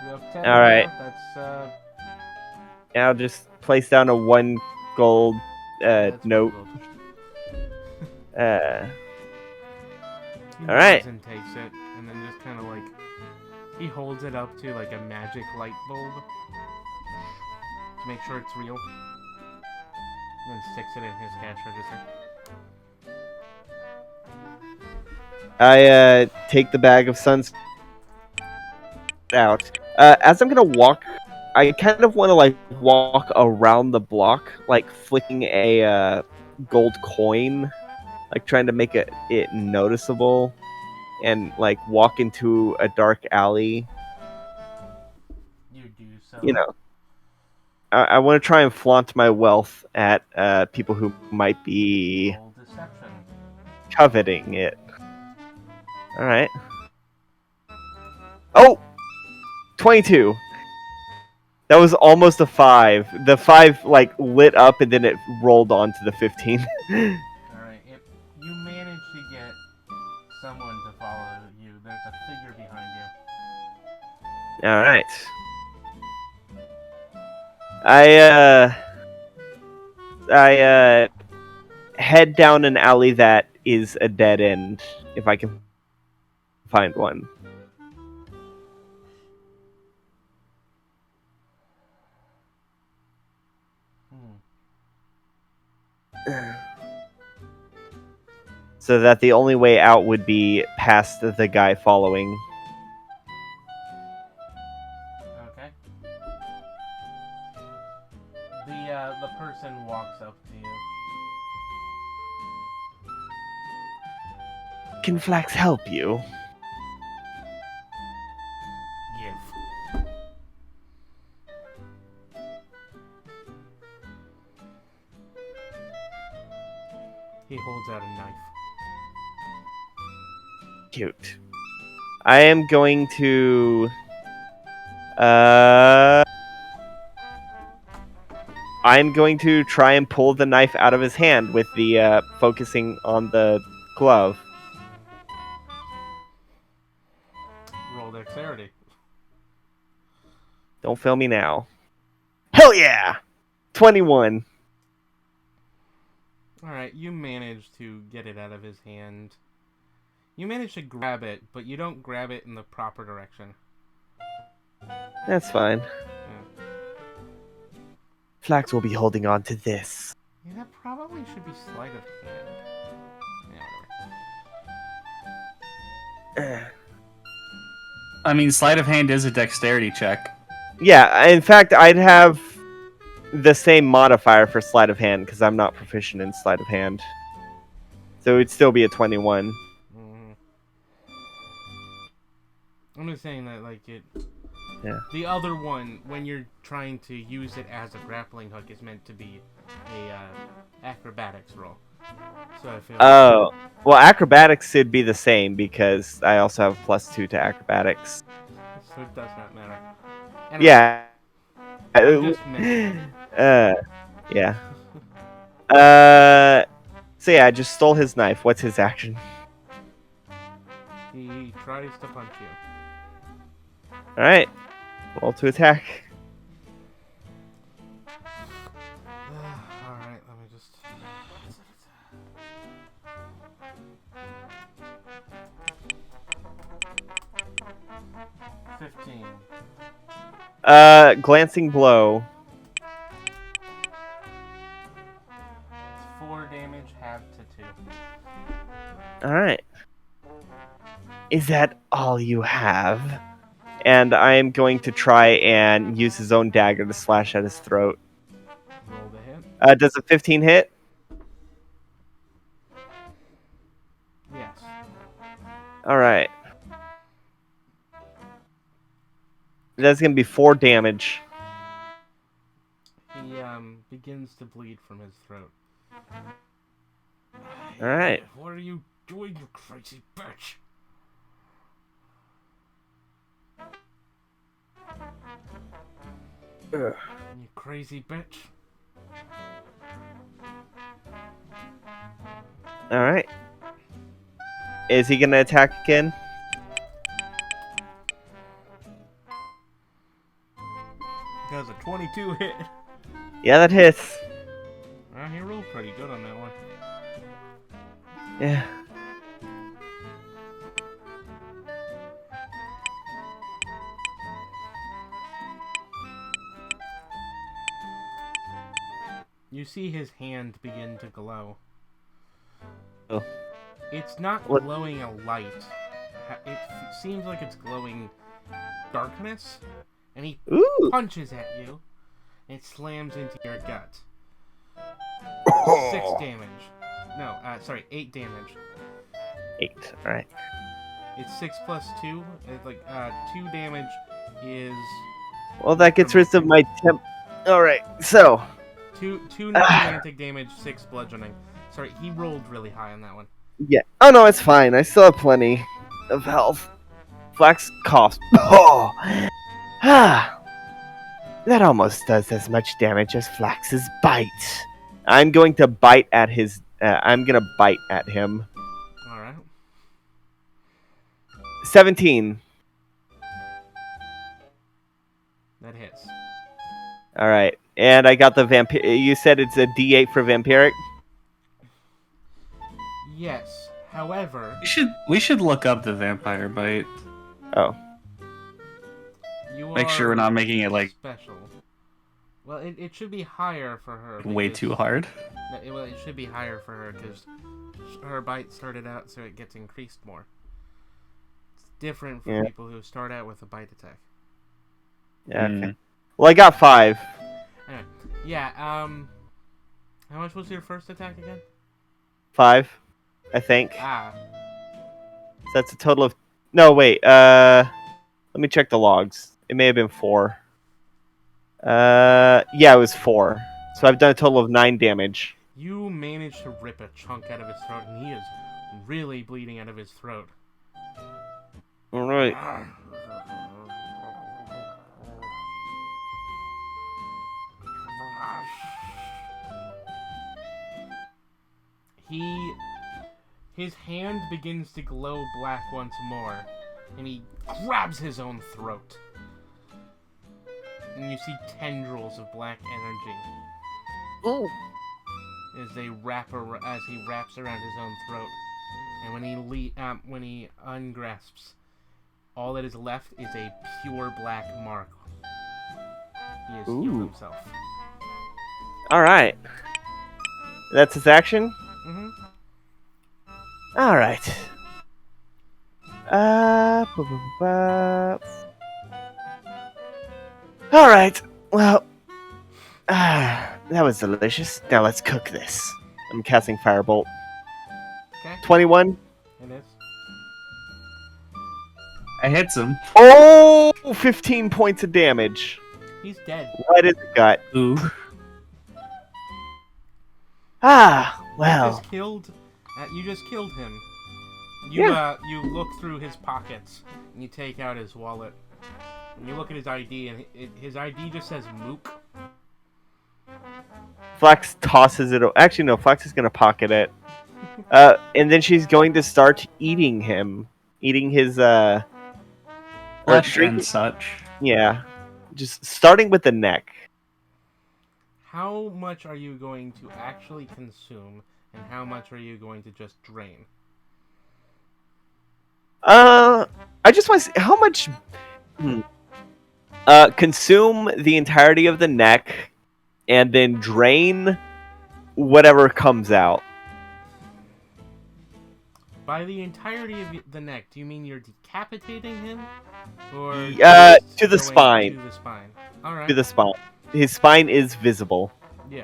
You have 10 All right. more? That's And I'll just place down a 1 gold that's note. good. He All right. nods and takes it, and then just kind of like he holds it up to like a magic light bulb to make sure it's real, and then sticks it in his cash register. I take the bag of suns out. As I'm gonna walk, I kind of want to like walk around the block, like flicking a gold coin, like trying to make it noticeable, and like walk into a dark alley. You do so. You know, I want to try and flaunt my wealth at people who might be Roll deception. coveting it. All right. Oh, 22. That was almost a 5. The 5 like lit up and then it rolled onto the 15. Alright, if you manage to get someone to follow you, there's a figure behind you. All right. I head down an alley that is a dead end if I can find one. So that the only way out would be past the guy following. Okay. The person walks up to you. Can Flax help you? Give. He holds out a knife. Cute. I am going to I'm going to try and pull the knife out of his hand with the focusing on the glove. Roll dexterity. Don't fail me now. Hell yeah! 21. Alright, you manage to get it out of his hand. You manage to grab it, but you don't grab it in the proper direction. That's fine. Yeah, Flax will be holding on to this. yeah, that probably should be sleight of hand. Yeah, whatever. I mean, sleight of hand is a dexterity check. Yeah, in fact, I'd have the same modifier for sleight of hand because I'm not proficient in sleight of hand. So it'd still be a 21. Mm-hmm. I'm just saying that, like, it... Yeah. The other one, when you're trying to use it as a grappling hook, is meant to be a acrobatics roll. So I feel Oh, well, acrobatics should be the same because I also have +2 to acrobatics. so it does not matter. Anyway, Yeah. I'm just mentioning. Yeah. So yeah, I just stole his knife. What's his action? He tries to punch you. All right. Roll to attack. Alright, let me just... 15. Glancing blow. It's 4 damage, halved to 2. All right. Is that all you have? And I am going to try and use his own dagger to slash at his throat. Roll the hit. Does a 15 hit? Yes. All right. That's gonna be 4 damage. He begins to bleed from his throat. All right. What are you doing, you crazy bitch? Ugh. You crazy bitch. All right. Is he gonna attack again? Does a 22 hit. Yeah, that hits. He rolled pretty good on that one. Yeah. You see his hand begin to glow. Oh. It's not What- glowing a light. It seems like it's glowing darkness, and he Ooh. punches at you, and it slams into your gut. 6 damage. No, sorry, 8 damage. 8. All right. It's 6 plus 2. It's like 2 damage is Well, that gets rid of my temp. All right. So. 2 necromantic damage, 6 bludgeoning. Sorry, he rolled really high on that one. Yeah. Oh no, it's fine. I still have plenty of health. Flax coughs. Oh. Ah. That almost does as much damage as Flax's bite. I'm going to bite at his. I'm gonna bite at him. All right. 17. That hits. All right. And I got the vampire. You said it's a D8 for vampiric. Yes. However, We should look up the vampire bite. Oh. you Make are sure we're not making it like special. Well, it should be higher for her. way because- too hard. Well, it should be higher for her because her bite started out so it gets increased more. It's different for Yeah. people who start out with a bite attack. Yeah. Okay. Well, I got 5. Anyway, yeah. How much was your first attack again? 5, I think. Ah, So that's a total of. No, wait. Let me check the logs. It may have been 4. Yeah, it was 4. So I've done a total of 9 damage. you managed to rip a chunk out of his throat, and he is really bleeding out of his throat. All right. His hand begins to glow black once more, and he grabs his own throat. And you see tendrils of black energy Ooh. as he wraps around his own throat. And when he ungrasps, all that is left is a pure black mark. He has healed Ooh. himself. All right. That's his action. Mm-hmm. All right. All right. Well, that was delicious. Now let's cook this. I'm casting Firebolt. Okay, 21. it is. I hits him. Oh, 15 points of damage. He's dead. Right in the gut. Ooh. Well. You just killed him. You look through his pockets and you take out his wallet. And you look at his ID and his ID just says Mook. Flax tosses it. Actually, no. Flax is gonna pocket it. And then she's going to start eating him, eating his Flesh drink- and such. Yeah, just starting with the neck. How much are you going to actually consume, and how much are you going to just drain? I just want to see how much. Consume the entirety of the neck, and then drain whatever comes out. By the entirety of the neck, do you mean you're decapitating him? Or just To the going spine. To the spine. Alright. To the spine. His spine is visible. Yeah.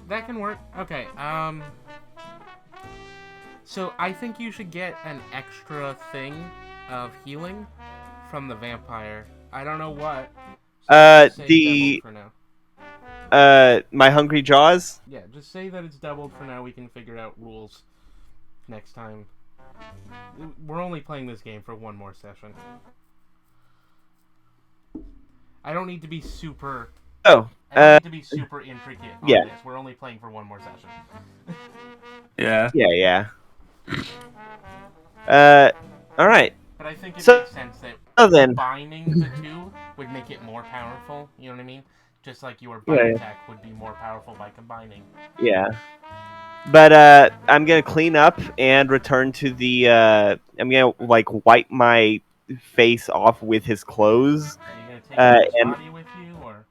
That can work. Okay, so I think you should get an extra thing of healing from the vampire. I don't know what. So just say The- doubled for now. My hungry jaws. Yeah, just say that it's doubled for now. We can figure out rules next time. We're only playing this game for one more session. I don't need to be super. Oh, I don't need to be super intricate on yeah. this. We're only playing for one more session. Yeah. yeah. All right. But I think it So- makes sense that So then, combining the two would make it more powerful. You know what I mean? Just like your bite Yeah. attack would be more powerful by combining. yeah. But I'm gonna clean up and return to the. I'm gonna wipe my face off with his clothes. Are you gonna take his and- body with you, or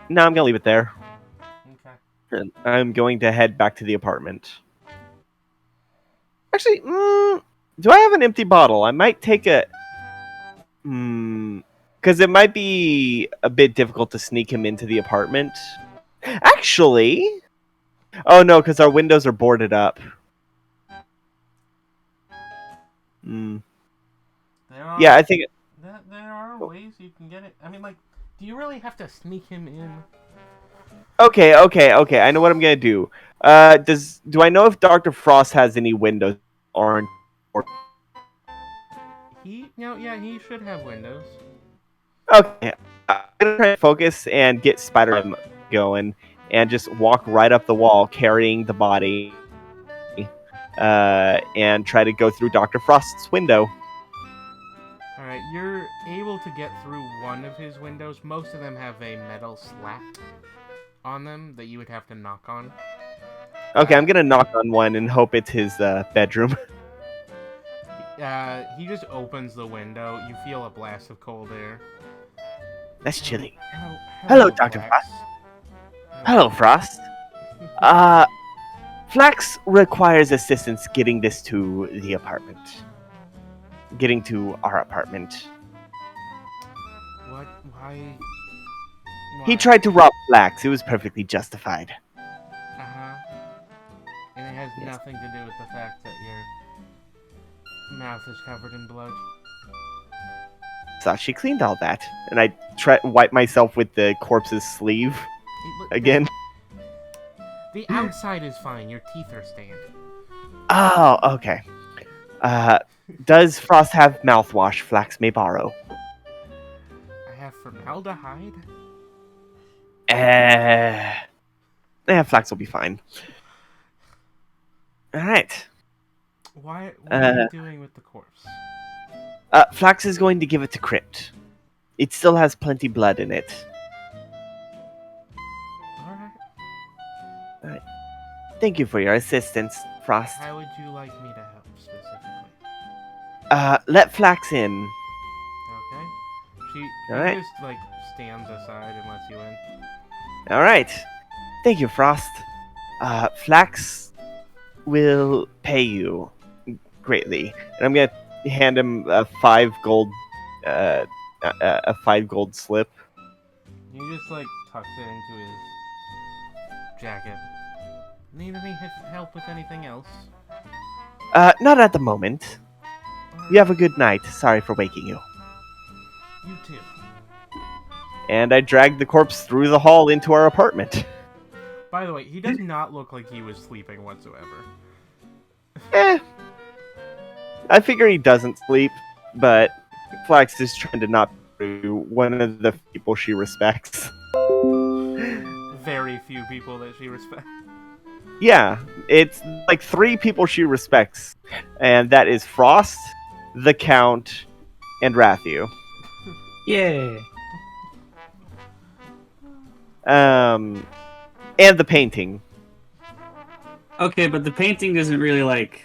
No, I'm gonna leave it there. okay? And I'm going to head back to the apartment. Actually, do I have an empty bottle? I might take a. Because it might be a bit difficult to sneak him into the apartment. Actually, oh no, because our windows are boarded up. Yeah, I think. There are ways you can get it. I mean, like, do you really have to sneak him in? Okay. I know what I'm gonna do. Do I know if Dr. Frost has any windows or? He should have windows. Okay, I'm gonna try to focus and get Spider-Man going, and just walk right up the wall carrying the body, and try to go through Dr. Frost's window. Alright, you're able to get through one of his windows. Most of them have a metal slat on them that you would have to knock on. Okay, I'm gonna knock on one and hope it's his bedroom. He just opens the window. You feel a blast of cold air. That's chilly. Hello, Dr. Flax. Hello, Frost. Flax requires assistance getting this to the apartment. Getting to our apartment. What? Why? He tried to rob Flax. It was perfectly justified. Uh-huh. And it has nothing to do with the fact that your mouth is covered in blood. Thought she cleaned all that. And I wipe myself with the corpse's sleeve again. The outside is fine. Your teeth are stained. Oh, okay. Does Frost have mouthwash Flax may borrow? I have formaldehyde. Flax will be fine. Alright. What are you doing with the corpse? Flax is going to give it to Crypt. It still has plenty blood in it. Alright. Thank you for your assistance, Frost. How would you like me to help specifically? Let Flax in. Okay. She Alright. just like stands aside and lets you in. Alright. Thank you, Frost. Flax will pay you greatly. And I'm gonna hand him a 5 gold a 5 gold slip. He just like tucks it into his jacket. Need any help with anything else? Not at the moment. You have a good night. Sorry for waking you. You too. And I dragged the corpse through the hall into our apartment. By the way, he does not look like he was sleeping whatsoever. I figure he doesn't sleep, but Flax is trying to not be one of the people she respects. Very few people that she respects. Yeah, it's like 3 people she respects, and that is Frost, the Count, and Rathu. Yeah. And the painting. Okay, but the painting isn't really like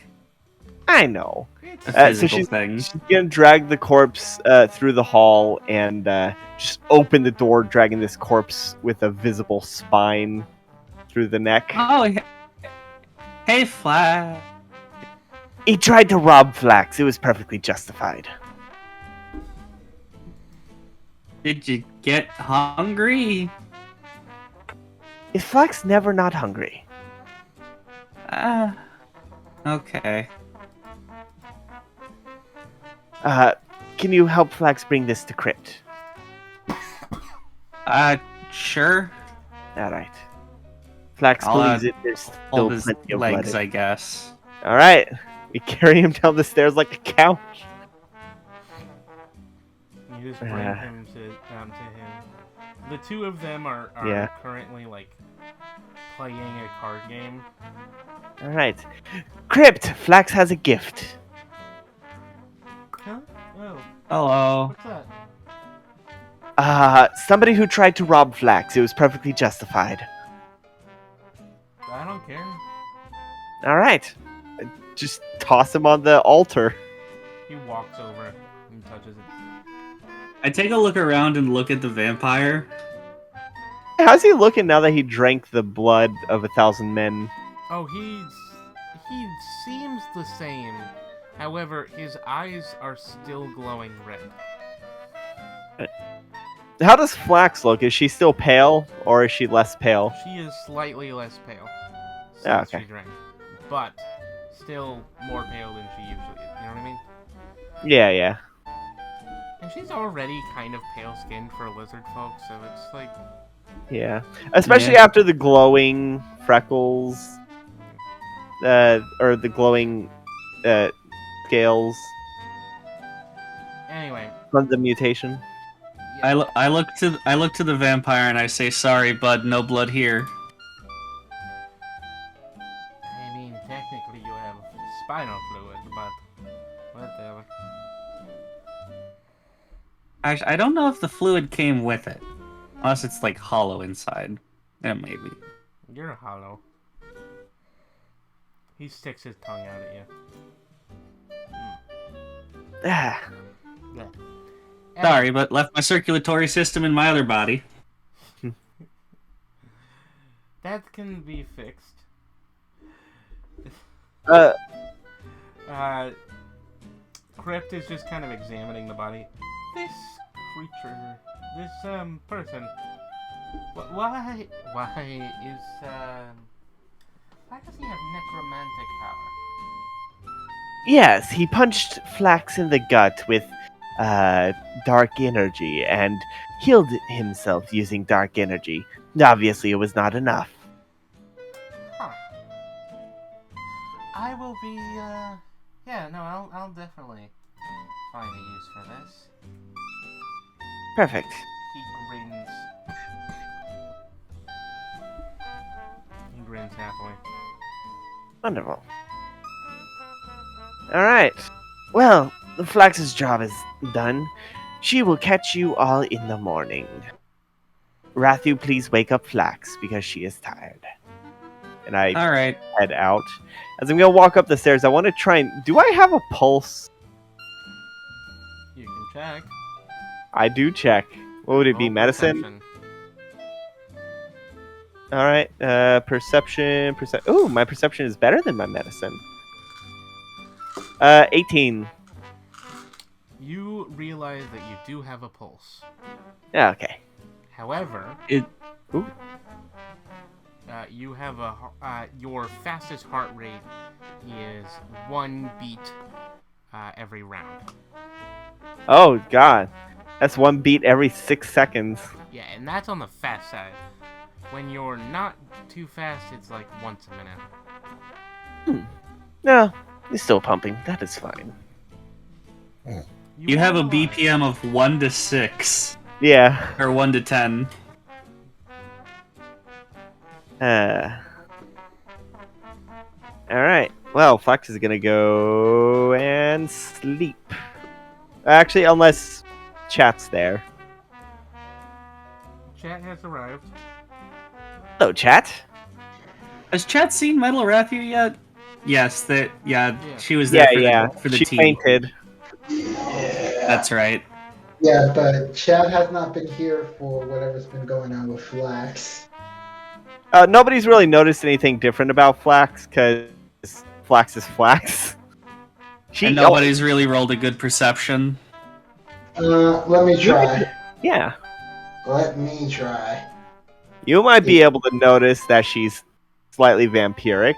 I know. a So physical thing. she's gonna drag the corpse through the hall and just open the door, dragging this corpse with a visible spine through the neck. Oh, hey, Flash. He tried to rob Flax. It was perfectly justified. Did you get hungry? Is Flax never not hungry? Okay. Can you help Flax bring this to Crypt? Sure. Alright. Flax I'll, believes it. There's still Hold his plenty of legs, blood. I guess. Alright. We carry him down the stairs like a couch. You just bring him to him. The two of them are Yeah. currently like playing a card game. Alright. Crypt! Flax has a gift. Huh? Oh, Hello. what's that? Somebody who tried to rob Flax. It was perfectly justified. I don't care. Alright. Just toss him on the altar. He walks over and touches it. I take a look around and look at the vampire. How's he looking now that he drank the blood of 1,000 men? Oh, He seems the same. However, his eyes are still glowing red. How does Flax look? Is she still pale, or is she less pale? She is slightly less pale since Ah, okay. she drank, but still more pale than she usually is. You know what I mean? Yeah. And she's already kind of pale-skinned for lizard folk, so it's like, Yeah. Especially Yeah. after the glowing freckles, or the glowing scales anyway. from the mutation. Yeah. I look to the vampire and I say, "Sorry, bud, no blood here." I mean, technically you have spinal fluid, but whatever. Actually, I don't know if the fluid came with it, unless it's like hollow inside. Yeah, maybe. You're hollow. He sticks his tongue out at you. Ah, Yeah. Sorry, but left my circulatory system in my other body. That can be fixed. Crypt is just kind of examining the body. This creature, this person. Why is why does he have necromantic power? yes, he punched Flax in the gut with dark energy and healed himself using dark energy. Obviously, it was not enough. Huh. I will be yeah, no, I'll definitely find a use for this. Perfect. He grins. He grins happily. Wonderful. Alright. Well, Flax's job is done. She will catch you all in the morning. Rathu, please wake up Flax because she is tired. And I All right. head out. As I'm gonna walk up the stairs, I want to try and. Do I have a pulse? You can check. I do check. What would it be? Roll Medicine? perception. Alright. Perception. Ooh, my perception is better than my medicine. 18. You realize that you do have a pulse. Yeah, okay. However, Ooh. you have your fastest heart rate is 1 beat every round. Oh, God. That's one beat every 6 seconds. Yeah, and that's on the fast side. When you're not too fast, it's like once a minute. No, it's still pumping. That is fine. You have a are alive. BPM of 1 to 6 Yeah. or 1 to 10. Alright. Well, Flex is gonna go and sleep. Actually, unless Chat's there. Chat has arrived. Hello, Chat. Has Chat seen Metal Rathier yet? Yes, Yeah. she was there Yeah. for the She tea. fainted. That's right. Yeah, but Chad has not been here for whatever's been going on with Flax. Nobody's really noticed anything different about Flax, because Flax is Flax. And nobody's really rolled a good perception. Let me try. Yeah. Let me try. You might be able to notice that she's slightly vampiric.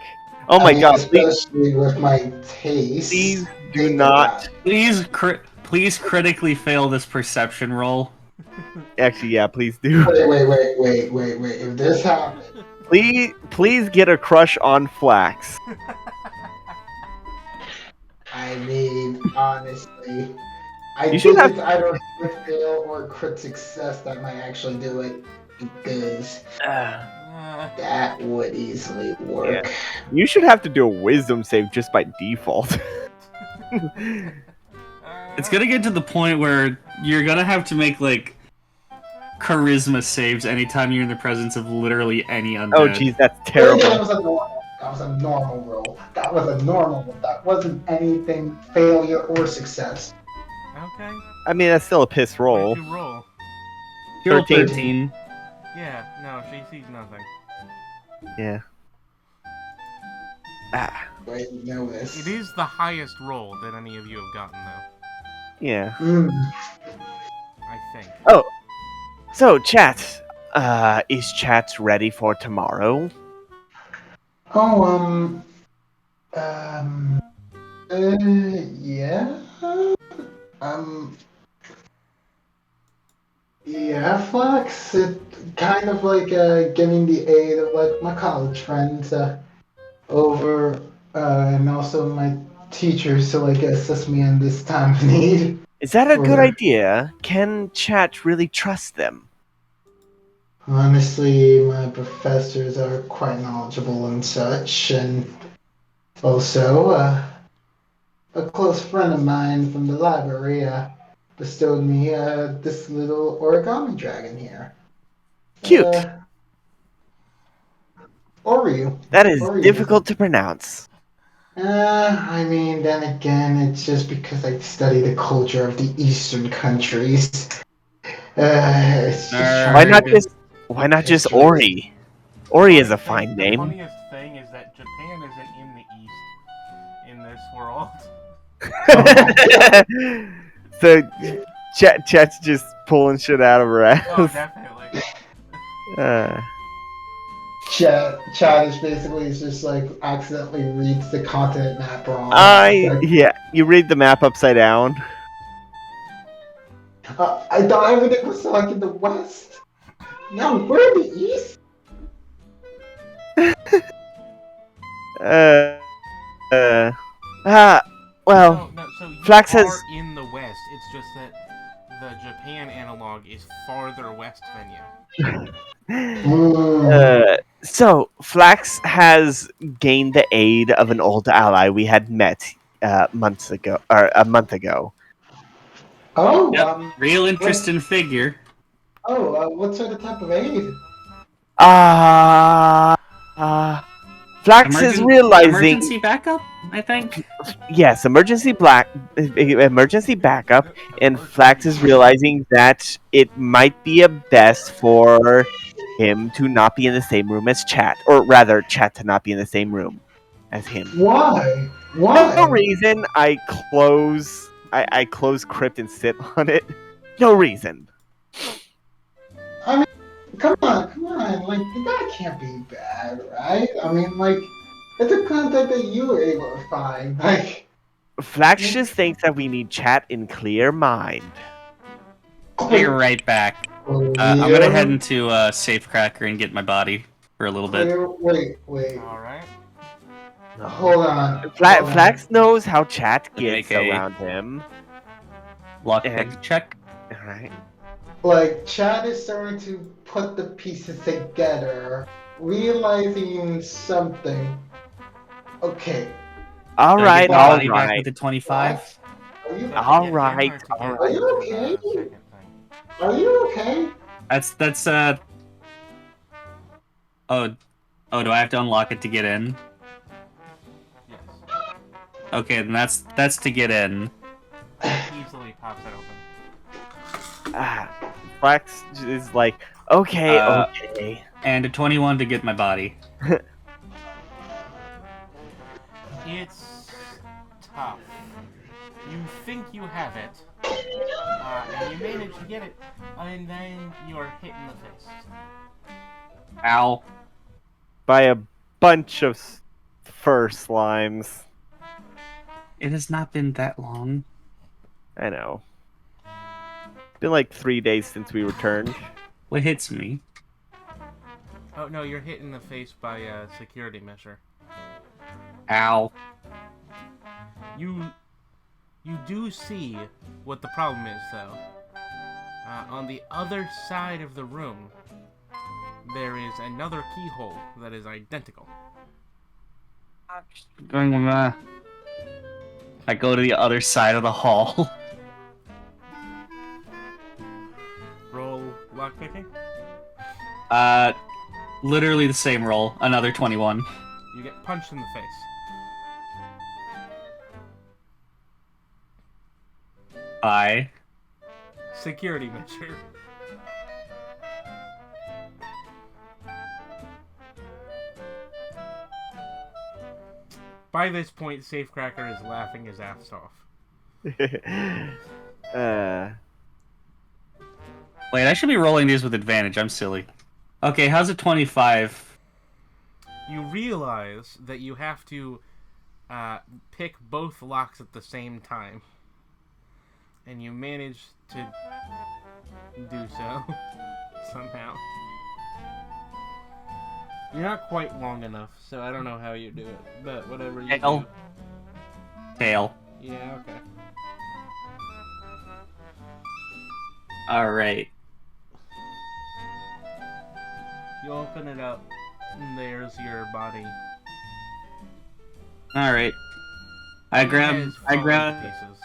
Oh my god, especially with my taste. please do not. Please critically fail this perception roll. Actually, yeah, please do. Wait. If this happens, Please get a crush on Flax. I mean, honestly, I You think should have- it's either crit fail or crit success that might actually do it, because that would easily work. You should have to do a wisdom save just by default. It's gonna get to the point where you're gonna have to make like charisma saves anytime you're in the presence of literally any undead. Oh jeez, that's That terrible. was a normal roll. That was a normal roll. That wasn't anything failure or success. Okay. I mean, that's still a piss What roll. did you roll? You rolled 13. 13. Yeah, no, she sees nothing. Yeah. I noticed. It is the highest roll that any of you have gotten, though. Yeah. I think. Oh, so chat. Is chat ready for tomorrow? Oh, yeah. Um, yeah, Flex. It kind of like getting the aid of like my college friends over, and also my teachers to like assist me in this time of need. Is that a good For idea? Can chat really trust them? honestly, my professors are quite knowledgeable and such, and also a close friend of mine from the library bestowed me this little origami dragon here. Cute. Oreo. That is Oreo. difficult to pronounce. I mean, then again, it's just because I study the culture of the Eastern countries. It's just Why trying not Nerd. to just history. Ori? Ori is a fine The name. funniest thing is that Japan isn't in the East in this world. So chat's just pulling shit out of her ass. Oh, definitely. Chad is basically just like accidentally reads the continent map wrong. Yeah, you read the map upside down. I thought everything was like in the west. No, we're in the east. Well, So you Flax are has- in the West. It's just that the Japan analog is farther west than you. So Flax has gained the aid of an old ally we had met months ago, or a month ago. Oh, Yep. Real interesting figure. What sort of type of aid? Flax is realizing Emergency backup, I think. yes, emergency backup, and Flax is realizing that it might be a best for him to not be in the same room as Chat, or rather, Chat to not be in the same room as him. Why? No reason. I close crypt and sit on it. No reason. I mean, come on. Like, that can't be bad, right? I mean, like, it's a contact that you were able to find. Like, Flax just thinks that we need Chat in clear mind. I'll be right back. I'm gonna head into Safecracker and get my body for a little bit. Wait. All right. Hold on. Flax knows how Chat gets Make a- around him. Lockpick check. Alright. Like, Chad is starting to put the pieces together, realizing something. Okay. Did I get my body back alright. with the 25? Are you, Alright. are you okay? Are you okay? That's Oh, do I have to unlock it to get in? Yes. Okay, then that's to get in. Easily pops it open. Flax is like, okay. And a 21 to get my body. It's tough. You think you have it, and you manage to get it, and then you are hit in the face. Ow. By a bunch of fur slimes. It has not been that long. I know. Been like 3 days since we returned. What hits me? Oh no, you're hit in the face by a security measure. Ow. You do see what the problem is, though. On the other side of the room, there is another keyhole that is identical. I go to the other side of the hall. Roll lockpicking. Literally the same roll. Another 21. You get punched in the face. By Security measure. By this point, Safecracker is laughing his ass off. Wait, I should be rolling these with advantage. I'm silly. Okay, how's a 25? You realize that you have to pick both locks at the same time. And you manage to do so somehow. You're not quite long enough, so I don't know how you do it. But whatever you do. Tail. Yeah, okay. Alright. You open it up, and there's your body. Alright. I grab pieces.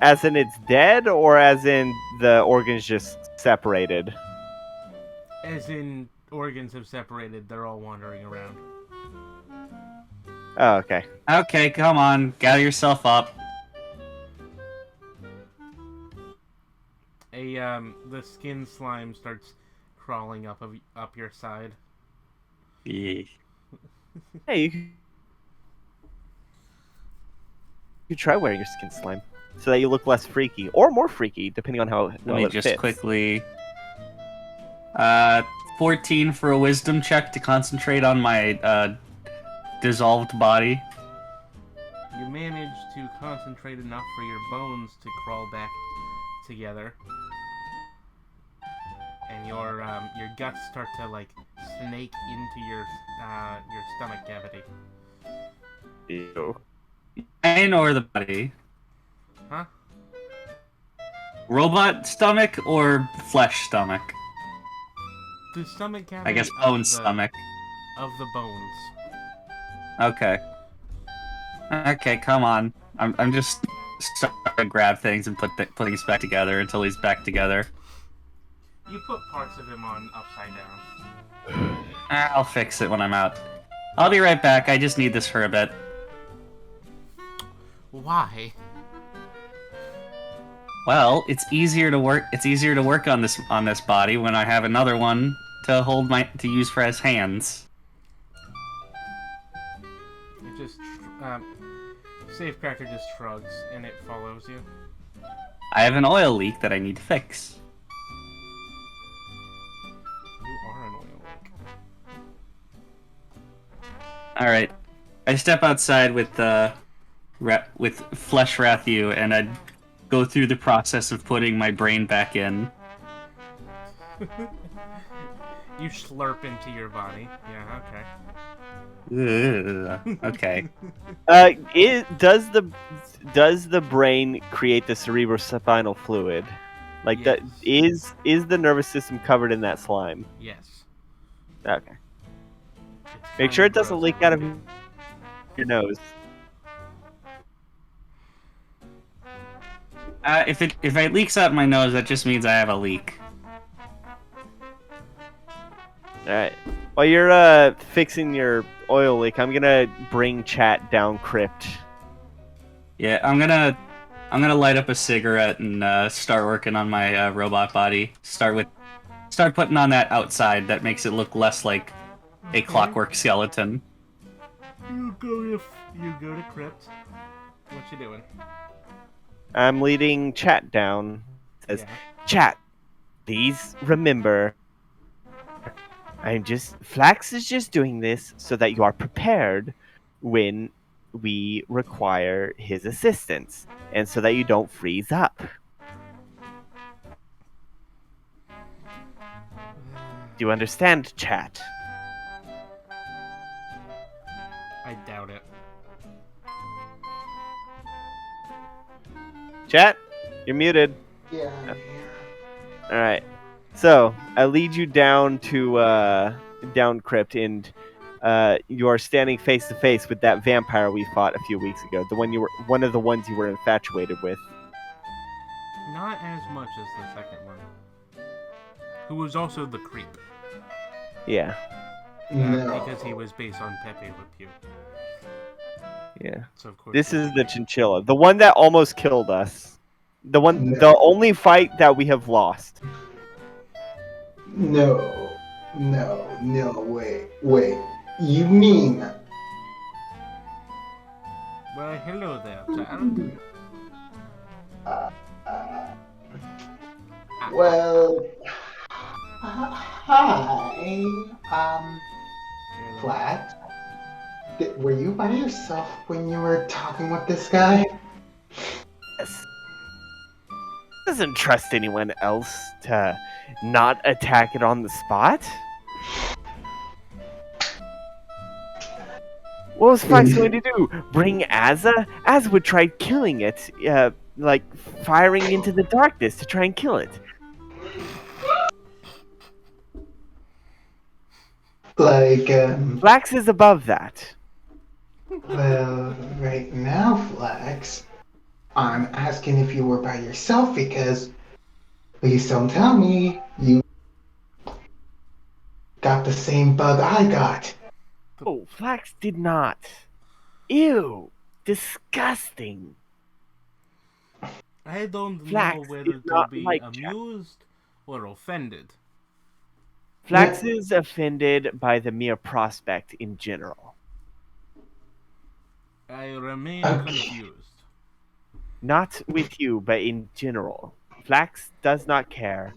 As in it's dead, or as in the organs just separated? As in, organs have separated, they're all wandering around. Oh, okay. Okay, come on. Gather yourself up. The skin slime starts crawling up your side. Yeah. Hey, you could try wearing your skin slime so that you look less freaky or more freaky, depending on how Let well me it just fits. quickly... 14 for a wisdom check to concentrate on my dissolved body. You manage to concentrate enough for your bones to crawl back together, and your guts start to like snake into your stomach cavity. Ew. And or the body. Huh? Robot stomach or flesh stomach? The stomach cavity. I guess bone stomach. Of the bones. Okay. Okay, come on. I'm just starting to grab things and put things back together until he's back together. You put parts of him on upside down. I'll fix it when I'm out. I'll be right back. I just need this for a bit. Why? Well, it's easier to work. It's easier to work on this body when I have another one to use for as hands. It just Safecracker just shrugs and it follows you. I have an oil leak that I need to fix. You are an oil leak. All right, I step outside with Flesh Rathu, and I go through the process of putting my brain back in. You slurp into your body. Yeah, okay. Ugh, okay. Does the brain create the cerebrospinal fluid? Like Yes. that is the nervous system covered in that slime? Yes. Okay. It's Make sure it kinda doesn't gross leak out of looking. your nose. If it leaks out my nose, that just means I have a leak. All right. While you're fixing your oil leak, I'm gonna bring chat down crypt. Yeah, I'm gonna light up a cigarette and start working on my robot body. Start putting on that outside that makes it look less like a clockwork skeleton. You go to crypt. What you doing? I'm leading chat down. It says, Yeah. Chat, please remember, Flax is just doing this so that you are prepared when we require his assistance, and so that you don't freeze up. Do you understand, chat? I doubt it. Chat, you're muted. Yeah. All right. So I lead you down to down crypt, and you are standing face to face with that vampire we fought a few weeks ago. One of the ones you were infatuated with. Not as much as the second one. Who was also the creep. Yeah. No. Because he was based on Pepe Le Pew. Yeah. So of course. This is the chinchilla, the one that almost killed us. The only fight that we have lost. No, wait. You mean Well, hello there, child. Well, hi. Hello. Flat. Were you by yourself when you were talking with this guy? Yes. Doesn't trust anyone else to not attack it on the spot. What was Flax going to do? Bring Azza? Azza would try killing it, like firing into the darkness to try and kill it. Like, Flax is above that. well, right now, Flex, I'm asking if you were by yourself because please don't tell me you got the same bug I got. Oh, Flax did not. Ew. Disgusting. I don't Flax know whether is to not be like Jack. amused or offended. Flax is offended by the mere prospect in general. I remain Okay. confused. Not with you, but in general. Flax does not care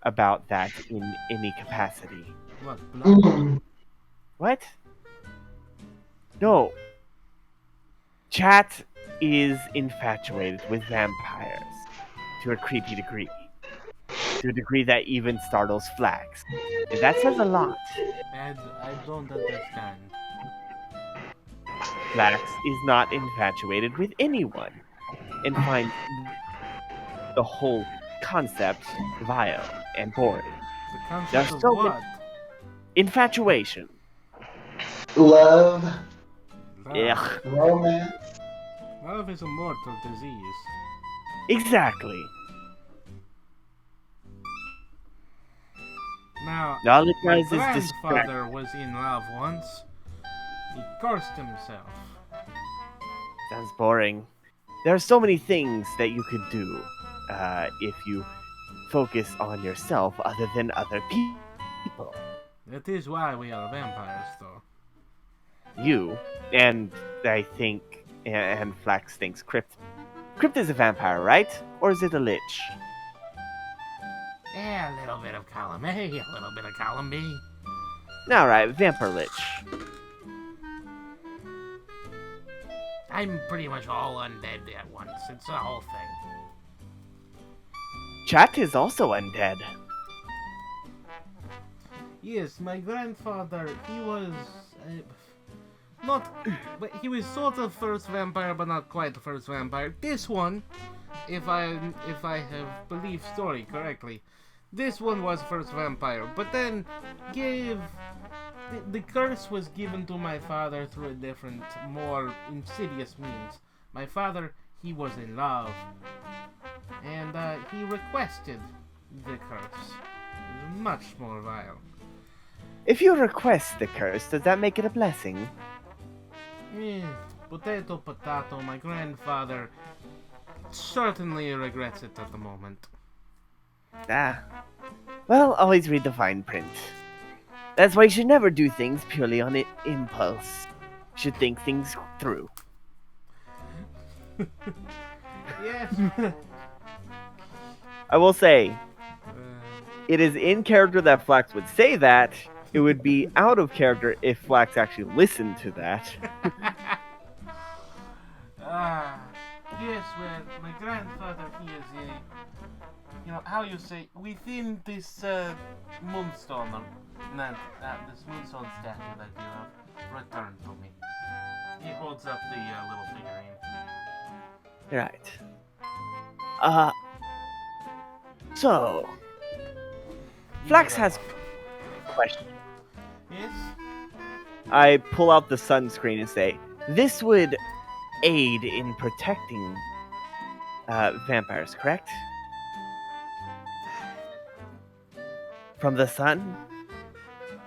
about that in any capacity. What, blood? What? No. Chat is infatuated with vampires to a creepy degree. To a degree that even startles Flax. And that says a lot. I don't understand. Flax is not infatuated with anyone and finds the whole concept vile and boring. The concept There's of so what? Infatuation. Love, Love. Ugh. romance. Love is a mortal disease. Exactly. Now, All it my does is distract. grandfather was in love once. He cursed himself. Sounds boring. There are so many things that you could do if you focus on yourself other than other people. That is why we are vampires, though. You, and I think, and Flax thinks Crypt. Crypt is a vampire, right? Or is it a lich? Yeah, a little bit of column A, a little bit of column B. Alright, vampire lich. I'm pretty much all undead at once. It's a whole thing. Chat is also undead. Yes, my grandfather, he was not, but he was sort of first vampire, but not quite the first vampire. This one, if I have believed story correctly, this one was first vampire, but then gave the curse was given to my father through a different, more insidious means. My father, he was in love, and he requested the curse. It was much more vile. If you request the curse, does that make it a blessing? Potato, potato. My grandfather certainly regrets it at the moment. Ah. Well, always read the fine print. That's why you should never do things purely on impulse. You should think things through. Yes. I will say, it is in character that Flax would say that. It would be out of character if Flax actually listened to that. Yes, well, my grandfather, he is how you say, within this moonstone, this moonstone statue that you have returned to me. He holds up the little figurine. Right. So, Flax has a question. Yes? I pull out the sunscreen and say, this would aid in protecting vampires, correct? From the sun?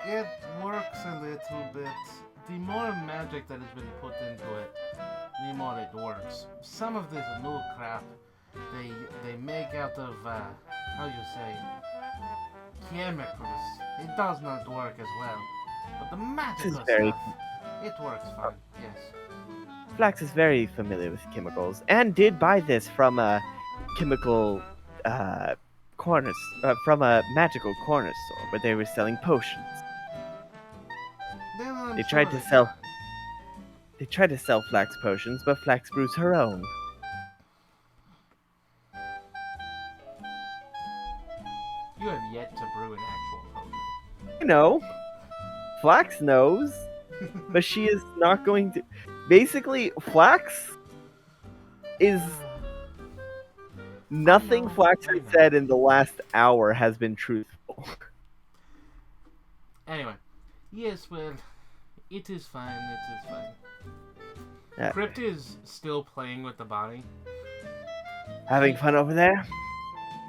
It works a little bit. The more magic that has been put into it, the more it works. Some of this new crap, they make out of, how you say, chemicals. It does not work as well. But the magical very- stuff, it works fine, yes. Flax is very familiar with chemicals and did buy this from a chemical from a magical corner store where they were selling potions. Then I'm They sure tried to they sell- can. They tried to sell Flax potions, but Flax brews her own. You have yet to brew an actual potion. You know, Flax knows, but she is not going to. Basically, Flax is nothing know, Flax I has know. said in the last hour has been truthful. Anyway, yes, well, it is fine. It is fine. Uh, Crypt is still playing with the body. Having fun over there?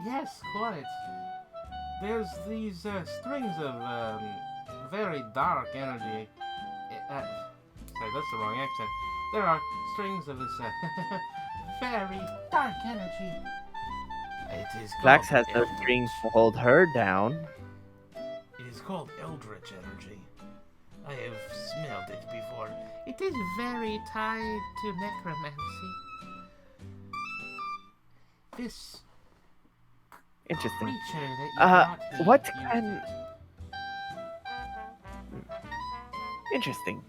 Yes, quite. There's these strings of very dark energy. Sorry, that's the wrong accent. There are strings of this very dark energy. It is Flax called has no Eldritch. strings to hold her down. It is called Eldritch energy. I have smelled it before. It is very tied to necromancy. This Interesting. creature that you Uh, brought me what used can- it. Interesting.